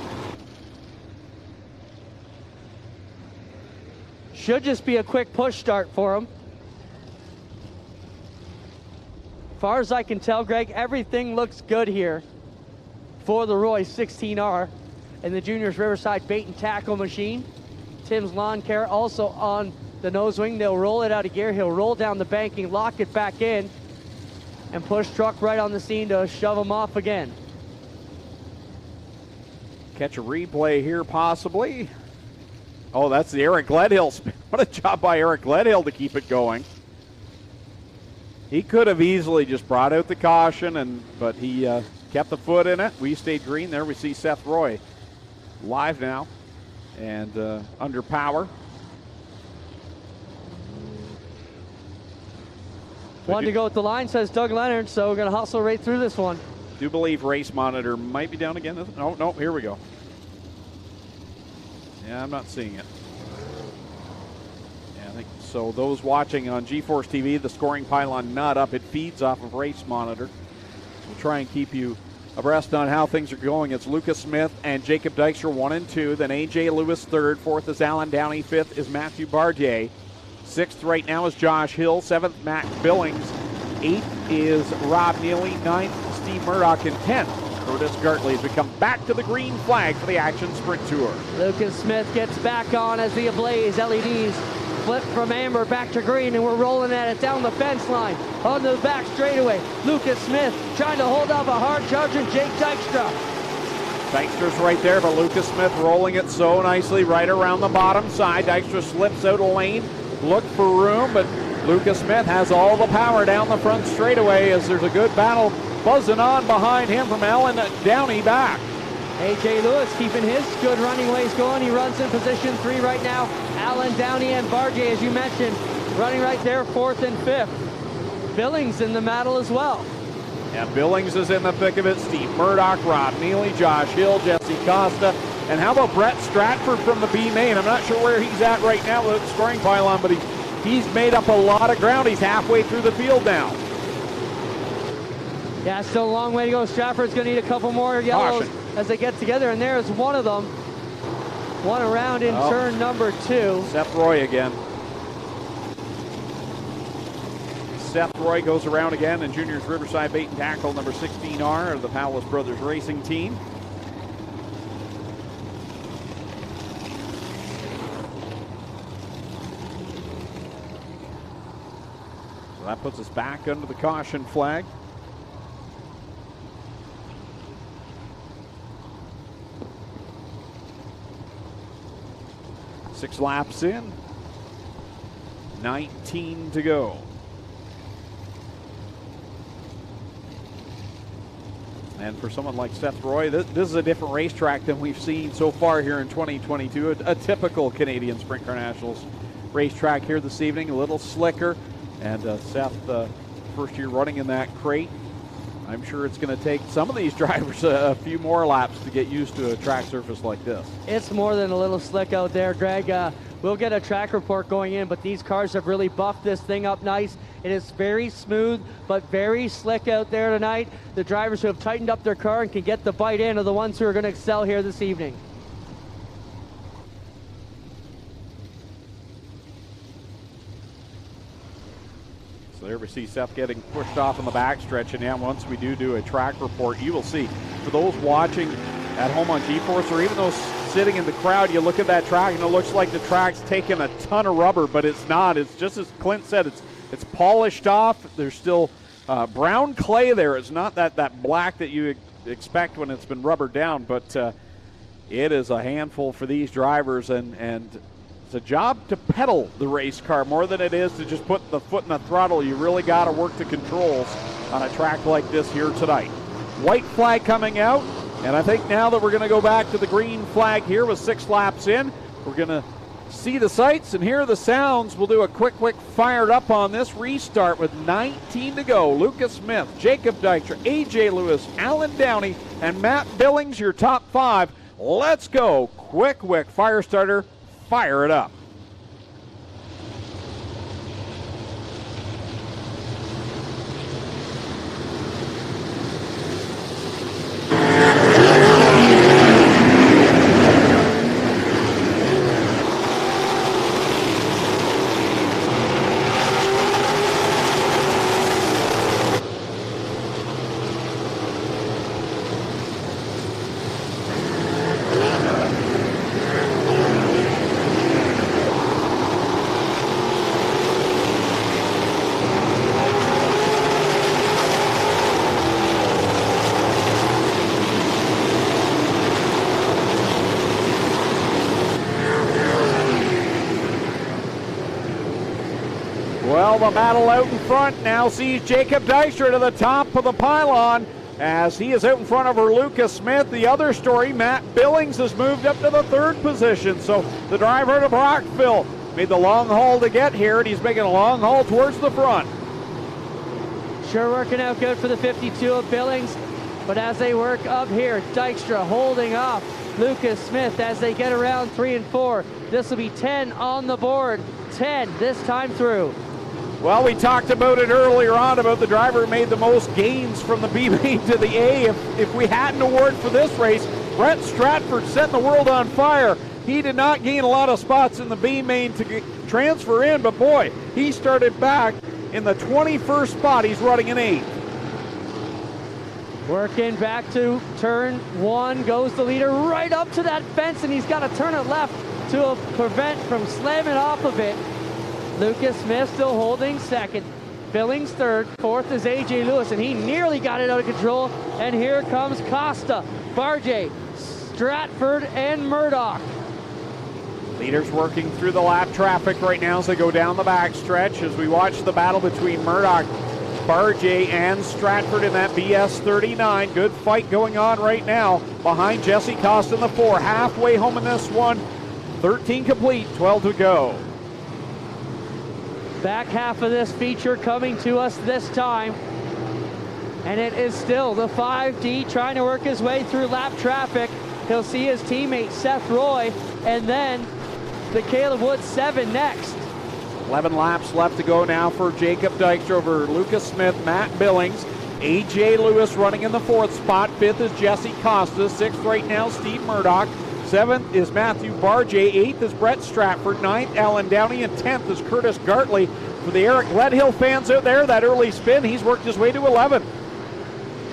Should just be a quick push start for him. Far as I can tell, Greg, everything looks good here for the Royce 16R and the Juniors Riverside bait and tackle machine. Tim's Lawn Care also on the nose wing. They'll roll it out of gear. He'll roll down the banking, lock it back in. and push truck right on the scene to shove them off again. Catch a replay here, possibly. Oh, that's the Eric Gledhill spin. What a job by Eric Gledhill to keep it going. He could have easily just brought out the caution, but he kept the foot in it. We stayed green there. We see Seth Roy live now and under power. One to go at the line, says Doug Leonard, so we're going to hustle right through this one. Do believe race monitor might be down again. No, here we go. Yeah, I'm not seeing it. Yeah, I think so. Those watching on GeForce TV, the scoring pylon not up. It feeds off of race monitor. We'll try and keep you abreast on how things are going. It's Lucas Smith and Jacob Dykstra 1 and 2. Then AJ Lewis 3rd. 4th is Alan Downey. 5th is Matthew Bardier. 6th right now is Josh Hill. 7th, Matt Billings. 8th is Rob Neely. 9th, Steve Murdoch. And 10th, Curtis Gartley, as we come back to the green flag for the Action Sprint Tour. Lucas Smith gets back on as the Ablaze LEDs flip from amber back to green, and we're rolling at it down the fence line on the back straightaway. Lucas Smith trying to hold off a hard charging Jake Dykstra. Dykstra's right there, but Lucas Smith rolling it so nicely right around the bottom side. Dykstra slips out a lane, look for room, but Lucas Smith has all the power down the front straightaway as there's a good battle buzzing on behind him from Alan Downey back. AJ Lewis keeping his good running ways going. He runs in position 3 right now. Alan Downey and Bardier, as you mentioned, running right there 4th and 5th. Billings in the battle as well. Yeah, Billings is in the thick of it. Steve Murdoch, Rob Neely, Josh Hill, Jesse Costa. And how about Brett Stratford from the B main? I'm not sure where he's at right now with the scoring pylon, but he's made up a lot of ground. He's halfway through the field now. Yeah, still a long way to go. Stratford's going to need a couple more yellows Caution as they get together, and there's one of them. One around in turn number 2. Seth Roy again. Seth Roy goes around again in Juniors Riverside Bait and Tackle number 16R of the Powless Brothers Racing Team. So that puts us back under the caution flag. Six laps in, 19 to go. And for someone like Seth Roy, this is a different racetrack than we've seen so far here in 2022. A typical Canadian Sprint Car Nationals racetrack here this evening, a little slicker. And Seth, first year running in that crate. I'm sure it's going to take some of these drivers a few more laps to get used to a track surface like this. It's more than a little slick out there, Greg. We'll get a track report going in, but these cars have really buffed this thing up nice. It is very smooth, but very slick out there tonight. The drivers who have tightened up their car and can get the bite in are the ones who are going to excel here this evening. So there we see Seth getting pushed off on the backstretch, and now once we do a track report, you will see. For those watching at home on GeForce, or even those sitting in the crowd, you look at that track and it looks like the track's taken a ton of rubber, but it's not. It's just as Clint said, it's polished off. There's still brown clay there. It's not that black that you expect when it's been rubbered down, but it is a handful for these drivers, and it's a job to pedal the race car more than it is to just put the foot in the throttle. You really got to work the controls on a track like this here tonight. White flag coming out, and I think now that we're going to go back to the green flag here with 6 laps in, we're going to see the sights and hear the sounds. We'll do a quick fired up on this restart with 19 to go. Lucas Smith, Jacob Dykstra, AJ Lewis, Alan Downey, and Matt Billings, your top 5. Let's go. Quick fire starter. Fire it up. battle out in front now sees Jacob Dykstra to the top of the pylon as he is out in front of Lucas Smith. The other story, Matt Billings has moved up to the 3rd position. So the driver to Brockville made the long haul to get here, and he's making a long haul towards the front. Sure working out good for the 52 of Billings, but as they work up here, Dykstra holding off Lucas Smith as they get around 3 and 4. This will be 10 on the board, 10 this time through. Well, we talked about it earlier on about the driver who made the most gains from the B main to the A. If we had an award for this race, Brett Stratford setting the world on fire. He did not gain a lot of spots in the B main to transfer in, but boy, he started back in the 21st spot. He's running in 8th. Working back to turn 1, goes the leader right up to that fence, and he's got to turn it left to prevent from slamming off of it. Lucas Smith still holding 2nd. Billings 3rd. 4th is AJ Lewis, and he nearly got it out of control. And here comes Costa, Barjay, Stratford, and Murdoch. Leaders working through the lap traffic right now as they go down the back stretch as we watch the battle between Murdoch, Barjay, and Stratford in that BS 39. Good fight going on right now behind Jesse Costa in the 4. Halfway home in this one. 13 complete, 12 to go. Back half of this feature coming to us this time. And it is still the 5D trying to work his way through lap traffic. He'll see his teammate Seth Roy, and then the Caleb Woods 7 next. 11 laps left to go now for Jacob Dykstra over Lucas Smith, Matt Billings. AJ Lewis running in the 4th spot. 5th is Jesse Costa. 6th right now, Steve Murdoch. 7th is Matthew Barjay. 8th is Brett Stratford. 9th, Alan Downey. And 10th is Curtis Gartley. For the Eric Gledhill fans out there, that early spin, he's worked his way to 11th.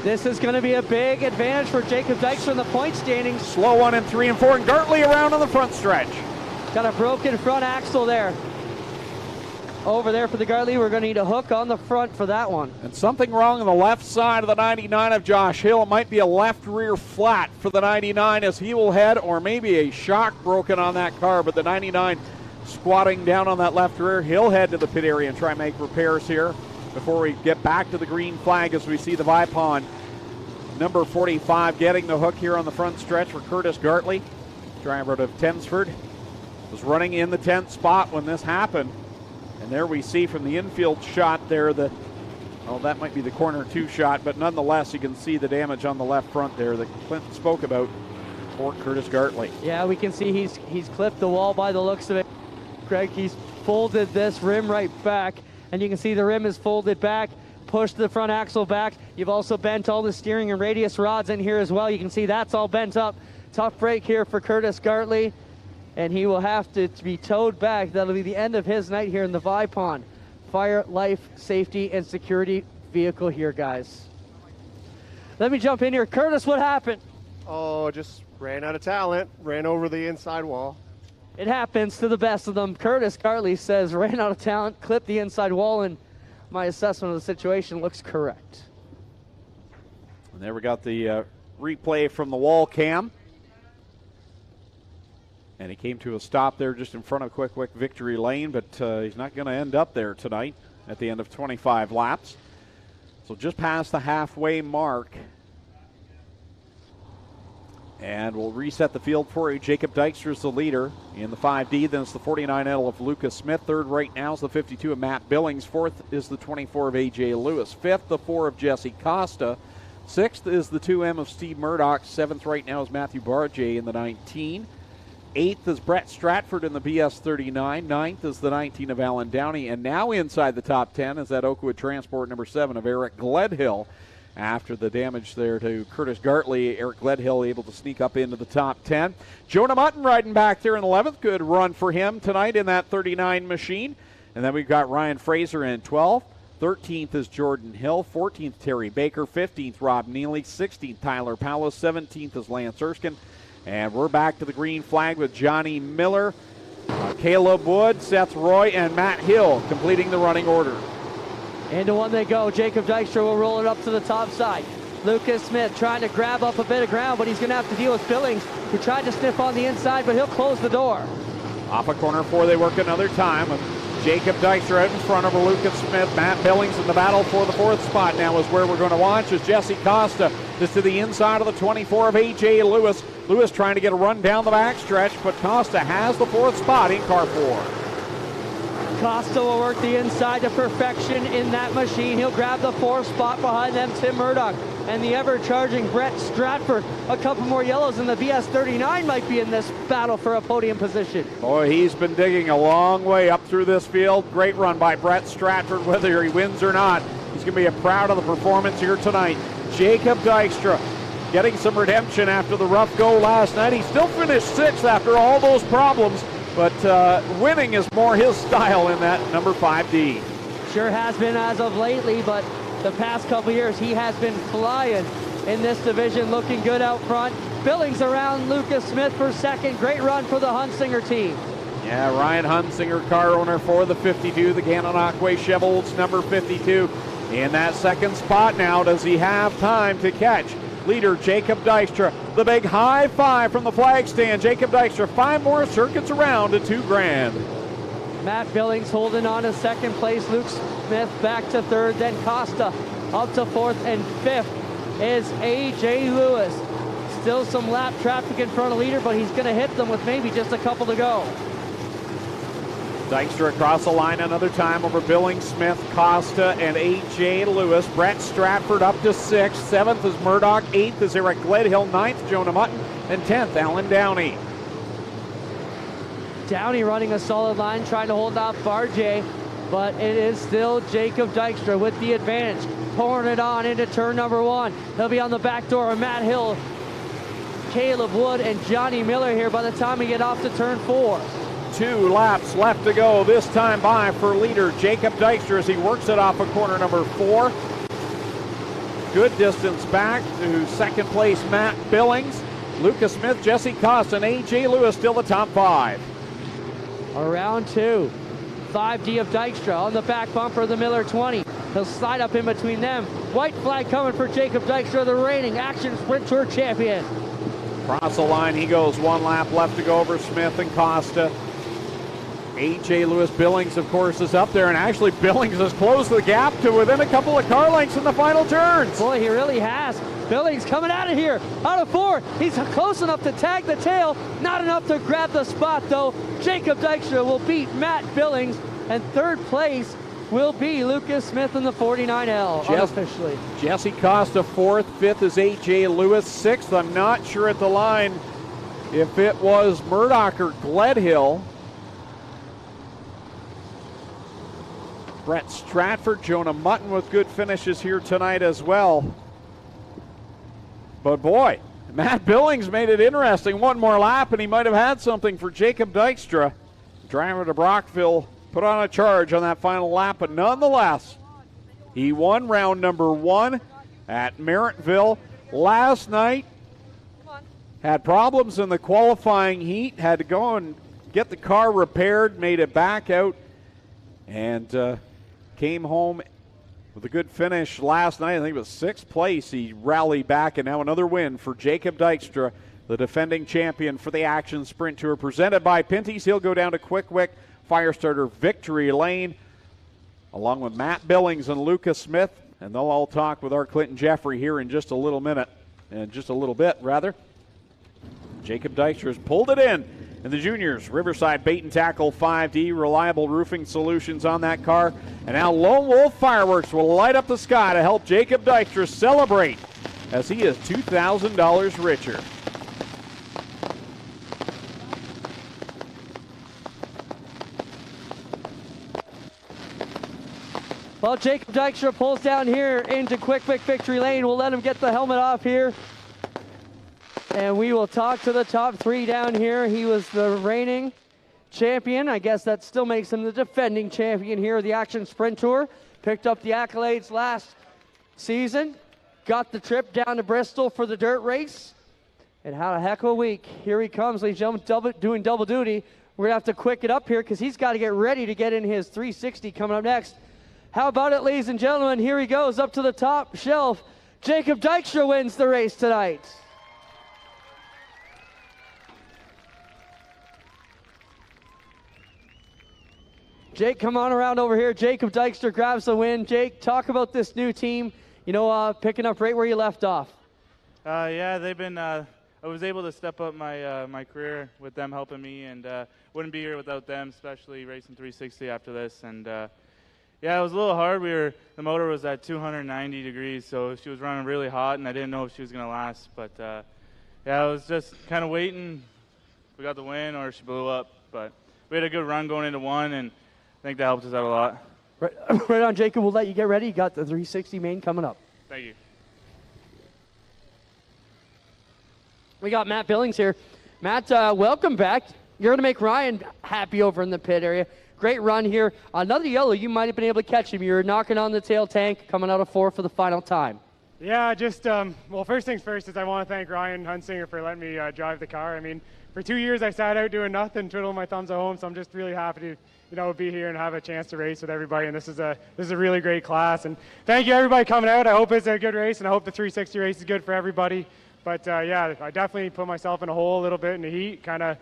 This is going to be a big advantage for Jacob Dykstra in the point standings. Slow 1 and 3 and 4, and Gartley around on the front stretch. Got a broken front axle there. Over there for the Gartley. We're going to need a hook on the front for that one. And something wrong on the left side of the 99 of Josh Hill. It might be a left rear flat for the 99 as he will head, or maybe a shock broken on that car, but the 99 squatting down on that left rear. He'll head to the pit area and try and make repairs here before we get back to the green flag as we see the Vipon number 45 getting the hook here on the front stretch for Curtis Gartley. Driver out of Tensford was running in the 10th spot when this happened. And there we see from the infield shot there that, well, that might be the corner 2 shot, but nonetheless you can see the damage on the left front there that Clinton spoke about for Curtis Gartley. Yeah, we can see he's clipped the wall by the looks of it. Greg, he's folded this rim right back, and you can see the rim is folded back, pushed the front axle back. You've also bent all the steering and radius rods in here as well. You can see that's all bent up. Tough break here for Curtis Gartley, and he will have to be towed back. That'll be the end of his night here in the Vipon Fire, Life, Safety, and Security vehicle here, guys. Let me jump in here. Curtis, what happened? Oh, just ran out of talent, ran over the inside wall. It happens to the best of them. Curtis Gartley says ran out of talent, clipped the inside wall, and my assessment of the situation looks correct. And there we got the replay from the wall cam. And he came to a stop there just in front of Quick Wick Victory Lane, but he's not going to end up there tonight at the end of 25 laps. So just past the halfway mark. And we'll reset the field for you. Jacob Dykstra is the leader in the 5D. Then it's the 49L of Lucas Smith. 3rd right now is the 52 of Matt Billings. 4th is the 24 of AJ Lewis. 5th, the 4 of Jesse Costa. 6th is the 2M of Steve Murdoch. 7th right now is Matthew Barjay in the 19. 8th is Brett Stratford in the BS 39. 9th is the 19 of Alan Downey. And now inside the top 10 is that Oakwood Transport number 7 of Eric Gledhill. After the damage there to Curtis Gartley, Eric Gledhill able to sneak up into the top 10. Jonah Mutton riding back there in 11th. Good run for him tonight in that 39 machine. And then we've got Ryan Fraser in 12th. 13th is Jordan Hill. 14th, Terry Baker. 15th, Rob Neely. 16th, Tyler Powell. 17th is Lance Erskine. And we're back to the green flag with Johnny Miller, Caleb Wood, Seth Roy, and Matt Hill completing the running order. Into one they go. Jacob Dykstra will roll it up to the top side. Lucas Smith trying to grab up a bit of ground, but he's going to have to deal with Billings, who tried to sniff on the inside, but he'll close the door. Off of corner 4, they work another time with Jacob Dykstra out in front over Lucas Smith. Matt Billings in the battle for the 4th spot now is where we're going to watch as Jesse Costa is to the inside of the 24 of A.J. Lewis. Lewis trying to get a run down the backstretch, but Costa has the 4th spot in car 4. Costa will work the inside to perfection in that machine. He'll grab the 4th spot behind them, Tim Murdoch. And the ever-charging Brett Stratford. A couple more yellows, and the VS39 might be in this battle for a podium position. Boy, he's been digging a long way up through this field. Great run by Brett Stratford, whether he wins or not. He's going to be proud of the performance here tonight. Jacob Dykstra getting some redemption after the rough go last night. He still finished 6th after all those problems, but winning is more his style in that number 5D. Sure has been as of lately, but the past couple years he has been flying in this division, looking good out front. Billings around Lucas Smith for 2nd. Great run for the Hunsinger team. Yeah, Ryan Hunsinger, car owner for the 52, the Gananoque Chevrolet's number 52. In that 2nd spot now, does he have time to catch leader Jacob Dykstra? The big high five from the flag stand. Jacob Dykstra, 5 more circuits around to $2,000. Matt Billings holding on to 2nd place. Luke Smith back to 3rd. Then Costa up to 4th, and 5th is A.J. Lewis. Still some lap traffic in front of leader, but he's going to hit them with maybe just a couple to go. Dykstra across the line another time over Billings, Smith, Costa, and A.J. Lewis. Brett Stratford up to 6th. 7th is Murdoch. 8th is Eric Gledhill. 9th, Jonah Mutton. And 10th, Alan Downey. Downey running a solid line, trying to hold off Barjay, but it is still Jacob Dykstra with the advantage. Pouring it on into turn number 1. He'll be on the back door of Matt Hill, Caleb Wood, and Johnny Miller here by the time we get off to turn 4. 2 laps left to go, this time by for leader Jacob Dykstra as he works it off of corner number 4. Good distance back to 2nd place Matt Billings. Lucas Smith, Jesse Costa, and A.J. Lewis still the top 5. Around 2. 5D of Dykstra on the back bumper of the Miller 20. He'll slide up in between them. White flag coming for Jacob Dykstra, the reigning Action Sprint Tour champion. Across the line he goes. 1 lap left to go over Smith and Costa. A.J. Lewis. Billings, of course, is up there, and actually Billings has closed the gap to within a couple of car lengths in the final turns. Boy, he really has. Billings coming out of here, out of 4. He's close enough to tag the tail, not enough to grab the spot, though. Jacob Dykstra will beat Matt Billings, and 3rd place will be Lucas Smith in the 49L, unofficially. Jesse Costa 4th, 5th is A.J. Lewis, 6th. I'm not sure at the line if it was Murdoch or Gledhill. Brett Stratford, Jonah Mutton with good finishes here tonight as well. But boy, Matt Billings made it interesting. 1 more lap and he might have had something for Jacob Dykstra. Driver to Brockville put on a charge on that final lap, but nonetheless, he won round number 1 at Merrittville last night. Had problems in the qualifying heat, had to go and get the car repaired, made it back out, and came home with a good finish last night. I think it was 6th place. He rallied back, and now another win for Jacob Dykstra, the defending champion for the Action Sprint Tour, presented by Pinty's. He'll go down to Quick Firestarter Victory Lane, along with Matt Billings and Lucas Smith, and they'll all talk with our Clinton Jeffrey here in just a little minute, and just a little bit, rather. Jacob Dykstra has pulled it in the juniors. Riverside Bait and Tackle 5D, reliable roofing solutions on that car. And now Lone Wolf Fireworks will light up the sky to help Jacob Dykstra celebrate as he is $2,000 richer. Well, Jacob Dykstra pulls down here into Quick Victory Lane. We'll let him get the helmet off here. And we will talk to the top 3 down here. He was the reigning champion. I guess that still makes him the defending champion here of the Action Sprint Tour. Picked up the accolades last season. Got the trip down to Bristol for the dirt race. And had a heck of a week. Here he comes, ladies and gentlemen, doing double duty. We're going to have to quick it up here because he's got to get ready to get in his 360 coming up next. How about it, ladies and gentlemen? Here he goes up to the top shelf. Jacob Dykstra wins the race tonight. Jake, come on around over here. Jacob Dykstra grabs the win. Jake, talk about this new team, picking up right where you left off. Yeah, they've been, I was able to step up my career with them helping me, and wouldn't be here without them, especially racing 360 after this. And yeah, it was a little hard. The motor was at 290 degrees, so she was running really hot, and I didn't know if she was going to last. But yeah, I was just kind of waiting. We got the win, or she blew up. But we had a good run going into one, and I think that helped us out a lot. Right on, Jacob. We'll let you get ready. You got the 360 main coming up. Thank you. We got Matt Billings here. Matt, welcome back. You're going to make Ryan happy over in the pit area. Great run here. Another yellow, you might have been able to catch him. You were knocking on the tail tank, coming out of 4 for the final time. Yeah, just, well, first things first is I want to thank Ryan Hunsinger for letting me drive the car. I mean, for 2 years I sat out doing nothing, twiddling my thumbs at home, so I'm just really happy to, be here and have a chance to race with everybody, and this is a really great class. And thank you, everybody, coming out. I hope it's a good race, and I hope the 360 race is good for everybody. But, yeah, I definitely put myself in a hole a little bit in the heat, kind of a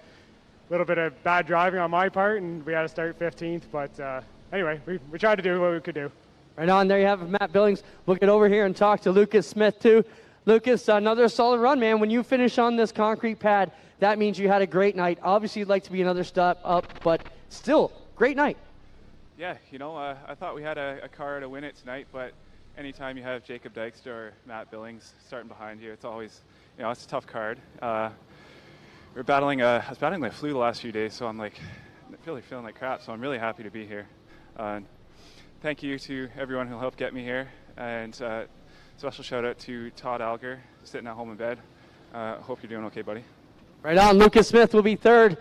little bit of bad driving on my part, and we had to start 15th. But anyway, we tried to do what we could do. Right on, there you have it, Matt Billings. We'll get over here and talk to Lucas Smith, too. Lucas, another solid run, man. When you finish on this concrete pad, that means you had a great night. Obviously, you'd like to be another step up, but still, great night. Yeah, I thought we had a car to win it tonight, but anytime you have Jacob Dykstra or Matt Billings starting behind you, it's always, it's a tough card. I was battling the flu the last few days, so I'm really feeling like crap, so I'm really happy to be here. Thank you to everyone who helped get me here, and special shout out to Todd Alger, sitting at home in bed. Hope you're doing okay, buddy. Right on, Lucas Smith will be third,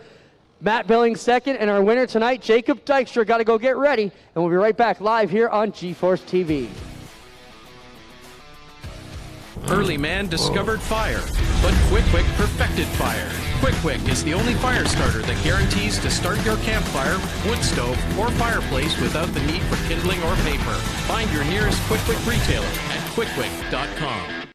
Matt Billings second, and our winner tonight, Jacob Dykstra. Got to go get ready, and we'll be right back live here on G-Force TV. Early man discovered fire, but Quick Quick perfected fire. Quick Quick is the only fire starter that guarantees to start your campfire, wood stove, or fireplace without the need for kindling or paper. Find your nearest Quick Quick retailer at quickquick.com.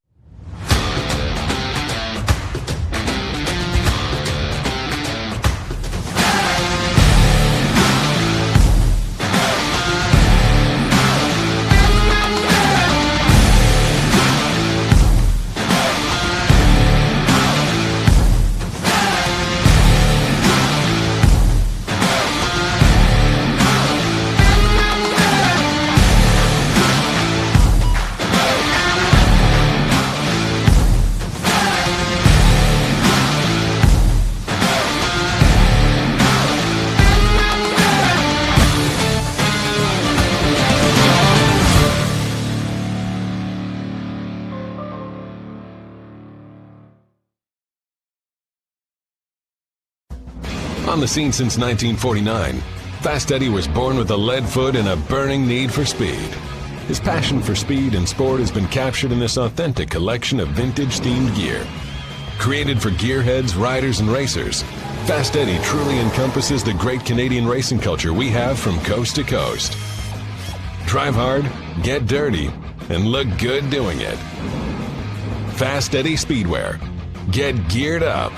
On the scene since 1949, Fast Eddie was born with a lead foot and a burning need for speed. His passion for speed and sport has been captured in this authentic collection of vintage-themed gear. Created for gearheads, riders, and racers, Fast Eddie truly encompasses the great Canadian racing culture we have from coast to coast. Drive hard, get dirty, and look good doing it. Fast Eddie Speedwear. Get geared up.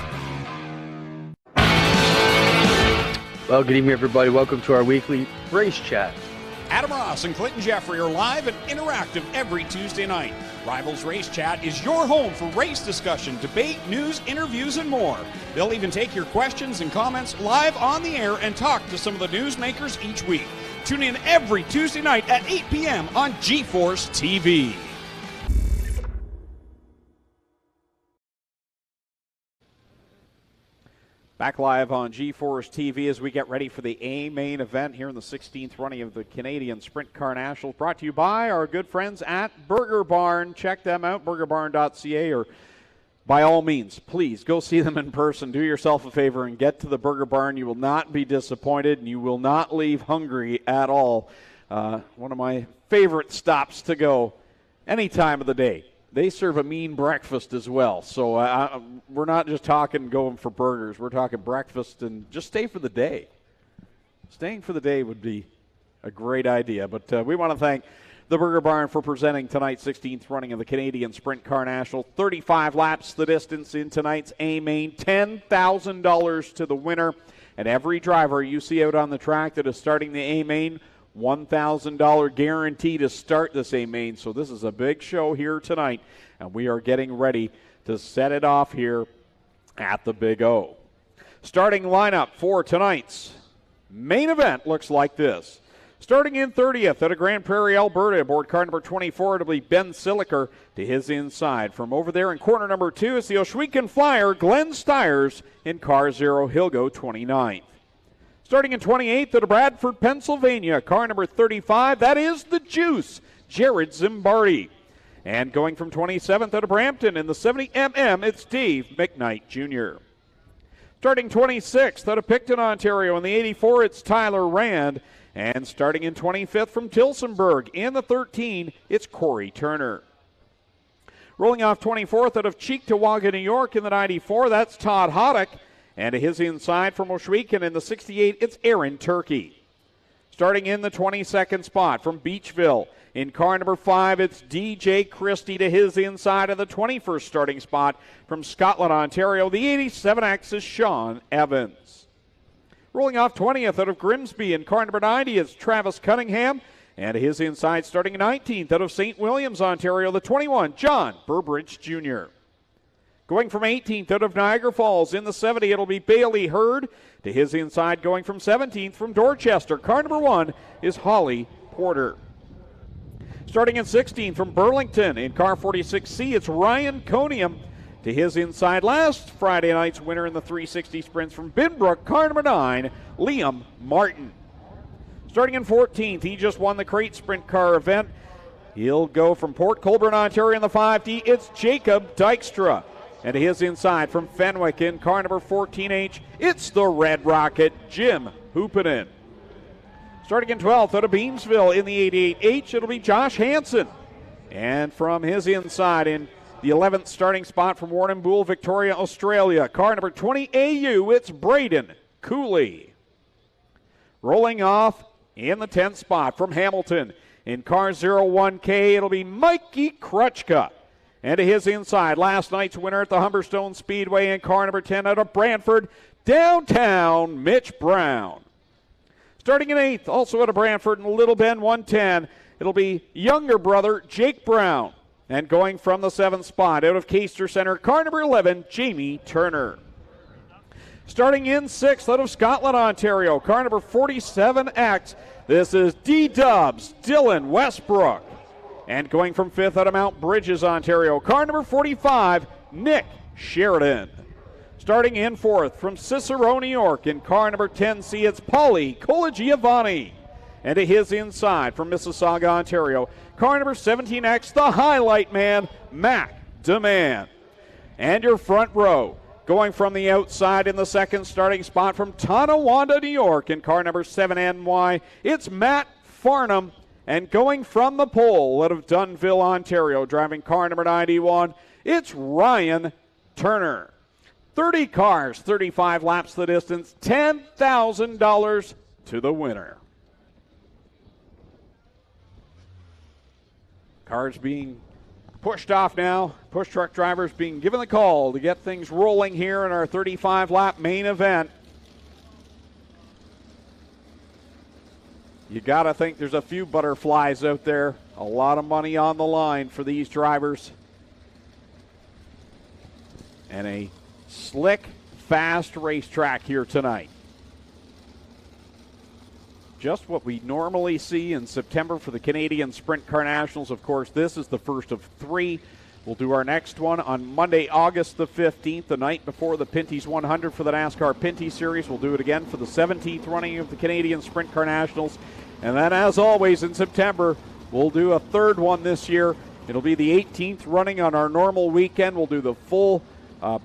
Well, good evening, everybody. Welcome to our weekly race chat. Adam Ross and Clinton Jeffrey are live and interactive every Tuesday night. Rivals Race Chat is your home for race discussion, debate, news, interviews, and more. They'll even take your questions and comments live on the air and talk to some of the newsmakers each week. Tune in every Tuesday night at 8 p.m. on G-Force TV. Back live on G-Force TV as we get ready for the A main event here in the 16th running of the Canadian Sprint Car Nationals, brought to you by our good friends at Burger Barn. Check them out, burgerbarn.ca, or by all means, please go see them in person. Do yourself a favor and get to the Burger Barn. You will not be disappointed, and you will not leave hungry at all. One of my favorite stops to go any time of the day. They serve a mean breakfast as well. So we're not just talking going for burgers. We're talking breakfast and just stay for the day. Staying for the day would be a great idea. But we want to thank the Burger Barn for presenting tonight's 16th running of the Canadian Sprint Car National. 35 laps the distance in tonight's A main. $10,000 to the winner. And every driver you see out on the track that is starting the A-Main, $1,000 guarantee to start this A-Main. So this is a big show here tonight, and we are getting ready to set it off here at the Big O. Starting lineup for tonight's main event looks like this. Starting in 30th out of Grand Prairie, Alberta, aboard car number 24, it'll be Ben Siliker to his inside. From over there in corner number 2 is the Ohsweken Flyer, Glenn Stiers in car 0. He'll go 29th. Starting in 28th out of Bradford, Pennsylvania, car number 35, that is the Juice, Jared Zimbardi. And going from 27th out of Brampton in the 70mm, it's Dave McKnight Jr. Starting 26th out of Picton, Ontario, in the 84, it's Tyler Rand. And starting in 25th from Tilsonburg in the 13, it's Corey Turner. Rolling off 24th out of Cheektowaga, New York in the 94, that's Todd Hoddick. And to his inside from Ohsweken in the 68, it's Aaron Turkey. Starting in the 22nd spot from Beachville in car number 5, it's DJ Christie to his inside of the 21st starting spot from Scotland, Ontario. The 87X is Sean Evans. Rolling off 20th out of Grimsby in car number 90 is Travis Cunningham. And to his inside starting 19th out of St. Williams, Ontario, the 21, John Burbridge Jr. Going from 18th out of Niagara Falls in the 70, it'll be Bailey Hurd. To his inside going from 17th from Dorchester, car number 1 is Holly Porter. Starting in 16th from Burlington in car 46C, it's Ryan Conium. To his inside, last Friday night's winner in the 360 sprints from Binbrook, car number 9, Liam Martin. Starting in 14th, he just won the crate sprint car event. He'll go from Port Colborne, Ontario in the 5D. It's Jacob Dykstra. And to his inside from Fenwick in car number 14H, it's the Red Rocket, Jim Hoopinen. Starting in 12th out of Beamsville in the 88H, it'll be Josh Hansen. And from his inside in the 11th starting spot from Warrnambool, Victoria, Australia, car number 20 AU, it's Braden Cooley. Rolling off in the 10th spot from Hamilton in car 01K, it'll be Mikey Krutchka. And to his inside, last night's winner at the Humberstone Speedway in car number 10 out of Brantford, downtown Mitch Brown. Starting in 8th, also out of Brantford in Little Bend 110, it'll be younger brother Jake Brown. And going from the 7th spot out of Caister Center, car number 11, Jamie Turner. Starting in 6th out of Scotland, Ontario, car number 47X, this is D-Dubs, Dylan Westbrook. And going from 5th out of Mount Bridges, Ontario, car number 45, Nick Sheridan. Starting in 4th from Cicero, New York, in car number 10C, it's Paulie Colagiovanni. And to his inside from Mississauga, Ontario, car number 17X, the highlight man, Mac DeMann. And your front row, going from the outside in the 2nd starting spot from Tonawanda, New York, in car number 7NY, it's Matt Farnham. And going from the pole out of Dunnville, Ontario, driving car number 91, it's Ryan Turner. 30 cars, 35 laps the distance, $10,000 to the winner. Cars being pushed off now. Push truck drivers being given the call to get things rolling here in our 35-lap main event. You got to think there's a few butterflies out there. A lot of money on the line for these drivers. And a slick, fast racetrack here tonight. Just what we normally see in September for the Canadian Sprint Car Nationals. Of course, this is the first of 3. We'll do our next one on Monday, August the 15th, the night before the Pinty's 100 for the NASCAR Pinty Series. We'll do it again for the 17th running of the Canadian Sprint Car Nationals. And then, as always, in September, we'll do a 3rd one this year. It'll be the 18th running on our normal weekend. We'll do the full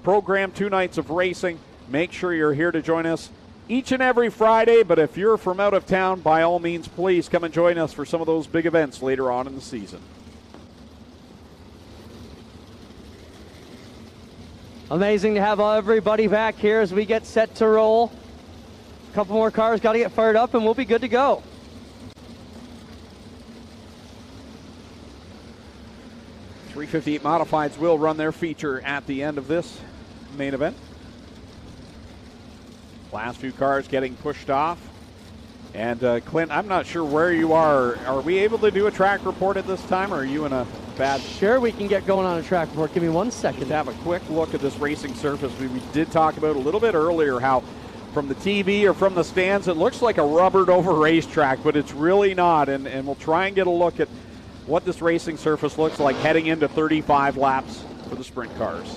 program, 2 nights of racing. Make sure you're here to join us each and every Friday, but if you're from out of town, by all means, please come and join us for some of those big events later on in the season. Amazing to have everybody back here as we get set to roll. A couple more cars got to get fired up and we'll be good to go. .358 Modifieds will run their feature at the end of this main event. Last few cars getting pushed off. And Clint, I'm not sure where you are. Are we able to do a track report at this time, or are you in a bad... Sure, we can get going on a track report. Give me 1 second. Let's have a quick look at this racing surface. We did talk about a little bit earlier how from the TV or from the stands, it looks like a rubbered over racetrack, but it's really not. And we'll try and get a look at what this racing surface looks like heading into 35 laps for the sprint cars.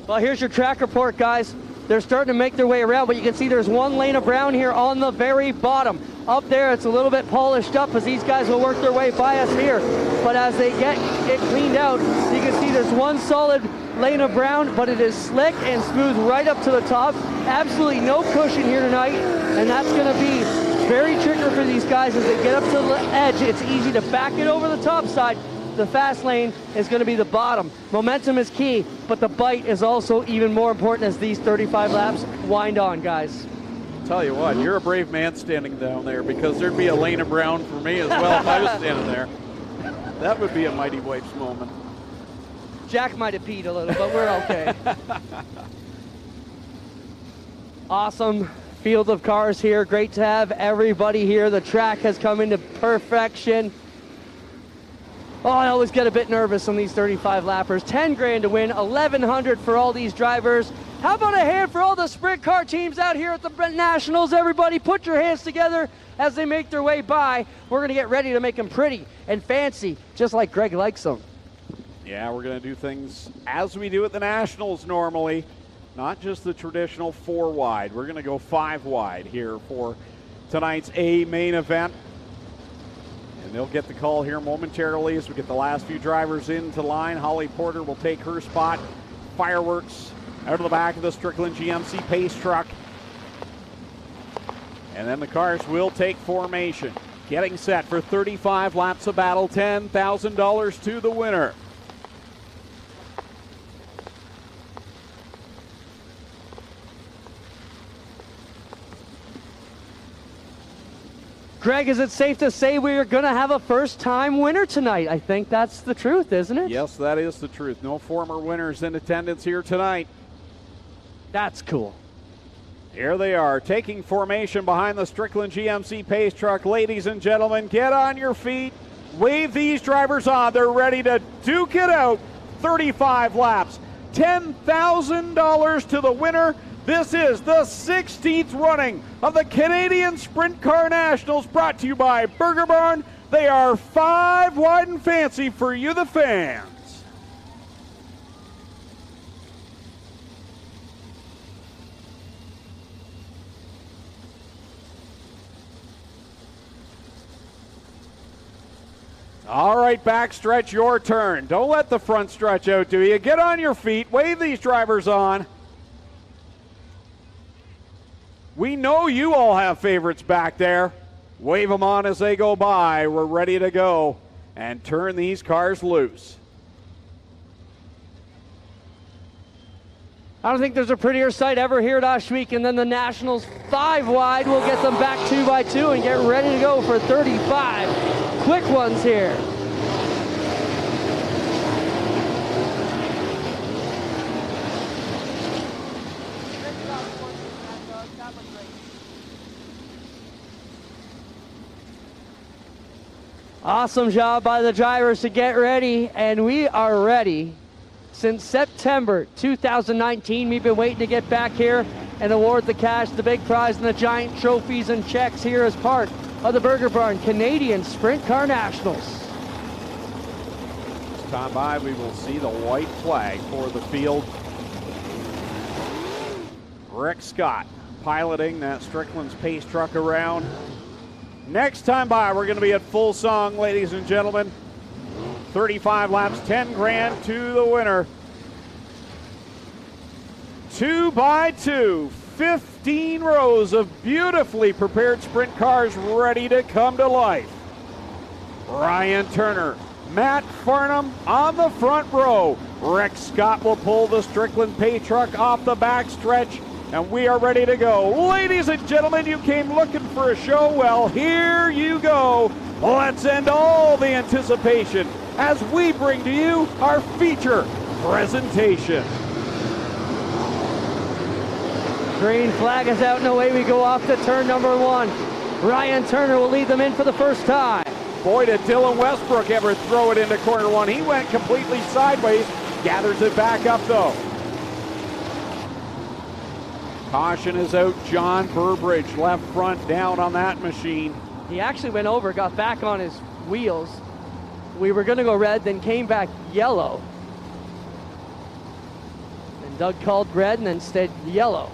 Well, here's your track report, guys. They're starting to make their way around, but you can see there's one lane of brown here on the very bottom. Up there, it's a little bit polished up as these guys will work their way by us here. But as they get it cleaned out, you can see there's one solid lane of brown, but it is slick and smooth right up to the top. Absolutely no cushion here tonight, and that's going to be very tricky for these guys as they get up to the edge. It's easy to back it over the top side. The fast lane is going to be the bottom. Momentum is key, but the bite is also even more important as these 35 laps wind on, guys. Tell you what, you're a brave man standing down there, because there'd be a lane of brown for me as well if I was standing there. That would be a Mighty Wipes moment. Jack might have peed a little, but we're okay. Awesome field of cars here. Great to have everybody here. The track has come into perfection. Oh, I always get a bit nervous on these 35 lappers. 10 grand to win, 1,100 for all these drivers. How about a hand for all the sprint car teams out here at the Nationals? Everybody put your hands together as they make their way by. We're going to get ready to make them pretty and fancy, just like Greg likes them. Yeah, we're going to do things as we do at the Nationals normally, not just the traditional 4 wide. We're going to go 5 wide here for tonight's A main event. And they'll get the call here momentarily as we get the last few drivers into line. Holly Porter will take her spot. Fireworks out of the back of the Strickland GMC Pace truck. And then the cars will take formation. Getting set for 35 laps of battle, $10,000 to the winner. Greg, is it safe to say we're going to have a first-time winner tonight? I think that's the truth, isn't it? Yes, that is the truth. No former winners in attendance here tonight. That's cool. Here they are, taking formation behind the Strickland GMC Pace truck. Ladies and gentlemen, get on your feet. Wave these drivers on. They're ready to duke it out. 35 laps. $10,000 to the winner. This is the 16th running of the Canadian Sprint Car Nationals, brought to you by Burger Barn. They are 5 wide and fancy for you, the fans. All right, backstretch, your turn. Don't let the front stretch out, do you? Get on your feet. Wave these drivers on. We know you all have favorites back there. Wave them on as they go by. We're ready to go and turn these cars loose. I don't think there's a prettier sight ever here at Ohsweken, and then the Nationals 5 wide will get them back 2 by 2 and get ready to go for 35. Quick ones here. Awesome job by the drivers to get ready, and we are ready. Since September 2019, we've been waiting to get back here and award the cash, the big prize, and the giant trophies and checks here as part of the Burger Barn Canadian Sprint Car Nationals. This time by, we will see the white flag for the field. Rick Scott piloting that Strickland's Pace truck around. Next time by, we're going to be at full song, ladies and gentlemen. 35 laps, 10 grand to the winner. 2 by 2, 15 rows of beautifully prepared sprint cars ready to come to life. Ryan Turner, Matt Farnham on the front row. Rick Scott will pull the Strickland Pace truck off the back stretch, and we are ready to go. Ladies and gentlemen, you came looking for a show. Well, here you go. Let's end all the anticipation as we bring to you our feature presentation. Green flag is out and away we go off to turn number 1. Ryan Turner will lead them in for the first time. Boy, did Dylan Westbrook ever throw it into corner 1. He went completely sideways, gathers it back up though. Caution is out. John Burbridge left front down on that machine. He actually went over, got back on his wheels. We were going to go red, then came back yellow. And Doug called red and then stayed yellow.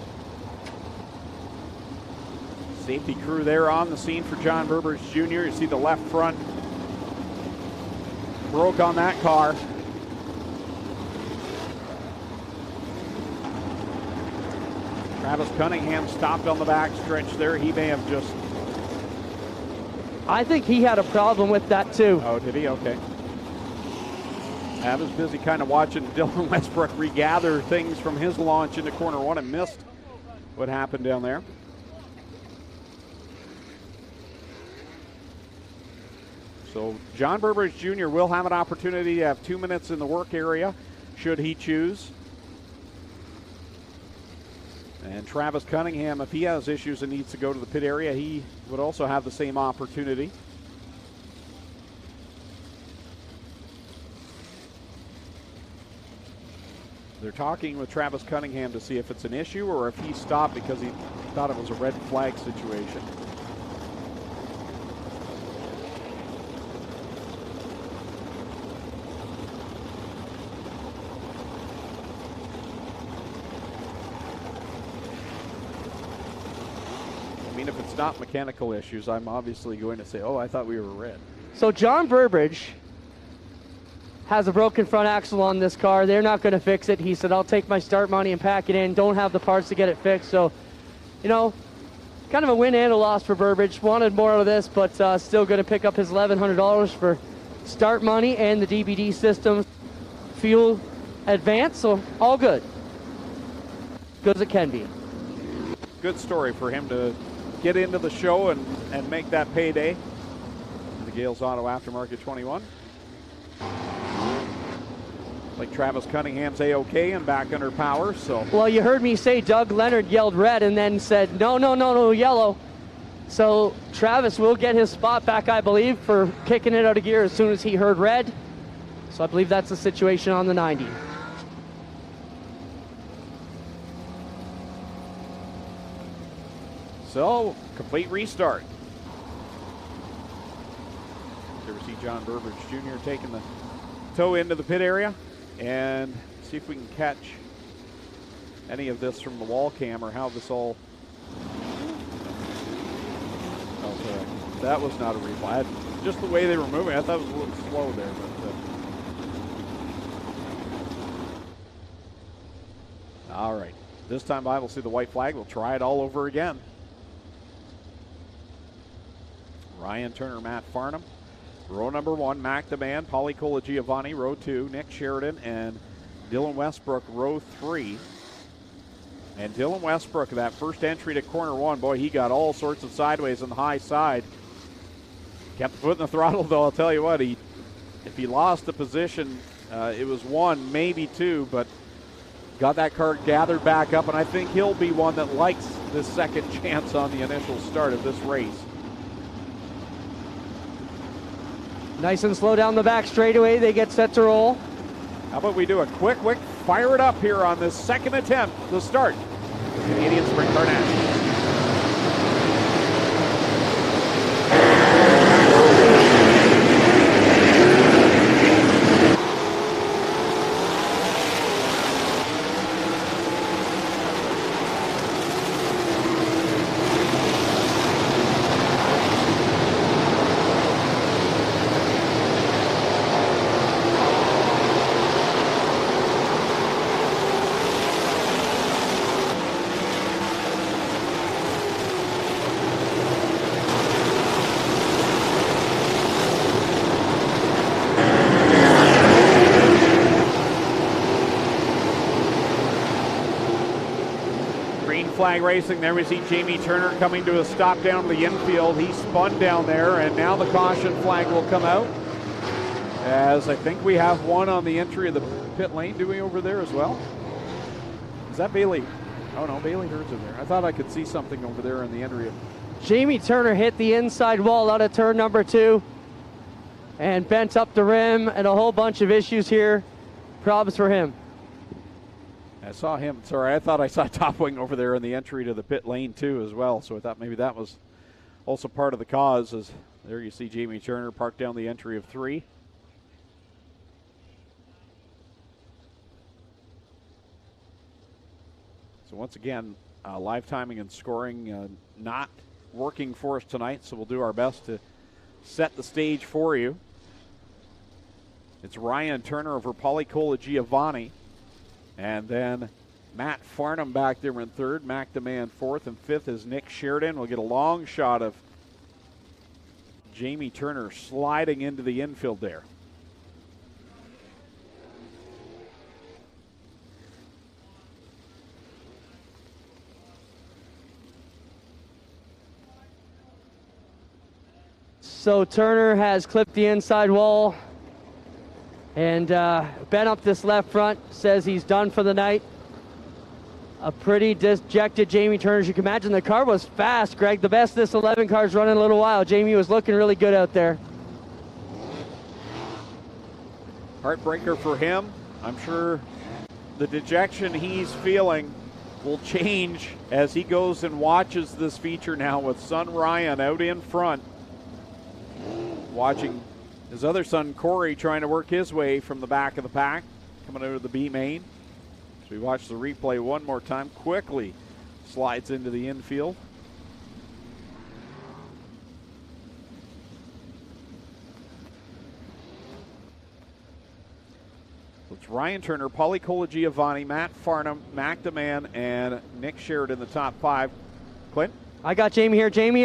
Safety crew there on the scene for John Burbridge Jr. You see the left front broke on that car. Travis Cunningham stopped on the back stretch there. He may have just... I think he had a problem with that too. Oh, did he? Okay. I was busy kind of watching Dylan Westbrook regather things from his launch into corner 1 and missed what happened down there. So John Burbridge Jr. will have an opportunity to have 2 minutes in the work area, should he choose. And Travis Cunningham, if he has issues and needs to go to the pit area, he would also have the same opportunity. They're talking with Travis Cunningham to see if it's an issue or if he stopped because he thought it was a red flag situation. If it's not mechanical issues, I'm obviously going to say, oh, I thought we were red. So John Burbridge has a broken front axle on this car. They're not going to fix it. He said, I'll take my start money and pack it in. Don't have the parts to get it fixed. So, you know, kind of a win and a loss for Burbridge. Wanted more out of this, but still going to pick up his $1,100 for start money and the DBD system fuel advance. So all good. Good as it can be. Good story for him to get into the show and make that payday. The Gales Auto Aftermarket 21. Like Travis Cunningham's A-OK and back under power, so. Well, you heard me say Doug Leonard yelled red and then said, no, yellow. So Travis will get his spot back, I believe, for kicking it out of gear as soon as he heard red. So I believe that's the situation on the 90. So, complete restart. Here we see John Burbridge Jr. taking the tow into the pit area and see if we can catch any of this from the wall cam or how this all... Okay, that was not a replay. Just the way they were moving, I thought it was a little slow there. But, all right, this time by we'll see the white flag. We'll try it all over again. Ryan Turner, Matt Farnham. Row number 1, Mac the Man, Paulie Colagiovanni. Row 2, Nick Sheridan and Dylan Westbrook. Row 3. And Dylan Westbrook, that first entry to corner 1, boy, he got all sorts of sideways on the high side. Kept the foot in the throttle, though. I'll tell you what, if he lost the position, it was 1, maybe 2, but got that car gathered back up, and I think he'll be one that likes this second chance on the initial start of this race. Nice and slow down the back straightaway. They get set to roll. How about we do a quick fire it up here on this second attempt to start the Canadian Sprint Car Nationals. Flag racing. There we see Jamie Turner coming to a stop down the infield. He spun down there, and now the caution flag will come out, as I think we have one on the entry of the pit lane doing over there as well? Is that Bailey? Oh no, Bailey Hurd's in there. I thought I could see something over there in the entry of. Jamie Turner hit the inside wall out of turn number 2 and bent up the rim, and a whole bunch of issues here. Problems for him. I saw him. Sorry, I thought I saw Top Wing over there in the entry to the pit lane too as well. So I thought maybe that was also part of the cause. As there you see Jamie Turner parked down the entry of 3. So once again, live timing and scoring not working for us tonight. So we'll do our best to set the stage for you. It's Ryan Turner over Paulie Giovanni. And then Matt Farnham back there in 3rd. Mac Demand 4th, and 5th is Nick Sheridan. We'll get a long shot of Jamie Turner sliding into the infield there. So Turner has clipped the inside wall and bent up this left front, says he's done for the night. A pretty dejected Jamie Turner. As you can imagine, the car was fast, Greg. The best this 11 car's run in a little while. Jamie was looking really good out there. Heartbreaker for him. I'm sure the dejection he's feeling will change as he goes and watches this feature now with son Ryan out in front, watching his other son Corey trying to work his way from the back of the pack, coming out of the B main. So we watch the replay one more time. Quickly slides into the infield. It's Ryan Turner, Paulie Giovanni, Matt Farnham, Mac Demand, and Nick Sheridan in the top 5. Clint? I got Jamie here. Jamie,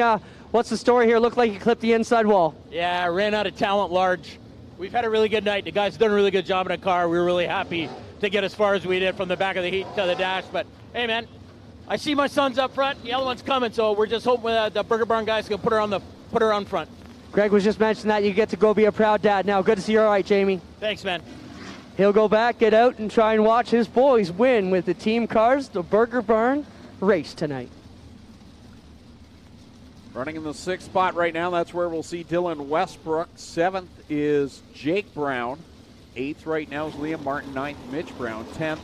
what's the story here? Looked like you clipped the inside wall. Yeah, I ran out of talent large. We've had a really good night. The guys done a really good job in the car. We were really happy to get as far as we did from the back of the heat to the dash. But, hey, man, I see my son's up front. The other one's coming, so we're just hoping the Burger Barn guys can put her on front. Greg was just mentioning that you get to go be a proud dad now. Good to see you all right, Jamie. Thanks, man. He'll go back, get out, and try and watch his boys win with the team cars, the Burger Barn race tonight. Running in the 6th spot right now, that's where we'll see Dylan Westbrook. 7th is Jake Brown. 8th right now is Liam Martin. 9th, Mitch Brown. 10th,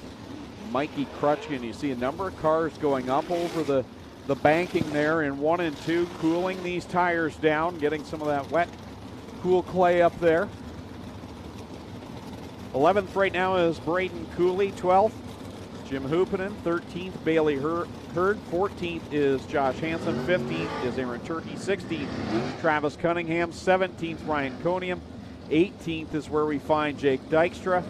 Mikey Crutchkin. You see a number of cars going up over the banking there in 1 and 2, cooling these tires down, getting some of that wet, cool clay up there. 11th right now is Braden Cooley. 12th, Jim Hoopanen. 13th, Bailey Hurd. 14th is Josh Hansen. 15th is Aaron Turkey. 16th, Travis Cunningham. 17th, Ryan Conium. 18th is where we find Jake Dykstra.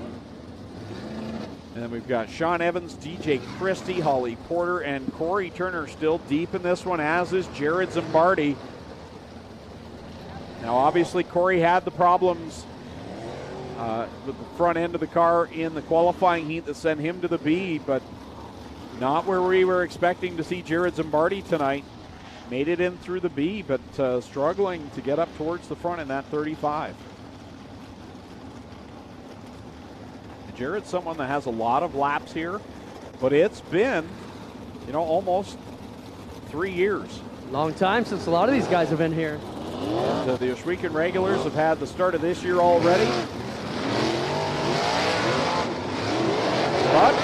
And then we've got Sean Evans, DJ Christie, Holly Porter, and Corey Turner still deep in this one, as is Jared Zimbardi. Now, obviously, Corey had the problems with the front end of the car in the qualifying heat that sent him to the B, but not where we were expecting to see Jared Zimbardi tonight. Made it in through the B, but struggling to get up towards the front in that 35. Jared's someone that has a lot of laps here, but it's been, almost 3 years. Long time since a lot of these guys have been here. And, the Ohsweken regulars have had the start of this year already. But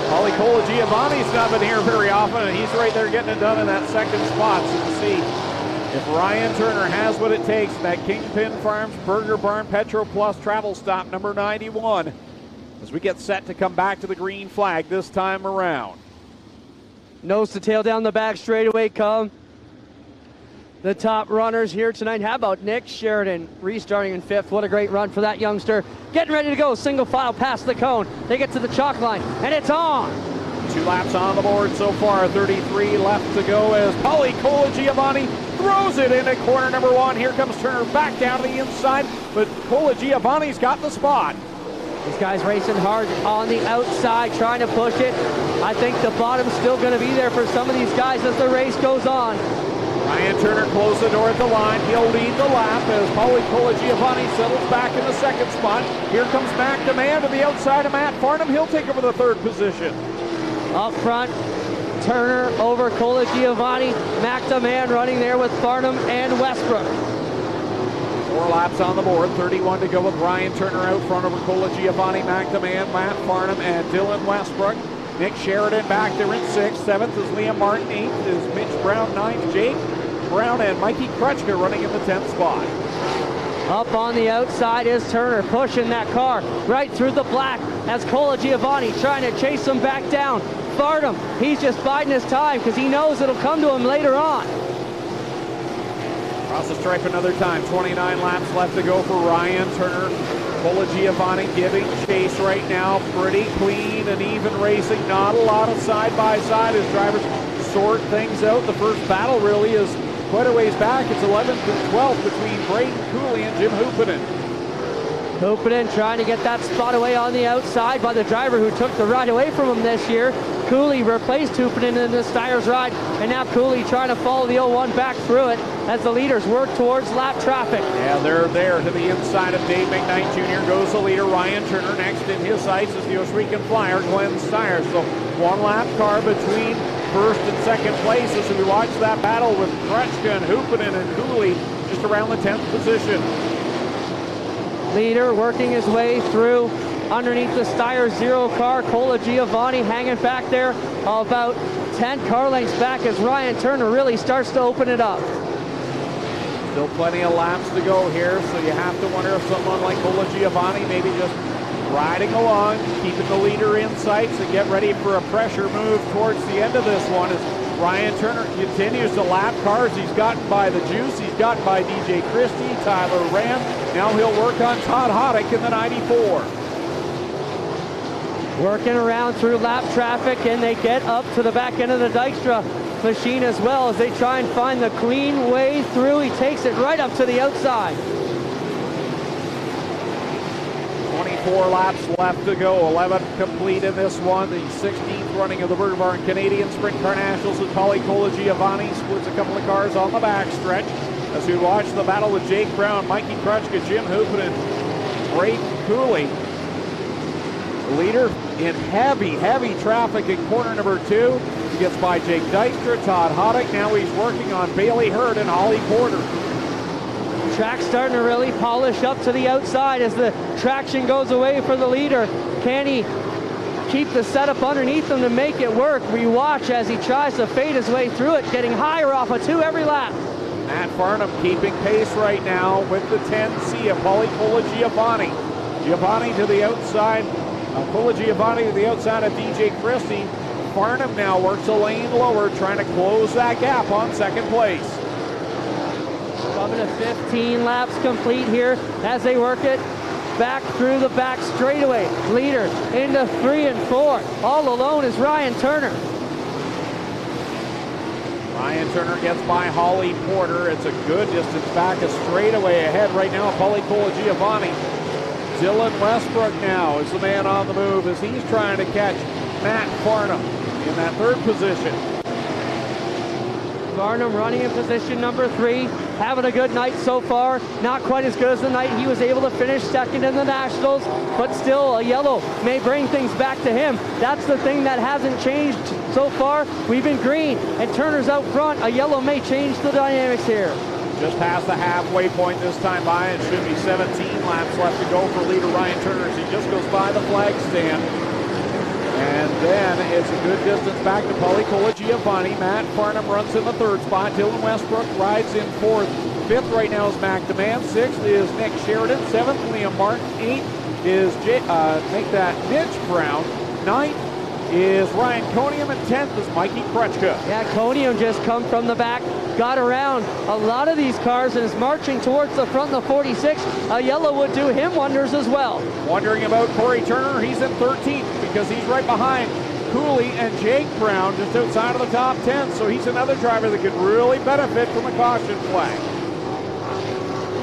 Paulie Giovanni's not been here very often, and he's right there getting it done in that 2nd spot. So we'll see if Ryan Turner has what it takes in that Kingpin Farms Burger Barn Petro Plus travel stop number 91 as we get set to come back to the green flag this time around. Nose to tail down the back straightaway come the top runners here tonight. How about Nick Sheridan restarting in 5th? What a great run for that youngster. Getting ready to go. Single file past the cone. They get to the chalk line, and it's on. 2 laps on the board so far. 33 left to go as Paulie Giovanni throws it into corner number 1. Here comes Turner back down to the inside, but Giovanni's got the spot. These guys racing hard on the outside, trying to push it. I think the bottom's still going to be there for some of these guys as the race goes on. Ryan Turner closed the door at the line. He'll lead the lap as Paulie Colagiovanni settles back in the second spot. Here comes Mac Demand to the outside of Matt Farnham. He'll take over the third position. Up front, Turner over Colagiovanni. Mac Demand running there with Farnham and Westbrook. 4 laps on the board, 31 to go with Ryan Turner out front over Colagiovanni, Mac Demand, Matt Farnham, and Dylan Westbrook. Nick Sheridan back there in 6th. 7th is Liam Martin. 8th is Mitch Brown. 9th, Jake Brown and Mikey Krutchka running in the 10th spot. Up on the outside is Turner pushing that car right through the black as Colagiovanni trying to chase him back down. Farnham, he's just biding his time because he knows it'll come to him later on. Across the stripe another time. 29 laps left to go for Ryan Turner. Colagiovanni giving chase right now. Pretty clean and even racing. Not a lot of side-by-side as drivers sort things out. The first battle really is quite a ways back. It's 11th and 12th between Braden Cooley and Jim Hoopinen. Hoopinen trying to get that spot away on the outside by the driver who took the ride away from him this year. Cooley replaced Hoopinen in the Steyer's ride, and now Cooley trying to follow the 01 back through it as the leaders work towards lap traffic. Yeah, they're there to the inside of Dave McKnight Jr. Goes the leader, Ryan Turner. Next in his sights is the Ohsweken Flyer, Glenn Steyer. So 1 lap car between first and second place as we watch that battle with Krutchka and Hoopinen and Cooley just around the 10th position. Leader working his way through underneath the Steyr 0 car. Colagiovanni hanging back there about 10 car lengths back as Ryan Turner really starts to open it up. Still plenty of laps to go here, so you have to wonder if someone like Colagiovanni maybe just riding along, keeping the leader in sight to get ready for a pressure move towards the end of this one as Ryan Turner continues to lap cars. He's gotten by the Juice, he's gotten by DJ Christie, Tyler Rand. Now he'll work on Todd Hoddick in the 94. Working around through lap traffic, and they get up to the back end of the Dykstra machine as well as they try and find the clean way through. He takes it right up to the outside. 24 laps left to go, 11 complete in this one. The 16th running of the Burger Barn Canadian Sprint Car Nationals with Paulie Colagiovanni splits a couple of cars on the backstretch as we watch the battle with Jake Brown, Mikey Krutchka, Jim Hoopinen, Braden Cooley. The leader in heavy traffic in corner number 2. He gets by Jake Dykstra, Todd Hoddick. Now he's working on Bailey Hurd and Ollie Porter. Track starting to really polish up to the outside as the traction goes away for the leader. Can he keep the setup underneath him to make it work? We watch as he tries to fade his way through it, getting higher off of 2 every lap. Matt Farnham keeping pace right now with the 10C of Paulie Colagiovanni. Giovanni to the outside. Colagiovanni to the outside of DJ Christie. Farnham now works a lane lower, trying to close that gap on second place. Coming to 15 laps complete here as they work it back through the back straightaway. Leader into 3 and 4. All alone is Ryan Turner. Ryan Turner gets by Holly Porter. It's a good distance back, a straightaway ahead right now. Paulie Colagiovanni. Dylan Westbrook now is the man on the move as he's trying to catch Matt Farnham in that third position. Farnham running in position number 3, having a good night so far. Not quite as good as the night he was able to finish second in the Nationals, but still a yellow may bring things back to him. That's the thing that hasn't changed so far. We've been green, and Turner's out front. A yellow may change the dynamics here. Just past the halfway point this time by. It should be 17 laps left to go for leader Ryan Turner as he just goes by the flag stand. And then it's a good distance back to Paulie Colagiovanni. Matt Farnham runs in the 3rd spot. Dylan Westbrook rides in 4th. 5th right now is Mac Demand. 6th is Nick Sheridan. 7th, Liam Martin. 8th is Mitch Brown. 9th is Ryan Conium, and 10th is Mikey Krutchka. Yeah, Conium just come from the back, got around a lot of these cars and is marching towards the front of the 46. A yellow would do him wonders as well. Wondering about Corey Turner, he's in 13th because he's right behind Cooley and Jake Brown just outside of the top 10. So he's another driver that could really benefit from a caution flag.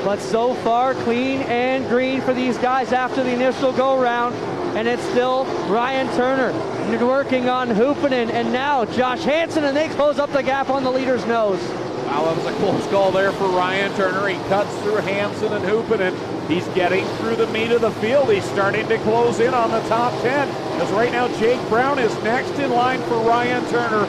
But so far, clean and green for these guys after the initial go-round. And it's still Ryan Turner working on Hoopinen, and now Josh Hansen, and they close up the gap on the leader's nose. Wow, that was a close call there for Ryan Turner. He cuts through Hansen and Hoopanen. He's getting through the meat of the field. He's starting to close in on the top 10. As right now, Jake Brown is next in line for Ryan Turner.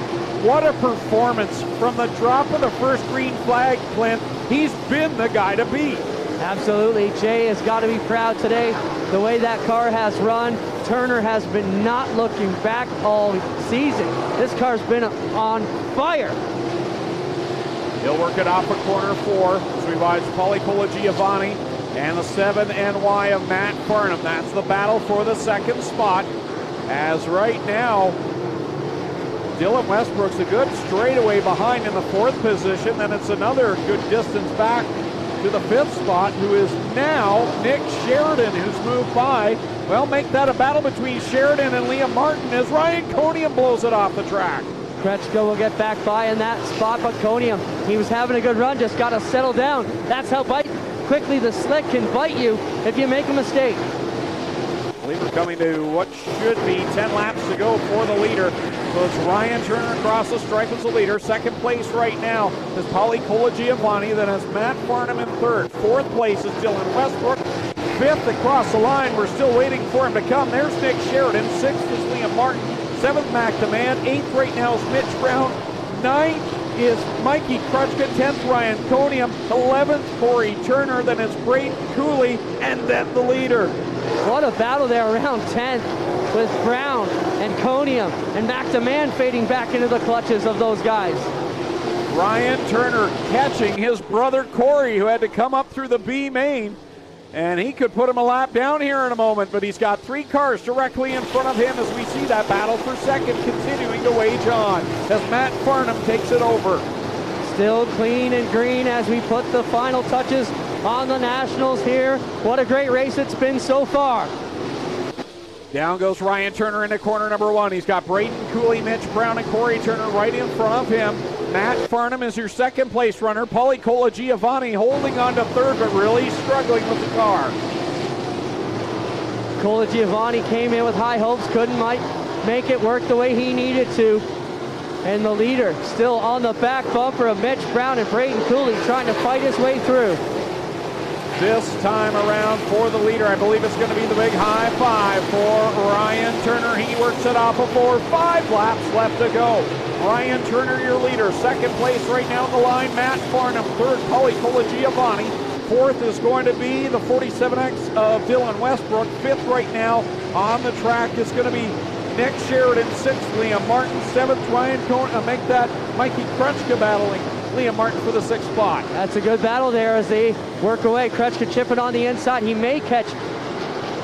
What a performance from the drop of the first green flag, Clint. He's been the guy to beat. Absolutely. Jay has got to be proud today. The way that car has run, Turner has been not looking back all season. This car's been on fire. He'll work it off of corner 4 as we watch Paulie Colagiovanni and the 7 NY of Matt Farnham. That's the battle for the second spot. As right now, Dylan Westbrook's a good straightaway behind in the 4th position. Then it's another good distance back to the 5th spot, who is now Nick Sheridan, who's moved by. Well, make that a battle between Sheridan and Liam Martin as Ryan Coniam blows it off the track. Kretschko will get back by in that spot, but Coniam, he was having a good run, just got to settle down. That's how quickly the slick can bite you if you make a mistake. I believe we're coming to what should be 10 laps to go for the leader. So it's Ryan Turner across the stripe as the leader. Second place right now is Paulie Colagiovanni. Then it's Matt Farnham in 3rd. 4th place is Dylan Westbrook. 5th across the line. We're still waiting for him to come. There's Nick Sheridan. 6th is Liam Martin. 7th, Mac DeMann. 8th right now is Mitch Brown. 9th is Mikey Krutchka. 10th, Ryan Coniam. 11th, Corey Turner. Then it's Braden Cooley. And then the leader. What a battle there around 10th with Brown and Coniam and Mac DeMann fading back into the clutches of those guys. Ryan Turner catching his brother Corey, who had to come up through the B main. And he could put him a lap down here in a moment, but he's got 3 cars directly in front of him as we see that battle for second continuing to wage on as Matt Farnham takes it over. Still clean and green as we put the final touches on the Nationals here. What a great race it's been so far. Down goes Ryan Turner into corner number 1. He's got Braden Cooley, Mitch Brown, and Corey Turner right in front of him. Matt Farnham is your second place runner. Paulie Colagiovanni holding on to 3rd, but really struggling with the car. Colagiovanni came in with high hopes, couldn't make it work the way he needed to. And the leader still on the back bumper of Mitch Brown and Braden Cooley trying to fight his way through. This time around for the leader, I believe it's going to be the big high five for Ryan Turner. He works it off of 4. 5 laps left to go. Ryan Turner, your leader. Second place right now on the line, Matt Farnham. 3rd, Paulie Colagiovanni. 4th is going to be the 47X of Dylan Westbrook. 5th right now on the track is going to be Nick Sheridan. 6th, Liam Martin. 7th, Ryan Coniam. Make that Mikey Krutchka battling Liam Martin for the 6th spot. That's a good battle there as they work away. Krutchka chipping on the inside. He may catch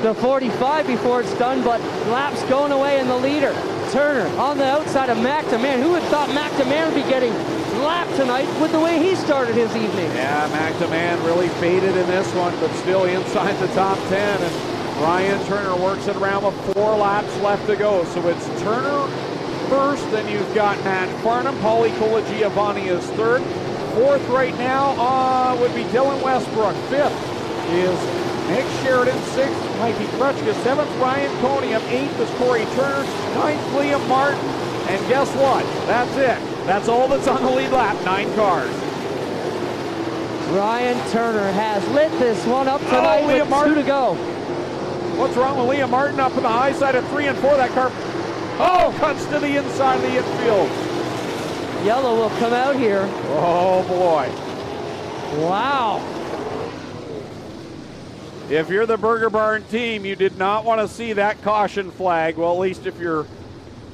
the 45 before it's done, but laps going away in the leader. Turner on the outside of Mac DeMann. Who would thought Mac DeMann would be getting lapped tonight with the way he started his evening? Yeah, Mac DeMann really faded in this one, but still inside the top 10. And Ryan Turner works it around with 4 laps left to go. So it's Turner first, then you've got Matt Farnham. Paulie Colagiovanni is 3rd. 4th right now would be Dylan Westbrook. 5th is Nick Sheridan. 6th, Mikey Krutchka. 7th, Ryan Coniam. 8th is Corey Turner. 9th, Liam Martin. And guess what? That's it. That's all that's on the lead lap. 9 cars. Ryan Turner has lit this one up tonight with 2 to go. What's wrong with Liam Martin up in the high side of 3 and 4? That car cuts to the inside of the infield. Yellow will come out here. Oh boy. Wow. If you're the Burger Barn team, you did not want to see that caution flag. Well, at least if you're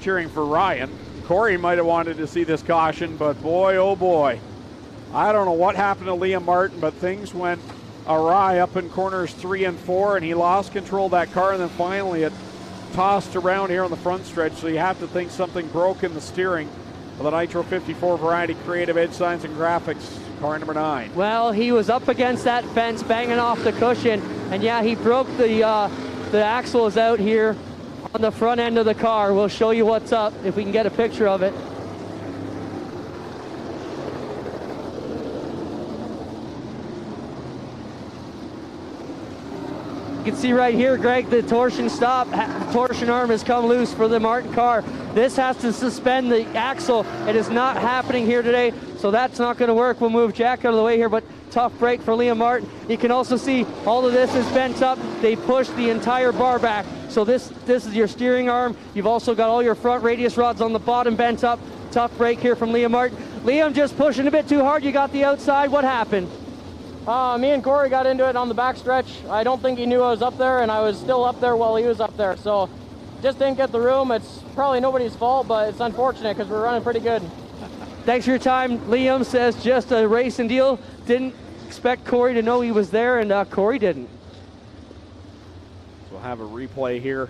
cheering for Ryan. Corey might have wanted to see this caution, but boy, oh boy. I don't know what happened to Liam Martin, but things went awry up in corners 3 and 4, and he lost control of that car, and then finally it tossed around here on the front stretch, so you have to think something broke in the steering of the Nitro 54 Variety Creative Edge Signs and Graphics car number 9. Well, he was up against that fence, banging off the cushion, and yeah, he broke the axles out here on the front end of the car. We'll show you what's up if we can get a picture of it. You can see right here, Greg, the torsion arm has come loose for the Martin car. This has to suspend the axle. It is not happening here today. So that's not going to work. We'll move Jack out of the way here, but tough break for Liam Martin. You can also see all of this is bent up. They pushed the entire bar back. So this is your steering arm. You've also got all your front radius rods on the bottom bent up. Tough break here from Liam Martin. Liam just pushing a bit too hard. You got the outside. What happened? Me and Corey got into it on the back stretch. I don't think he knew I was up there, and I was still up there while he was up there. So just didn't get the room. It's probably nobody's fault, but it's unfortunate because we're running pretty good. Thanks for your time. Liam says just a racing deal. Didn't expect Corey to know he was there, and Corey didn't. So we'll have a replay here.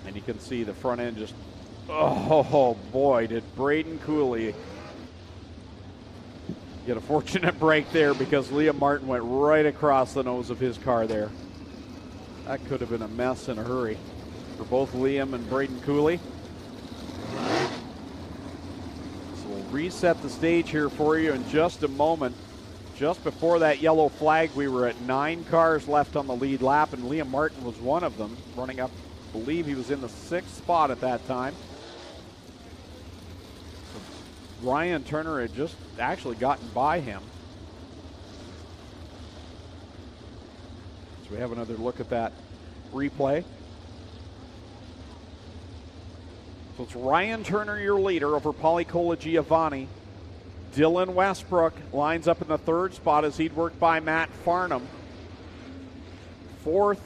And you can see the front end just, oh boy, did Braden Cooley get a fortunate break there, because Liam Martin went right across the nose of his car there. That could have been a mess in a hurry for both Liam and Braden Cooley. So we'll reset the stage here for you in just a moment. Just before that yellow flag, we were at 9 cars left on the lead lap, and Liam Martin was one of them, running up, I believe he was in the 6th spot at that time. Ryan Turner had just actually gotten by him. So we have another look at that replay. So it's Ryan Turner, your leader, over Paulie Colagiovanni. Dylan Westbrook lines up in the 3rd spot as he'd worked by Matt Farnham. 4th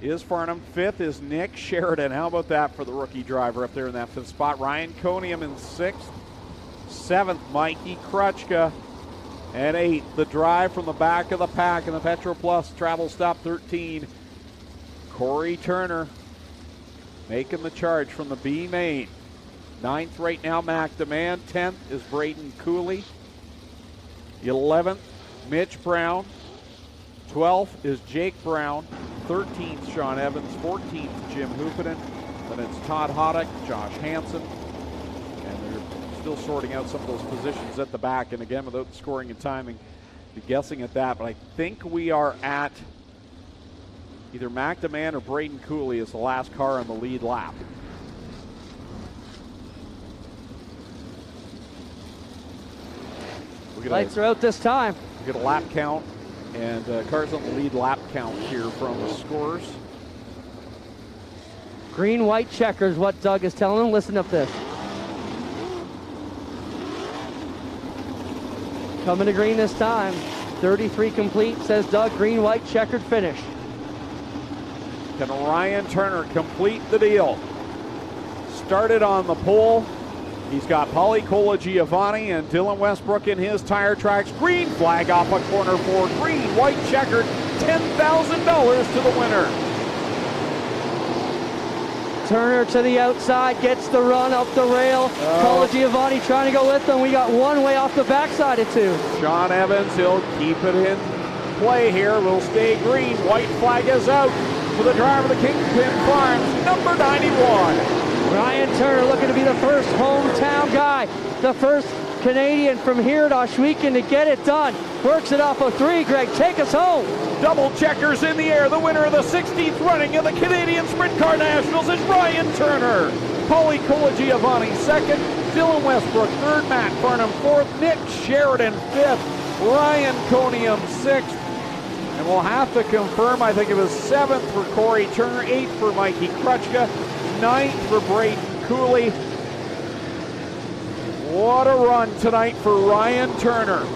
is Farnham. 5th is Nick Sheridan. How about that for the rookie driver up there in that 5th spot? Ryan Conium in 6th. 7th, Mikey Krutchka. And 8th, the drive from the back of the pack in the Petro Plus Travel Stop 13. Corey Turner making the charge from the B main. 9th right now, Mac Demand. 10th is Braden Cooley. 11th, Mitch Brown. 12th is Jake Brown. 13th, Sean Evans. 14th, Jim Hoopanen. Then it's Todd Hoddick, Josh Hansen. Still sorting out some of those positions at the back, and again, without scoring and timing, be guessing at that. But I think we are at either Mac Demand or Braden Cooley as the last car on the lead lap. Lights are out this time. We get a lap count and cars on the lead lap count here from the scores. Green, white checkers, what Doug is telling them. Listen up this. Coming to green this time. 33 complete, says Doug. Green, white, checkered finish. Can Ryan Turner complete the deal? Started on the pole. He's got Paulie Colagiovanni and Dylan Westbrook in his tire tracks. Green flag off a corner 4. Green, white, checkered. $10,000 to the winner. Turner to the outside, gets the run up the rail. Colagiovanni trying to go with them. We got one way off the backside of 2. Sean Evans, he'll keep it in play here. Will stay green. White flag is out for the driver of the Kingpin Farms, number 91. Ryan Turner looking to be the first hometown guy, the first Canadian from here at Ohsweken to get it done. Works it off of 3. Greg, take us home. Double checkers in the air. The winner of the 16th running of the Canadian Sprint Car Nationals is Ryan Turner. Paulie Colagiovanni 2nd. Dylan Westbrook 3rd. Matt Farnham 4th. Nick Sheridan 5th. Ryan Conium 6th. And we'll have to confirm, I think it was 7th for Corey Turner, 8th for Mikey Krutchka, 9th for Braden Cooley. What a run tonight for Ryan Turner.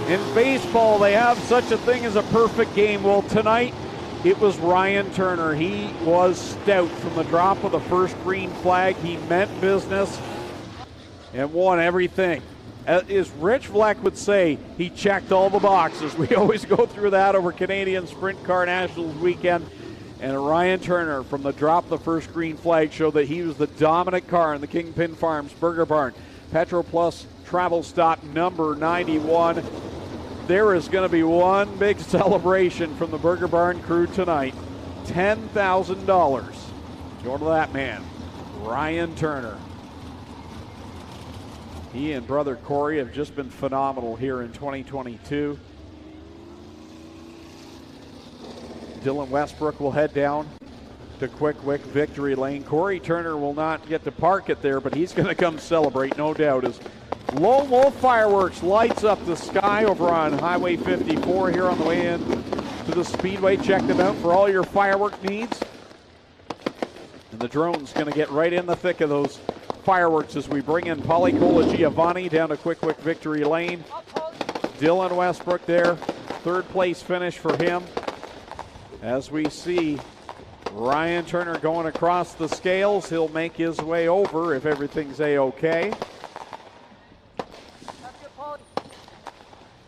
In baseball, they have such a thing as a perfect game. Well, tonight, it was Ryan Turner. He was stout from the drop of the first green flag. He meant business and won everything. As Rich Vleck would say, he checked all the boxes. We always go through that over Canadian Sprint Car Nationals weekend. And Ryan Turner, from the drop of the first green flag, showed that he was the dominant car in the Kingpin Farms Burger Barn Petro Plus Travel Stop number 91. There is going to be one big celebration from the Burger Barn crew tonight. $10,000 going to that man, Ryan Turner. He and brother Corey have just been phenomenal here in 2022. Dylan Westbrook will head down to Quick Victory Lane. Corey Turner will not get to park it there, but he's going to come celebrate, no doubt, as Lone Wolf Fireworks lights up the sky over on Highway 54 here on the way in to the Speedway. Check them out for all your firework needs. And the drone's going to get right in the thick of those fireworks as we bring in Paulie Colagiovanni down to Quick Victory Lane. Dylan Westbrook there, third place finish for him. As we see Ryan Turner going across the scales, he'll make his way over if everything's A-OK.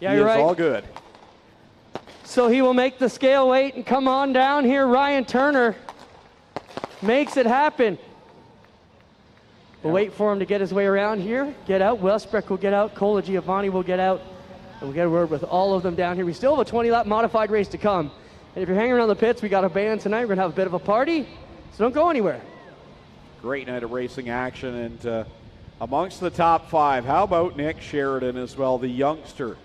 Yeah, you're right. All good. So he will make the scale weight and come on down here. Ryan Turner makes it happen. We'll wait for him to get his way around here. Get out. Westbrook will get out. Colagiovanni will get out. And we'll get a word with all of them down here. We still have a 20-lap modified race to come. And if you're hanging around the pits, we got a band tonight. We're going to have a bit of a party. So don't go anywhere. Great night of racing action. And amongst the top five, how about Nick Sheridan as well, the youngster,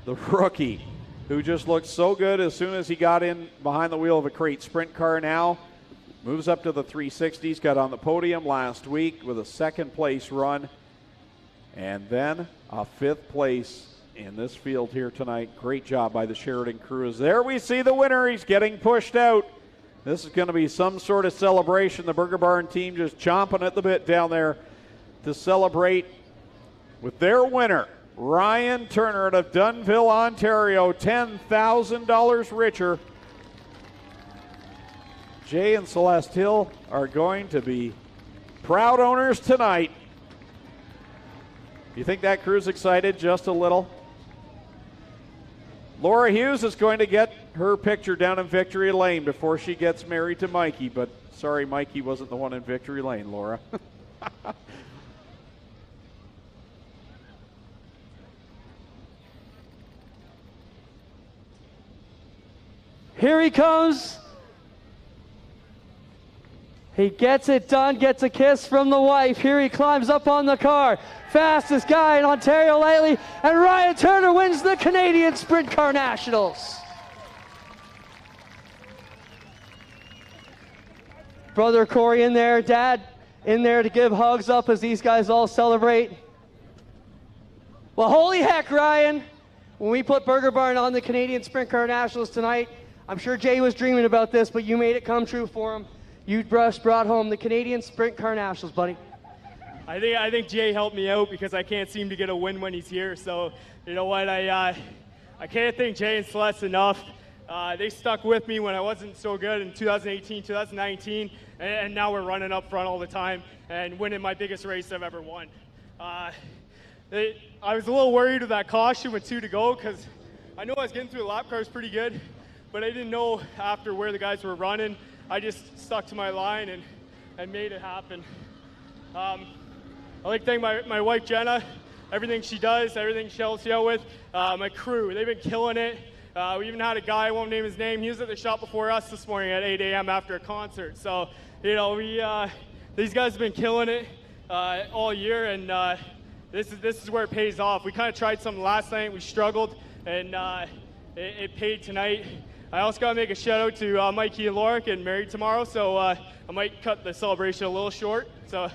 the rookie, who just looked so good as soon as he got in behind the wheel of a crate sprint car now. Moves up to the 360s, got on the podium last week with a second place run. And then a fifth place in this field here tonight. Great job by the Sheridan crew. As there we see the winner. He's getting pushed out. This is going to be some sort of celebration. The Burger Barn team just chomping at the bit down there to celebrate with their winner, Ryan Turner out of Dunnville, Ontario, $10,000 richer. Jay and Celeste Hill are going to be proud owners tonight. You think that crew's excited just a little? Laura Hughes is going to get her picture down in Victory Lane before she gets married to Mikey, but sorry, Mikey wasn't the one in Victory Lane, Laura. Here he comes. He gets it done, gets a kiss from the wife. Here he climbs up on the car. Fastest guy in Ontario lately. And Ryan Turner wins the Canadian Sprint Car Nationals. Brother Corey in there, Dad in there to give hugs up as these guys all celebrate. Well, holy heck, Ryan. When we put Burger Barn on the Canadian Sprint Car Nationals tonight, I'm sure Jay was dreaming about this, but you made it come true for him. You brought home the Canadian Sprint Car Nationals, buddy. I think Jay helped me out because I can't seem to get a win when he's here. So, you know what, I can't thank Jay and Celeste enough. They stuck with me when I wasn't so good in 2018, 2019, and now we're running up front all the time and winning my biggest race I've ever won. I was a little worried with that caution with 2 to go because I knew I was getting through the lap cars pretty good, but I didn't know after where the guys were running. I just stuck to my line and made it happen. I like to thank my wife, Jenna, everything she does, everything she helps you out with. My crew, they've been killing it. We even had a guy, I won't name his name, he was at the shop before us this morning at 8 a.m. after a concert. So, you know, these guys have been killing it all year, and this is where it pays off. We kind of tried something last night, we struggled, and it paid tonight. I also got to make a shout out to Mikey and Laura getting married tomorrow, so I might cut the celebration a little short. So,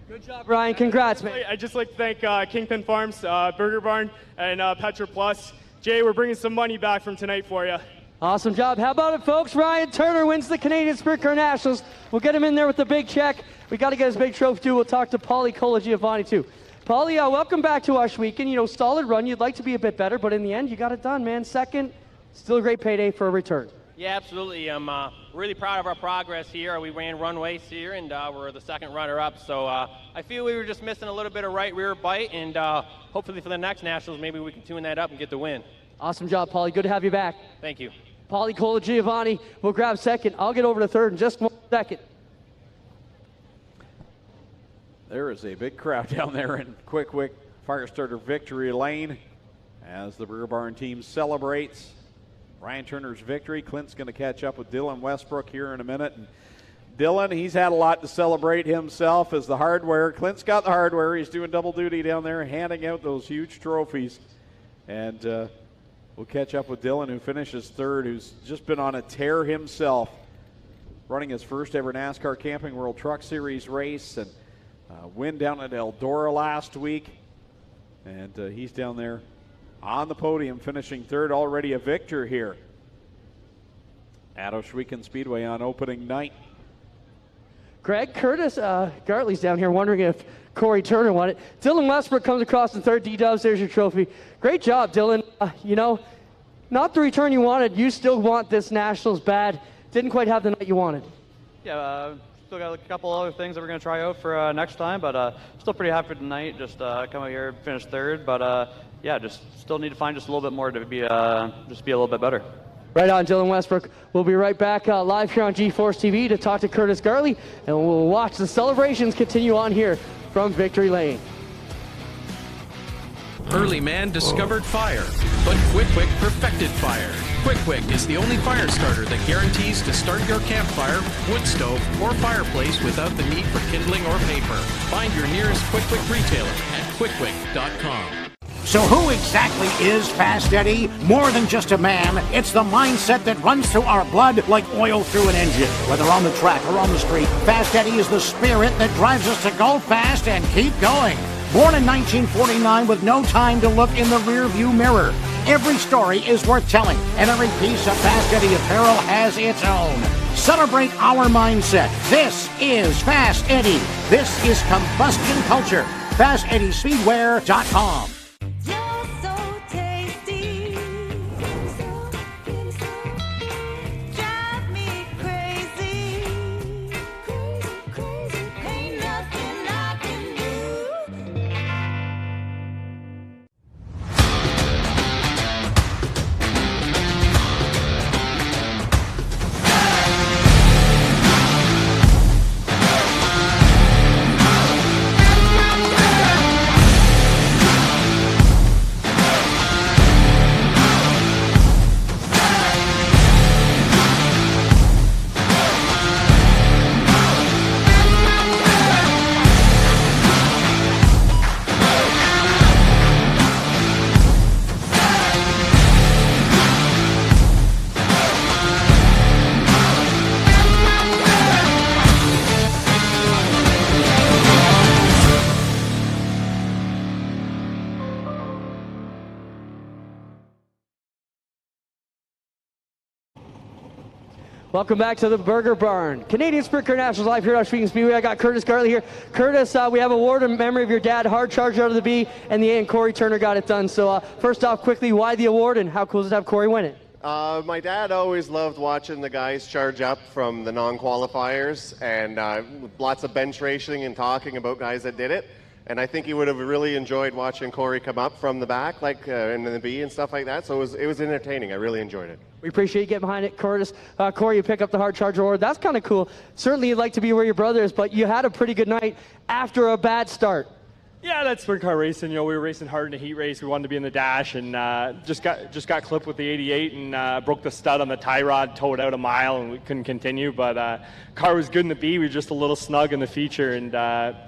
good job, Ryan. Congrats, man. I'd just like to thank Kingpin Farms, Burger Barn, and Petra Plus. Jay, we're bringing some money back from tonight for you. Awesome job. How about it, folks? Ryan Turner wins the Canadian Sprint Car Nationals. We'll get him in there with the big check. We got to get his big trophy, too. We'll talk to Paulie Colagiovanni, too. Paulie, welcome back to Ohsweken. You know, solid run. You'd like to be a bit better, but in the end, you got it done, man. Second, still a great payday for a return. Yeah, absolutely. I'm really proud of our progress here. We ran runways here, and we're the second runner-up. So I feel we were just missing a little bit of right rear bite, and hopefully for the next Nationals, maybe we can tune that up and get the win. Awesome job, Paulie. Good to have you back. Thank you. Paulie Colagiovanni will grab second. I'll get over to third in just 1 second. There is a big crowd down there in Quick Firestarter Victory Lane as the Burger Barn team celebrates Ryan Turner's victory. Clint's going to catch up with Dylan Westbrook here in a minute. And Dylan, he's had a lot to celebrate himself as the hardware. Clint's got the hardware. He's doing double duty down there, handing out those huge trophies. And We'll catch up with Dylan, who finishes third, who's just been on a tear himself, running his first ever NASCAR Camping World Truck Series race, and win down at Eldora last week. And he's down there on the podium, finishing third, already a victor here at Ohsweken Speedway on opening night. Greg, Curtis Gartley's down here wondering if Corey Turner won it. Dylan Westbrook comes across in third. D-Dubs, there's your trophy. Great job, Dylan. You know, not the return you wanted. You still want this Nationals bad. Didn't quite have the night you wanted. Yeah, still got a couple other things that we're going to try out for next time, but still pretty happy tonight. Just come out here and finish third, but yeah, just still need to find just a little bit more to be just be a little bit better. Right on, Dylan Westbrook. We'll be right back live here on G-Force TV to talk to Curtis Gartley, and we'll watch the celebrations continue on here from Victory Lane. Early man discovered fire, but Quick perfected fire. Quick is the only fire starter that guarantees to start your campfire, wood stove, or fireplace without the need for kindling or paper. Find your nearest Quick retailer at quickquick.com. So who exactly is Fast Eddie? More than just a man, it's the mindset that runs through our blood like oil through an engine. Whether on the track or on the street, Fast Eddie is the spirit that drives us to go fast and keep going. Born in 1949 with no time to look in the rearview mirror, every story is worth telling, and every piece of Fast Eddie apparel has its own. Celebrate our mindset. This is Fast Eddie. This is combustion culture. FastEddieSpeedwear.com. Welcome back to the Burger Barn. Canadian Sprint Car Nationals live here at Ohsweken Speedway. I got Curtis Gartley here. Curtis, we have a award in memory of your dad, hard charge out of the B, and the A, and Corey Turner got it done. So first off, quickly, why the award, and how cool is it to have Corey win it? My dad always loved watching the guys charge up from the non-qualifiers, and lots of bench racing and talking about guys that did it. And I think he would have really enjoyed watching Corey come up from the back, like in the B and stuff like that. So it was entertaining. I really enjoyed it. We appreciate you getting behind it, Curtis. Corey, you pick up the hard charge award. That's kind of cool. Certainly you'd like to be where your brother is, but you had a pretty good night after a bad start. Yeah, that's sprint car racing. You know, we were racing hard in a heat race. We wanted to be in the dash, and just got clipped with the 88 and broke the stud on the tie rod, towed out a mile, and we couldn't continue. But car was good in the B. We were just a little snug in the feature, and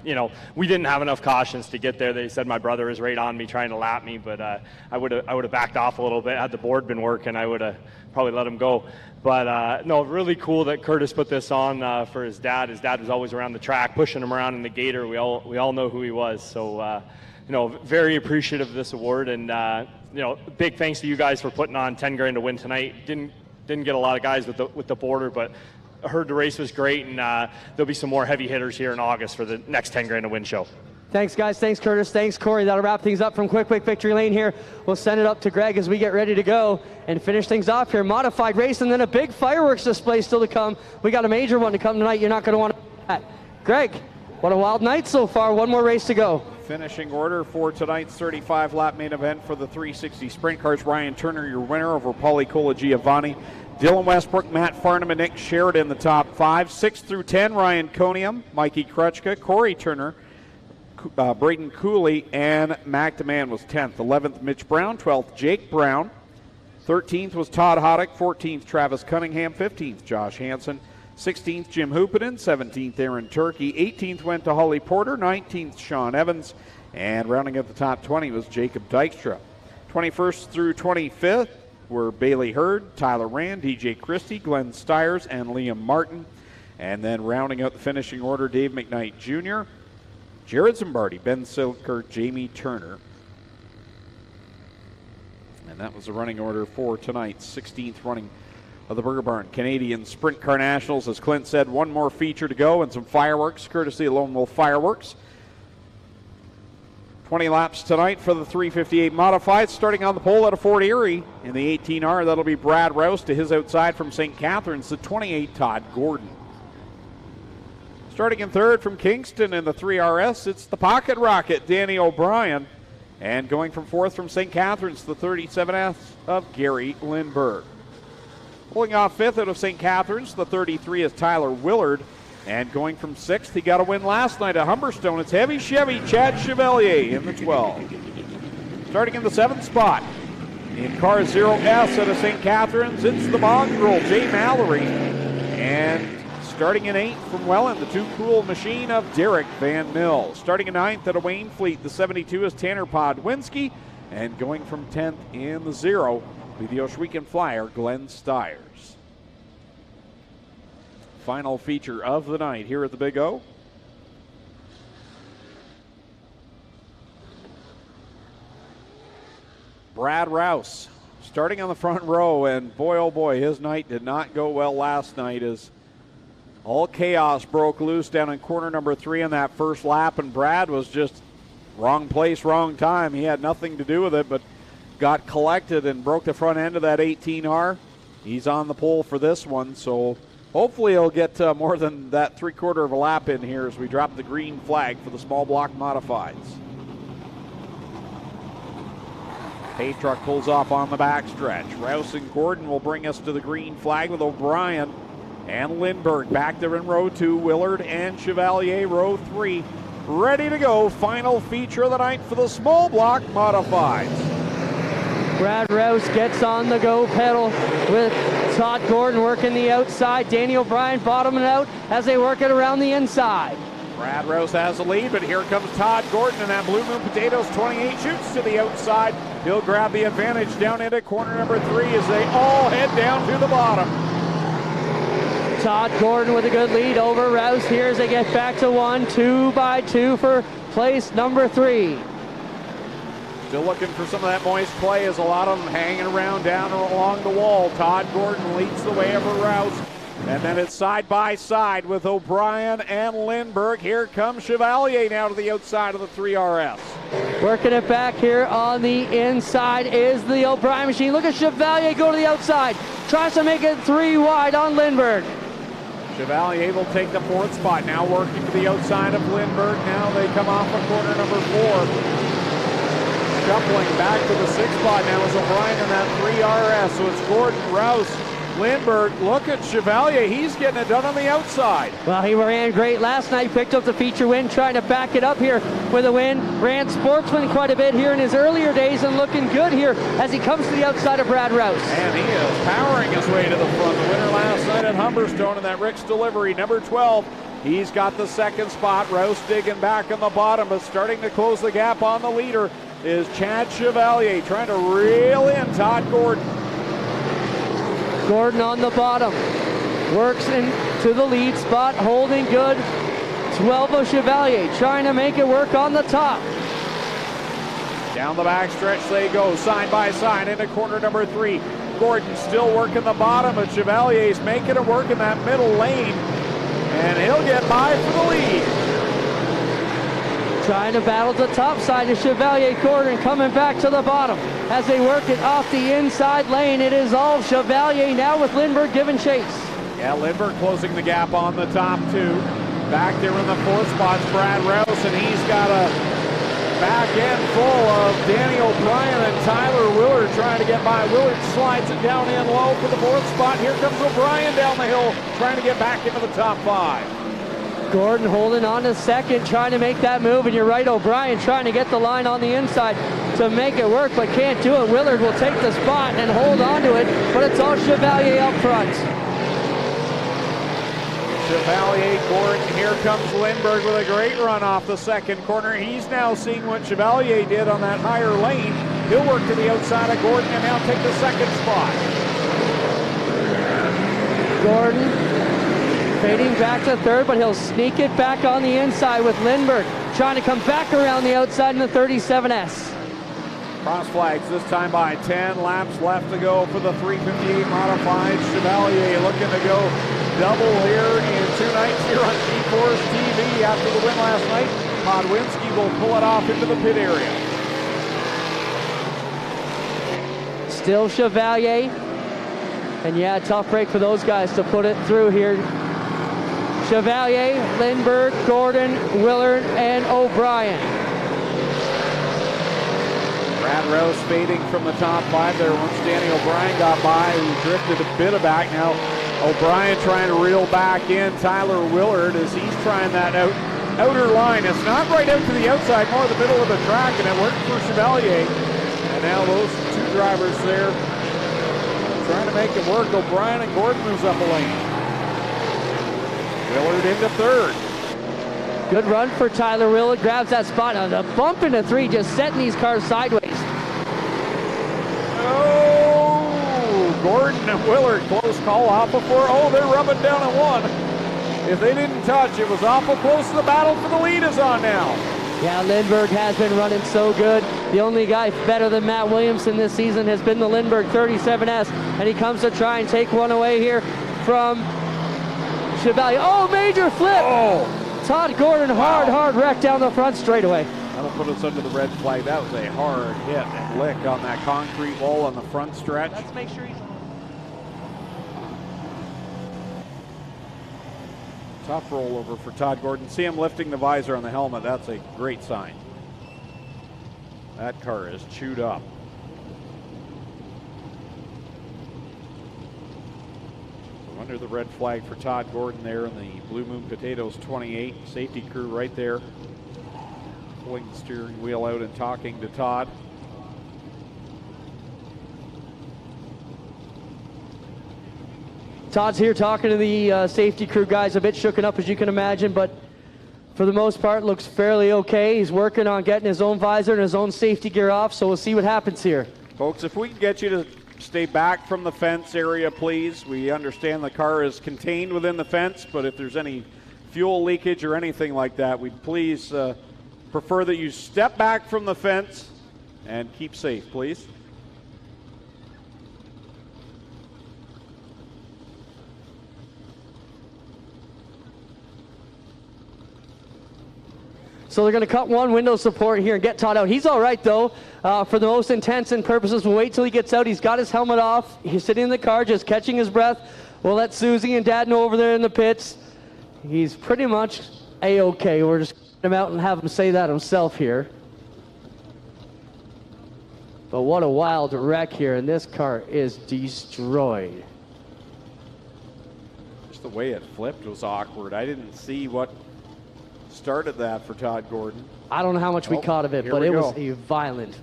you know, we didn't have enough cautions to get there. They said my brother was right on me trying to lap me, but I would have backed off a little bit. Had the board been working, I would have probably let him go. But no, really cool that Curtis put this on for his dad. His dad was always around the track, pushing him around in the Gator. We all know who he was. So you know, very appreciative of this award, and you know, big thanks to you guys for putting on 10 grand to win tonight. Didn't get a lot of guys with the border, but I heard the race was great, and there'll be some more heavy hitters here in August for the next 10 grand to win show. Thanks, guys. Thanks, Curtis. Thanks, Corey. That'll wrap things up from Quick Victory Lane here. We'll send it up to Greg as we get ready to go and finish things off here. Modified race, and then a big fireworks display still to come. We got a major one to come tonight. You're not going to want to do that. Greg, what a wild night so far. One more race to go. Finishing order for tonight's 35-lap main event for the 360 Sprint Cars. Ryan Turner, your winner over Paulie Colagiovanni. Dylan Westbrook, Matt Farnham, and Nick Sheridan in the top 5. 6 through 10, Ryan Conium, Mikey Krutchka, Corey Turner, Braden Cooley, and Mac DeMann was 10th. 11th, Mitch Brown. 12th, Jake Brown. 13th was Todd Hoddick. 14th, Travis Cunningham. 15th, Josh Hansen. 16th, Jim Hoopinen. 17th, Aaron Turkey. 18th went to Holly Porter. 19th, Sean Evans. And rounding out the top 20 was Jacob Dykstra. 21st through 25th, were Bailey Hurd, Tyler Rand, DJ Christie, Glenn Stiers, and Liam Martin. And then rounding out the finishing order, Dave McKnight Jr., Jared Zimbardi, Ben Silker, Jamie Turner. And that was the running order for tonight's 16th running of the Burger Barn Canadian Sprint Car Nationals. As Clint said, one more feature to go and some fireworks, courtesy of Lone Wolf Fireworks. 20 laps tonight for the 358 modified. Starting on the pole out of Fort Erie in the 18R, that'll be Brad Rouse. To his outside from St. Catharines, the 28, Todd Gordon. Starting in third from Kingston in the 3RS, it's the Pocket Rocket, Danny O'Brien. And going from fourth from St. Catharines, the 37S of Gary Lindbergh. Pulling off fifth out of St. Catharines, the 33 is Tyler Willard. And going from sixth, he got a win last night at Humberstone. It's Heavy Chevy Chad Chevalier in the 12. Starting in the seventh spot, in car 0S out of St. Catharines, it's the mongrel, Jay Mallory. And starting in eighth from Welland, the Too Cool Machine of Derek Van Mill. Starting in ninth at a Wayne Fleet, the 72 is Tanner Podwinski. And going from 10th in the 0, be the Ohsweken Flyer, Glenn Stiers. Final feature of the night here at the Big O. Brad Rouse starting on the front row, and boy oh boy, his night did not go well last night as all chaos broke loose down in corner number 3 on that first lap, and Brad was just wrong place, wrong time. He had nothing to do with it, but got collected and broke the front end of that 18R. He's on the pole for this one, so hopefully he'll get more than that 3/4 of a lap in here as we drop the green flag for the small block modifieds. Hay truck pulls off on the backstretch. Rouse and Gordon will bring us to the green flag with O'Brien and Lindbergh back there in row 2. Willard and Chevalier row 3. Ready to go. Final feature of the night for the small block modifieds. Brad Rouse gets on the go pedal with Todd Gordon working the outside. Danny O'Brien bottoming out as they work it around the inside. Brad Rouse has the lead, but here comes Todd Gordon, and that Blue Moon Potatoes 28 shoots to the outside. He'll grab the advantage down into corner number 3 as they all head down to the bottom. Todd Gordon with a good lead over Rouse here as they get back to 1, 2 by 2 for place number 3. Still looking for some of that moist clay as a lot of them hanging around down along the wall. Todd Gordon leads the way over Rouse. And then it's side by side with O'Brien and Lindbergh. Here comes Chevalier now to the outside of the 3RS. Working it back here on the inside is the O'Brien machine. Look at Chevalier go to the outside. Tries to make it 3 wide on Lindbergh. Chevalier will take the 4th spot. Now working to the outside of Lindbergh. Now they come off of corner number 4. Shuffling back to the 6th spot now is O'Brien in that 3RS. So it's Gordon, Rouse, Lindbergh. Look at Chevalier. He's getting it done on the outside. Well, he ran great last night. Picked up the feature win, trying to back it up here with a win. Ran Sportsman quite a bit here in his earlier days and looking good here as he comes to the outside of Brad Rouse. And he is powering his way to the front. The winner last night at Humberstone in that Rick's delivery, number 12. He's got the 2nd spot. Rouse digging back on the bottom, but starting to close the gap on the leader is Chad Chevalier trying to reel in Todd Gordon. Gordon on the bottom. Works into the lead spot, holding good. 12 of Chevalier trying to make it work on the top. Down the backstretch they go, side by side into corner number 3. Gordon still working the bottom, but Chevalier's making it work in that middle lane. And he'll get by for the lead. Trying to battle the top side of Chevalier. Gordon coming back to the bottom as they work it off the inside lane. It is all Chevalier now with Lindbergh giving chase. Yeah, Lindbergh closing the gap on the top 2. Back there in the 4th spot's Brad Rouse, and he's got a back end full of Danny O'Brien and Tyler Willard trying to get by. Willard slides it down in low for the 4th spot. Here comes O'Brien down the hill trying to get back into the top 5. Gordon holding on to 2nd, trying to make that move, and you're right, O'Brien trying to get the line on the inside to make it work, but can't do it. Willard will take the spot and hold on to it, but it's all Chevalier up front. Chevalier, Gordon, here comes Lindbergh with a great run off the 2nd corner. He's now seeing what Chevalier did on that higher lane. He'll work to the outside of Gordon and now take the second spot. Gordon fading back to third, but he'll sneak it back on the inside with Lindbergh trying to come back around the outside in the 37S. Cross flags this time by 10 laps left to go for the 358 modified. Chevalier looking to go double here in 2 nights here on G-Force TV after the win last night. Podwinski will pull it off into the pit area. Still Chevalier. And yeah, tough break for those guys to put it through here. Chevalier, Lindbergh, Gordon, Willard, and O'Brien. Brad Rouse fading from the top 5 there once Danny O'Brien got by. He drifted a bit back. Now O'Brien trying to reel back in. Tyler Willard as he's trying that outer line. It's not right out to the outside, more the middle of the track, and it worked for Chevalier. And now those 2 drivers there trying to make it work. O'Brien and Gordon moves up a lane. Willard into third. Good run for Tyler Willard. Grabs that spot on the bump into 3, just setting these cars sideways. Oh, Gordon and Willard, close call off before. Oh, they're rubbing down at 1. If they didn't touch, it was awful close. The battle for the lead is on now. Yeah, Lindbergh has been running so good. The only guy better than Matt Williamson this season has been the Lindbergh 37S, and he comes to try and take one away here from Chevalier. Oh, major flip! Oh. Todd Gordon, hard wreck down the front straightaway. That'll put us under the red flag. That was a hard hit and lick on that concrete wall on the front stretch. Let's make sure he's... Tough rollover for Todd Gordon. See him lifting the visor on the helmet. That's a great sign. That car is chewed up. Under the red flag for Todd Gordon there in the Blue Moon Potatoes 28. Safety crew right there, pulling the steering wheel out and talking to Todd. Todd's here talking to the safety crew guys, a bit shooken up as you can imagine, but for the most part looks fairly okay. He's working on getting his own visor and his own safety gear off, so we'll see what happens here. Folks, if we can get you to stay back from the fence area, please. We understand the car is contained within the fence, but if there's any fuel leakage or anything like that, we'd please prefer that you step back from the fence and keep safe, please. So they're going to cut one window support here and get Todd out. He's all right, though. For the most intents and purposes, we'll wait till he gets out. He's got his helmet off. He's sitting in the car just catching his breath. We'll let Susie and Dad know over there in the pits. He's pretty much A-okay. We're just getting him out and have him say that himself here. But what a wild wreck here, and this car is destroyed. Just the way it flipped was awkward. I didn't see what started that for Todd Gordon. I don't know how much we caught of it, but it was a violent.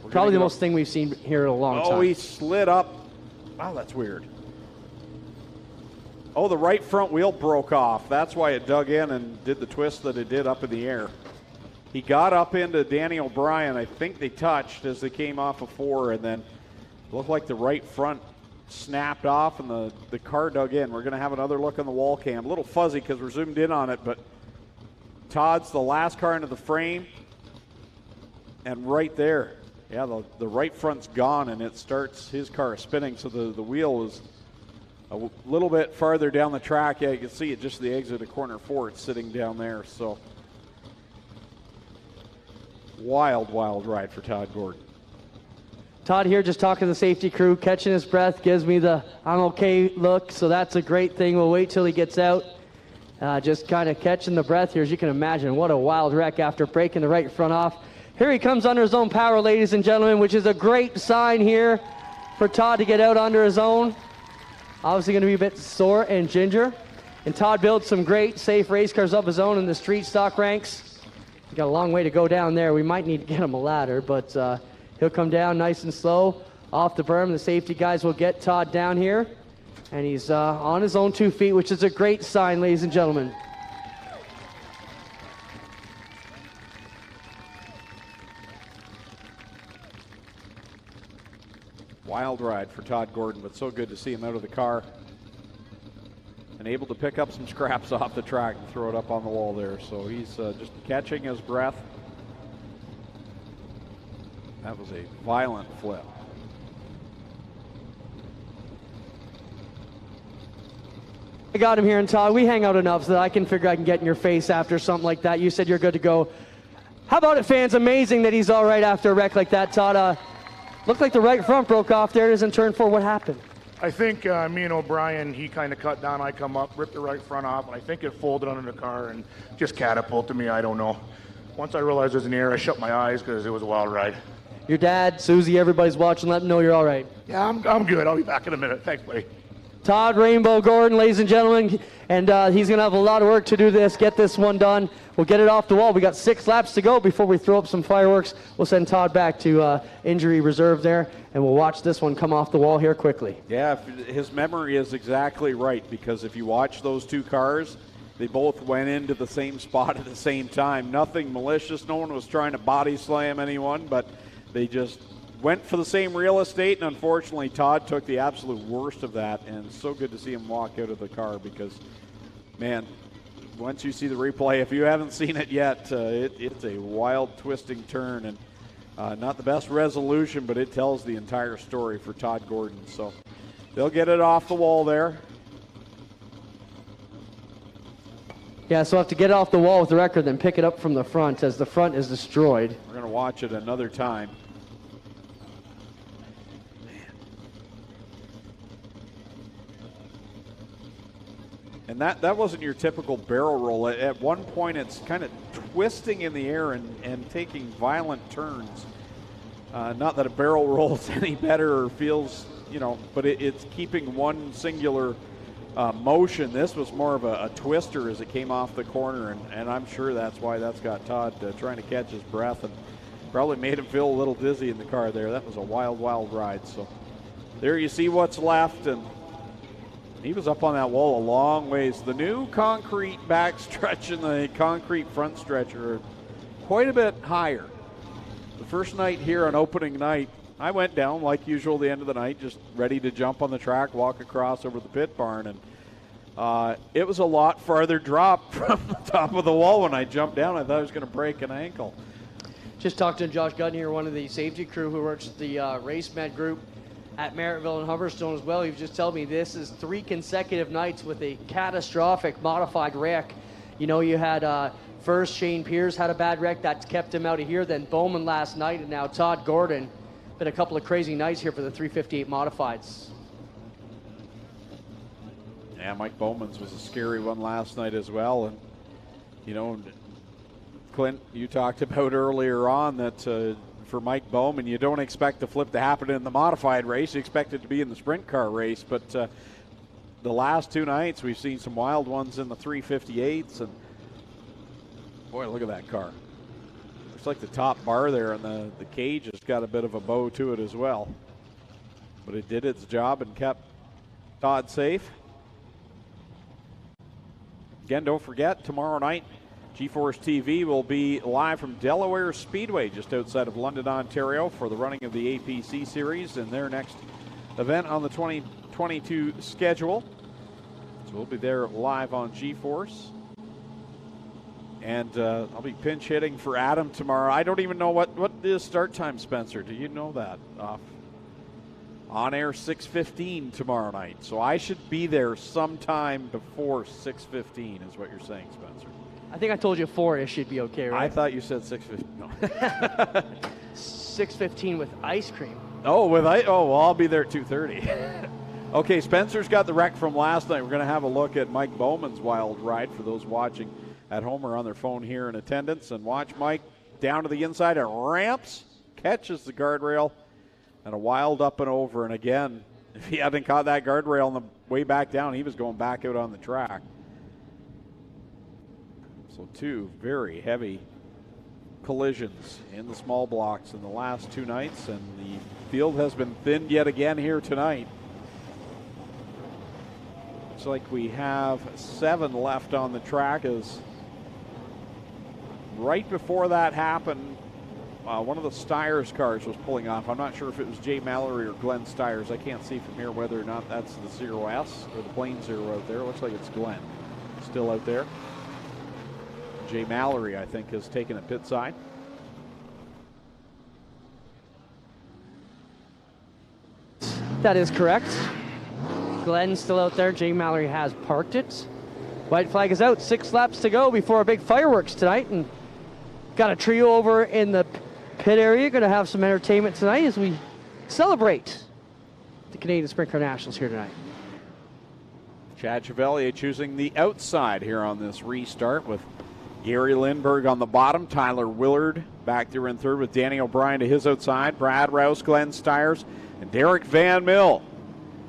Probably the most thing we've seen here in a long time. Oh, he slid up. Wow, that's weird. Oh, the right front wheel broke off. That's why it dug in and did the twist that it did up in the air. He got up into Danny O'Brien. I think they touched as they came off of 4, and then it looked like the right front snapped off and the car dug in. We're going to have another look on the wall cam. A little fuzzy because we're zoomed in on it, but Todd's the last car into the frame, and right there, yeah, the right front's gone, and it starts his car spinning, so the wheel is a little bit farther down the track. Yeah, you can see it just the exit of corner 4. It's sitting down there, so wild ride for Todd Gordon. Todd here just talking to the safety crew, catching his breath, gives me the I'm okay look, so that's a great thing. We'll wait till he gets out. Just kind of catching the breath here, as you can imagine. What a wild wreck after breaking the right front off. Here he comes under his own power, ladies and gentlemen, which is a great sign here for Todd to get out under his own. Obviously going to be a bit sore and ginger. And Todd builds some great, safe race cars of his own in the street stock ranks. He's got a long way to go down there. We might need to get him a ladder, but he'll come down nice and slow off the berm. The safety guys will get Todd down here. And he's on his own 2 feet, which is a great sign, ladies and gentlemen. Wild ride for Todd Gordon, but so good to see him out of the car and able to pick up some scraps off the track and throw it up on the wall there. So he's just catching his breath. That was a violent flip. I got him here, and Todd, we hang out enough so that I can figure I can get in your face after something like that. You said you're good to go. How about it, fans? Amazing that he's all right after a wreck like that, Todd. Looked like the right front broke off. There it is in turn 4. What happened? I think me and O'Brien, he kind of cut down. I come up, ripped the right front off, and I think it folded under the car and just catapulted me. I don't know. Once I realized it was in the air, I shut my eyes because it was a wild ride. Your dad, Susie, everybody's watching. Let them know you're all right. Yeah, I'm good. I'll be back in a minute. Thanks, buddy. Todd Rainbow Gordon, ladies and gentlemen, and he's going to have a lot of work to do this, get this one done. We'll get it off the wall. We got 6 laps to go before we throw up some fireworks. We'll send Todd back to injury reserve there, and we'll watch this one come off the wall here quickly. Yeah, his memory is exactly right, because if you watch those 2 cars, they both went into the same spot at the same time. Nothing malicious. No one was trying to body slam anyone, but they just went for the same real estate, and unfortunately Todd took the absolute worst of that, and it's so good to see him walk out of the car because, man, once you see the replay, if you haven't seen it yet, it's a wild twisting turn, and not the best resolution, but it tells the entire story for Todd Gordon. So they'll get it off the wall there. Yeah, so we'll have to get it off the wall with the record, then pick it up from the front as the front is destroyed. We're going to watch it another time. And that wasn't your typical barrel roll. At one point, it's kind of twisting in the air and taking violent turns. Not that a barrel roll is any better or feels, but it's keeping one singular motion. This was more of a twister as it came off the corner, and I'm sure that's why that's got Todd trying to catch his breath and probably made him feel a little dizzy in the car there. That was a wild, wild ride. So there you see what's left, and he was up on that wall a long ways. The new concrete backstretch and the concrete front stretch are quite a bit higher. The first night here on opening night, I went down like usual the end of the night, just ready to jump on the track, walk across over the pit barn, and it was a lot farther drop from the top of the wall when I jumped down. I thought I was going to break an ankle. Just talked to Josh Gutton here, one of the safety crew who works with the race med group at Merrittville and Humberstone as well. He was just telling me this is 3 consecutive nights with a catastrophic modified wreck. You had first Shane Pierce had a bad wreck that kept him out of here, then Bowman last night, and now Todd Gordon. Been a couple of crazy nights here for the 358 modifieds. Yeah, Mike Bowman's was a scary one last night as well. And, Clint, you talked about earlier on that for Mike Bowman, you don't expect the flip to happen in the modified race. You expect it to be in the sprint car race. But the last 2 nights, we've seen some wild ones in the 358s. And, boy, look at that car. Looks like the top bar there, and the cage has got a bit of a bow to it as well. But it did its job and kept Todd safe. Again, don't forget, tomorrow night, G-Force TV will be live from Delaware Speedway, just outside of London, Ontario, for the running of the APC Series and their next event on the 2022 schedule. So we'll be there live on G-Force. And I'll be pinch hitting for Adam tomorrow. I don't even know what is start time, Spencer. Do you know that? On air 6:15 tomorrow night. So I should be there sometime before 6:15 is what you're saying, Spencer. I think I told you 4-ish should be okay, right? I thought you said 6:15. No. 6:15 with ice cream. Oh, well, I'll be there at 2:30. Okay, Spencer's got the wreck from last night. We're going to have a look at Mike Bowman's wild ride for those watching at home or on their phone here in attendance. And watch Mike down to the inside of ramps, catches the guardrail, and a wild up and over. And again, if he hadn't caught that guardrail on the way back down, he was going back out on the track. So 2 very heavy collisions in the small blocks in the last 2 nights, and the field has been thinned yet again here tonight. Looks like we have 7 left on the track. As right before that happened, one of the Stiers cars was pulling off. I'm not sure if it was Jay Mallory or Glenn Stiers. I can't see from here whether or not that's the 0S or the plain 0 out there. It looks like it's Glenn still out there. Jay Mallory, I think, has taken a pit side. That is correct. Glenn's still out there. Jay Mallory has parked it. White flag is out. 6 laps to go before a big fireworks tonight. And got a trio over in the pit area. Going to have some entertainment tonight as we celebrate the Canadian Sprint Car Nationals here tonight. Chad Chevalier choosing the outside here on this restart with Gary Lindberg on the bottom. Tyler Willard back there in third with Danny O'Brien to his outside. Brad Rouse, Glenn Stiers, and Derek Van Mill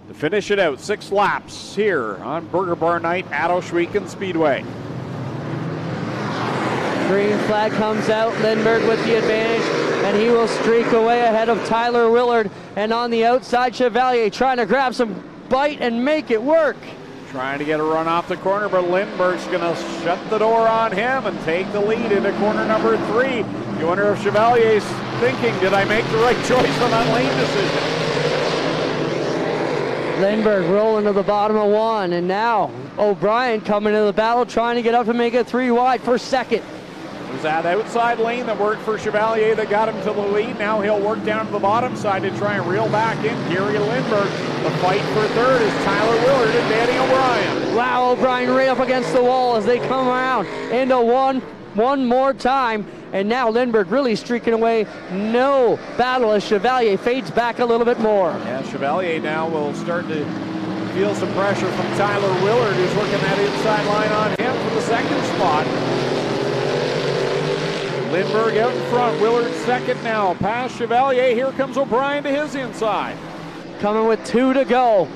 to finish it out. 6 laps here on Burger Bar Night at Ohsweken Speedway. Green flag comes out. Lindberg with the advantage, and he will streak away ahead of Tyler Willard. And on the outside, Chevalier trying to grab some bite and make it work. Trying to get a run off the corner, but Lindberg's going to shut the door on him and take the lead into corner number 3. You wonder if Chevalier's thinking, did I make the right choice on that lane decision? Lindberg rolling to the bottom of 1, and now O'Brien coming into the battle, trying to get up to make it 3 wide for second. It was that outside lane that worked for Chevalier that got him to the lead. Now he'll work down to the bottom side to try and reel back in Gary Lindberg. The fight for third is Tyler Willard and Danny O'Brien. Wow, O'Brien right up against the wall as they come around into one more time. And now Lindberg really streaking away. No battle as Chevalier fades back a little bit more. Yeah, Chevalier now will start to feel some pressure from Tyler Willard, who's working that inside line on him for the second spot. Lindberg out in front, Willard second now. Past Chevalier, here comes O'Brien to his inside. Coming with 2 to go.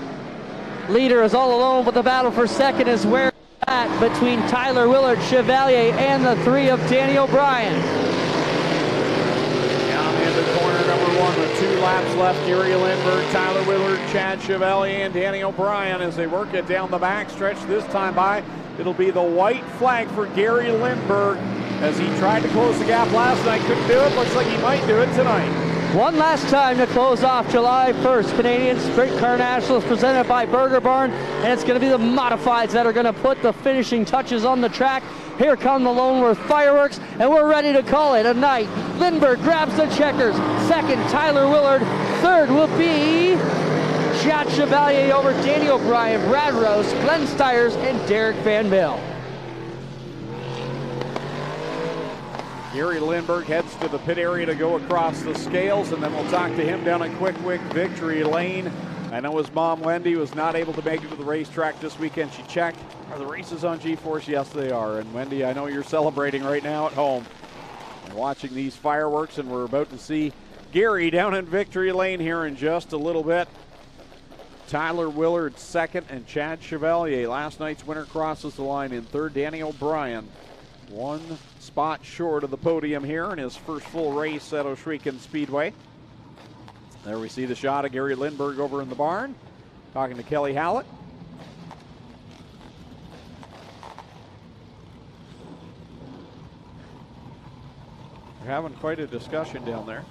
Leader is all alone, but the battle for second is where it's at between Tyler Willard, Chevalier, and the 3 of Danny O'Brien. Down into corner number 1 with 2 laps left. Gary Lindberg, Tyler Willard, Chad Chevalier, and Danny O'Brien as they work it down the backstretch. This time by, it'll be the white flag for Gary Lindberg as he tried to close the gap last night. Couldn't do it. Looks like he might do it tonight. One last time to close off July 1st. Canadian Sprint Car Nationals presented by Burger Barn. And it's going to be the modifieds that are going to put the finishing touches on the track. Here come the Lone Wolf fireworks, and we're ready to call it a night. Lindberg grabs the checkers. Second, Tyler Willard. Third will be Chad Chevalier over Danny O'Brien, Brad Rouse, Glenn Stiers, and Derek Van Mill. Gary Lindberg heads to the pit area to go across the scales, and then we'll talk to him down at Quick Victory Lane. I know his mom, Wendy, was not able to make it to the racetrack this weekend. She checked. Are the races on G-Force? Yes, they are. And Wendy, I know you're celebrating right now at home and watching these fireworks, and we're about to see Gary down in Victory Lane here in just a little bit. Tyler Willard second, and Chad Chevalier, last night's winner, crosses the line in third. Danny O'Brien, 1 spot short of the podium here in his first full race at Ohsweken Speedway. There we see the shot of Gary Lindberg over in the barn, talking to Kelly Hallett. They're having quite a discussion down there.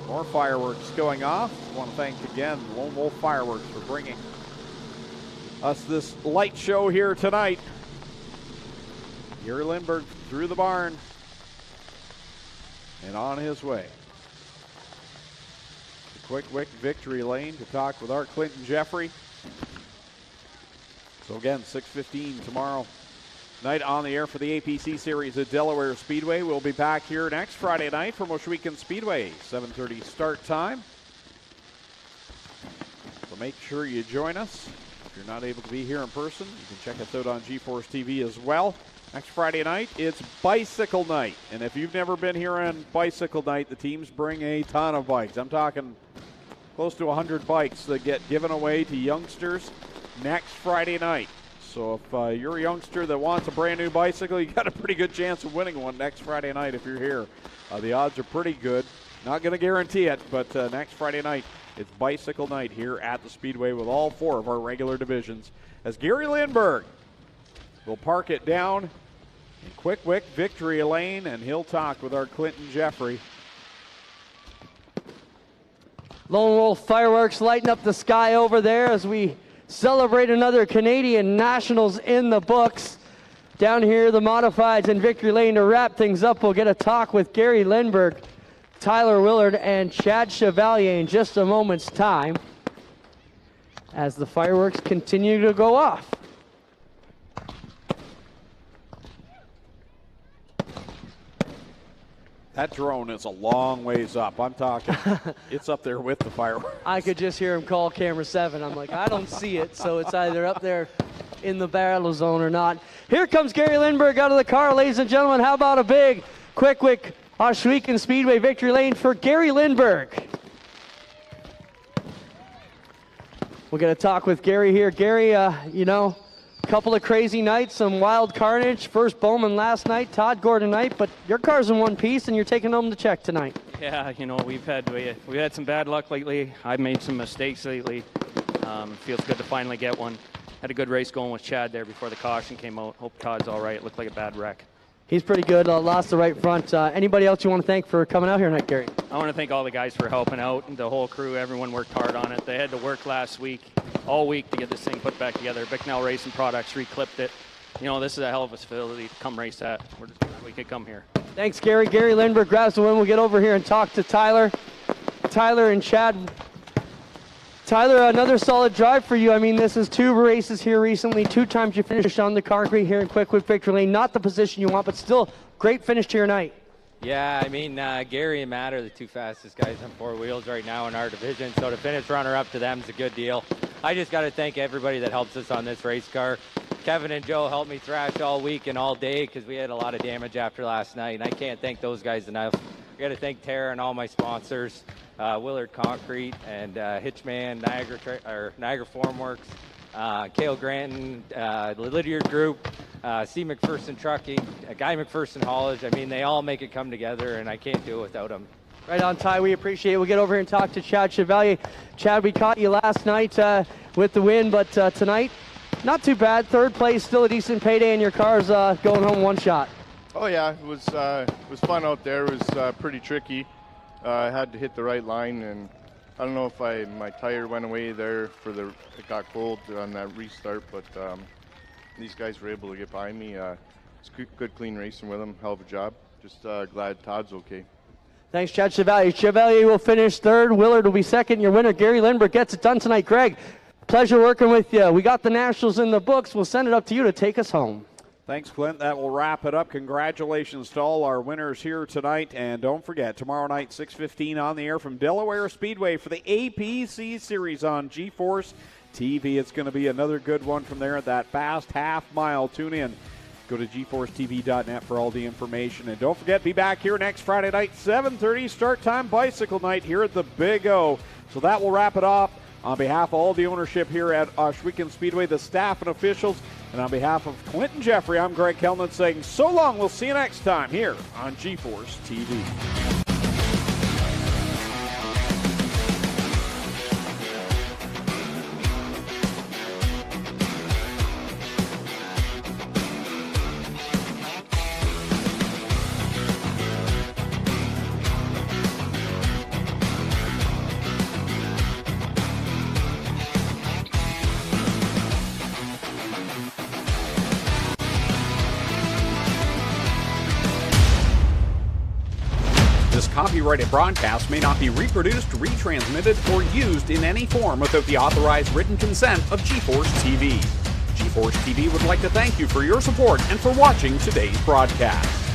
More fireworks going off. I want to thank again Lone Wolf Fireworks for bringing us this light show here tonight. Gary Lindberg through the barn and on his way. The Quick Victory Lane to talk with our Clinton Jeffrey. So again, 6:15 tomorrow night on the air for the APC Series at Delaware Speedway. We'll be back here next Friday night from Ohsweken Speedway, 7:30 start time. So make sure you join us. If you're not able to be here in person, you can check us out on G-Force TV as well. Next Friday night, it's Bicycle Night. And if you've never been here on Bicycle Night, the teams bring a ton of bikes. I'm talking close to 100 bikes that get given away to youngsters next Friday night. So if you're a youngster that wants a brand new bicycle, you got a pretty good chance of winning one next Friday night if you're here. The odds are pretty good. Not going to guarantee it, but next Friday night, it's Bicycle Night here at the Speedway with all 4 of our regular divisions. As Gary Lindberg will park it down Quick victory lane, and he'll talk with our Clinton Jeffrey. Lone Wolf fireworks lighting up the sky over there as we celebrate another Canadian Nationals in the books. Down here, the modifieds in victory lane to wrap things up. We'll get a talk with Gary Lindberg, Tyler Willard, and Chad Chevalier in just a moment's time as the fireworks continue to go off. That drone is a long ways up. I'm talking, it's up there with the fireworks. I could just hear him call camera 7. I'm like, I don't see it, so it's either up there in the battle zone or not. Here comes Gary Lindberg out of the car, ladies and gentlemen. How about a big, quick Ohsweken Speedway victory lane for Gary Lindberg. We're going to talk with Gary here. Gary, you know, a couple of crazy nights, some wild carnage. First Bowman last night, Todd Gordon night, but your car's in one piece and you're taking home the check tonight. Yeah, you know, we've had some bad luck lately. I've made some mistakes lately. Feels good to finally get one. Had a good race going with Chad there before the caution came out. Hope Todd's all right. It looked like a bad wreck. He's pretty good. Lost the right front. Anybody else you want to thank for coming out here tonight, Gary? I want to thank all the guys for helping out. The whole crew, everyone worked hard on it. They had to work last week, all week, to get this thing put back together. Bicknell Racing Products reclipped it. You know, this is a hell of a facility to come race at. We could come here. Thanks, Gary. Gary Lindberg grabs the win. We'll get over here and talk to Tyler. Tyler and Chad. Tyler, another solid drive for you. I mean, this is 2 races here recently. 2 times you finished on the concrete here in Quick Victory Lane. Not the position you want, but still great finish to your night. Yeah, I mean, Gary and Matt are the 2 fastest guys on 4 wheels right now in our division, so to finish runner-up to them is a good deal. I just got to thank everybody that helps us on this race car. Kevin and Joe helped me thrash all week and all day because we had a lot of damage after last night, and I can't thank those guys enough. I got to thank Tara and all my sponsors, Willard Concrete and Hitchman, Niagara Formworks, Cale Granton, the Lydiard Group, C. McPherson Trucking, Guy McPherson Haulage. I mean, they all make it come together, and I can't do it without them. Right on, Ty. We appreciate it. We'll get over here and talk to Chad Chevalier. Chad, we caught you last night with the win, but tonight, not too bad. 3rd place, still a decent payday, and your car's going home 1 shot. Oh yeah, it was fun out there. It was pretty tricky. I had to hit the right line, and I don't know if my tire went away there it got cold on that restart, but these guys were able to get by me. It's good clean racing with them. Hell of a job. Just glad Todd's okay. Thanks, Chad Chevalier. Chevalier will finish 3rd. Willard will be 2nd. Your winner, Gary Lindberg, gets it done tonight. Greg, pleasure working with you. We got the Nationals in the books. We'll send it up to you to take us home. Thanks, Clint. That will wrap it up. Congratulations to all our winners here tonight. And don't forget, tomorrow night, 6:15 on the air from Delaware Speedway for the APC Series on GeForce TV. It's going to be another good one from there at that fast half mile. Tune in. Go to GeForceTV.net for all the information. And don't forget, be back here next Friday night, 7:30 start time, bicycle night here at the Big O. So that will wrap it off. On behalf of all the ownership here at Ohsweken Speedway, the staff and officials, and on behalf of Clinton Jeffrey, I'm Greg Kellman saying so long. We'll see you next time here on GeForce TV. Copyrighted broadcast may not be reproduced, retransmitted, or used in any form without the authorized written consent of GeForce TV. GeForce TV would like to thank you for your support and for watching today's broadcast.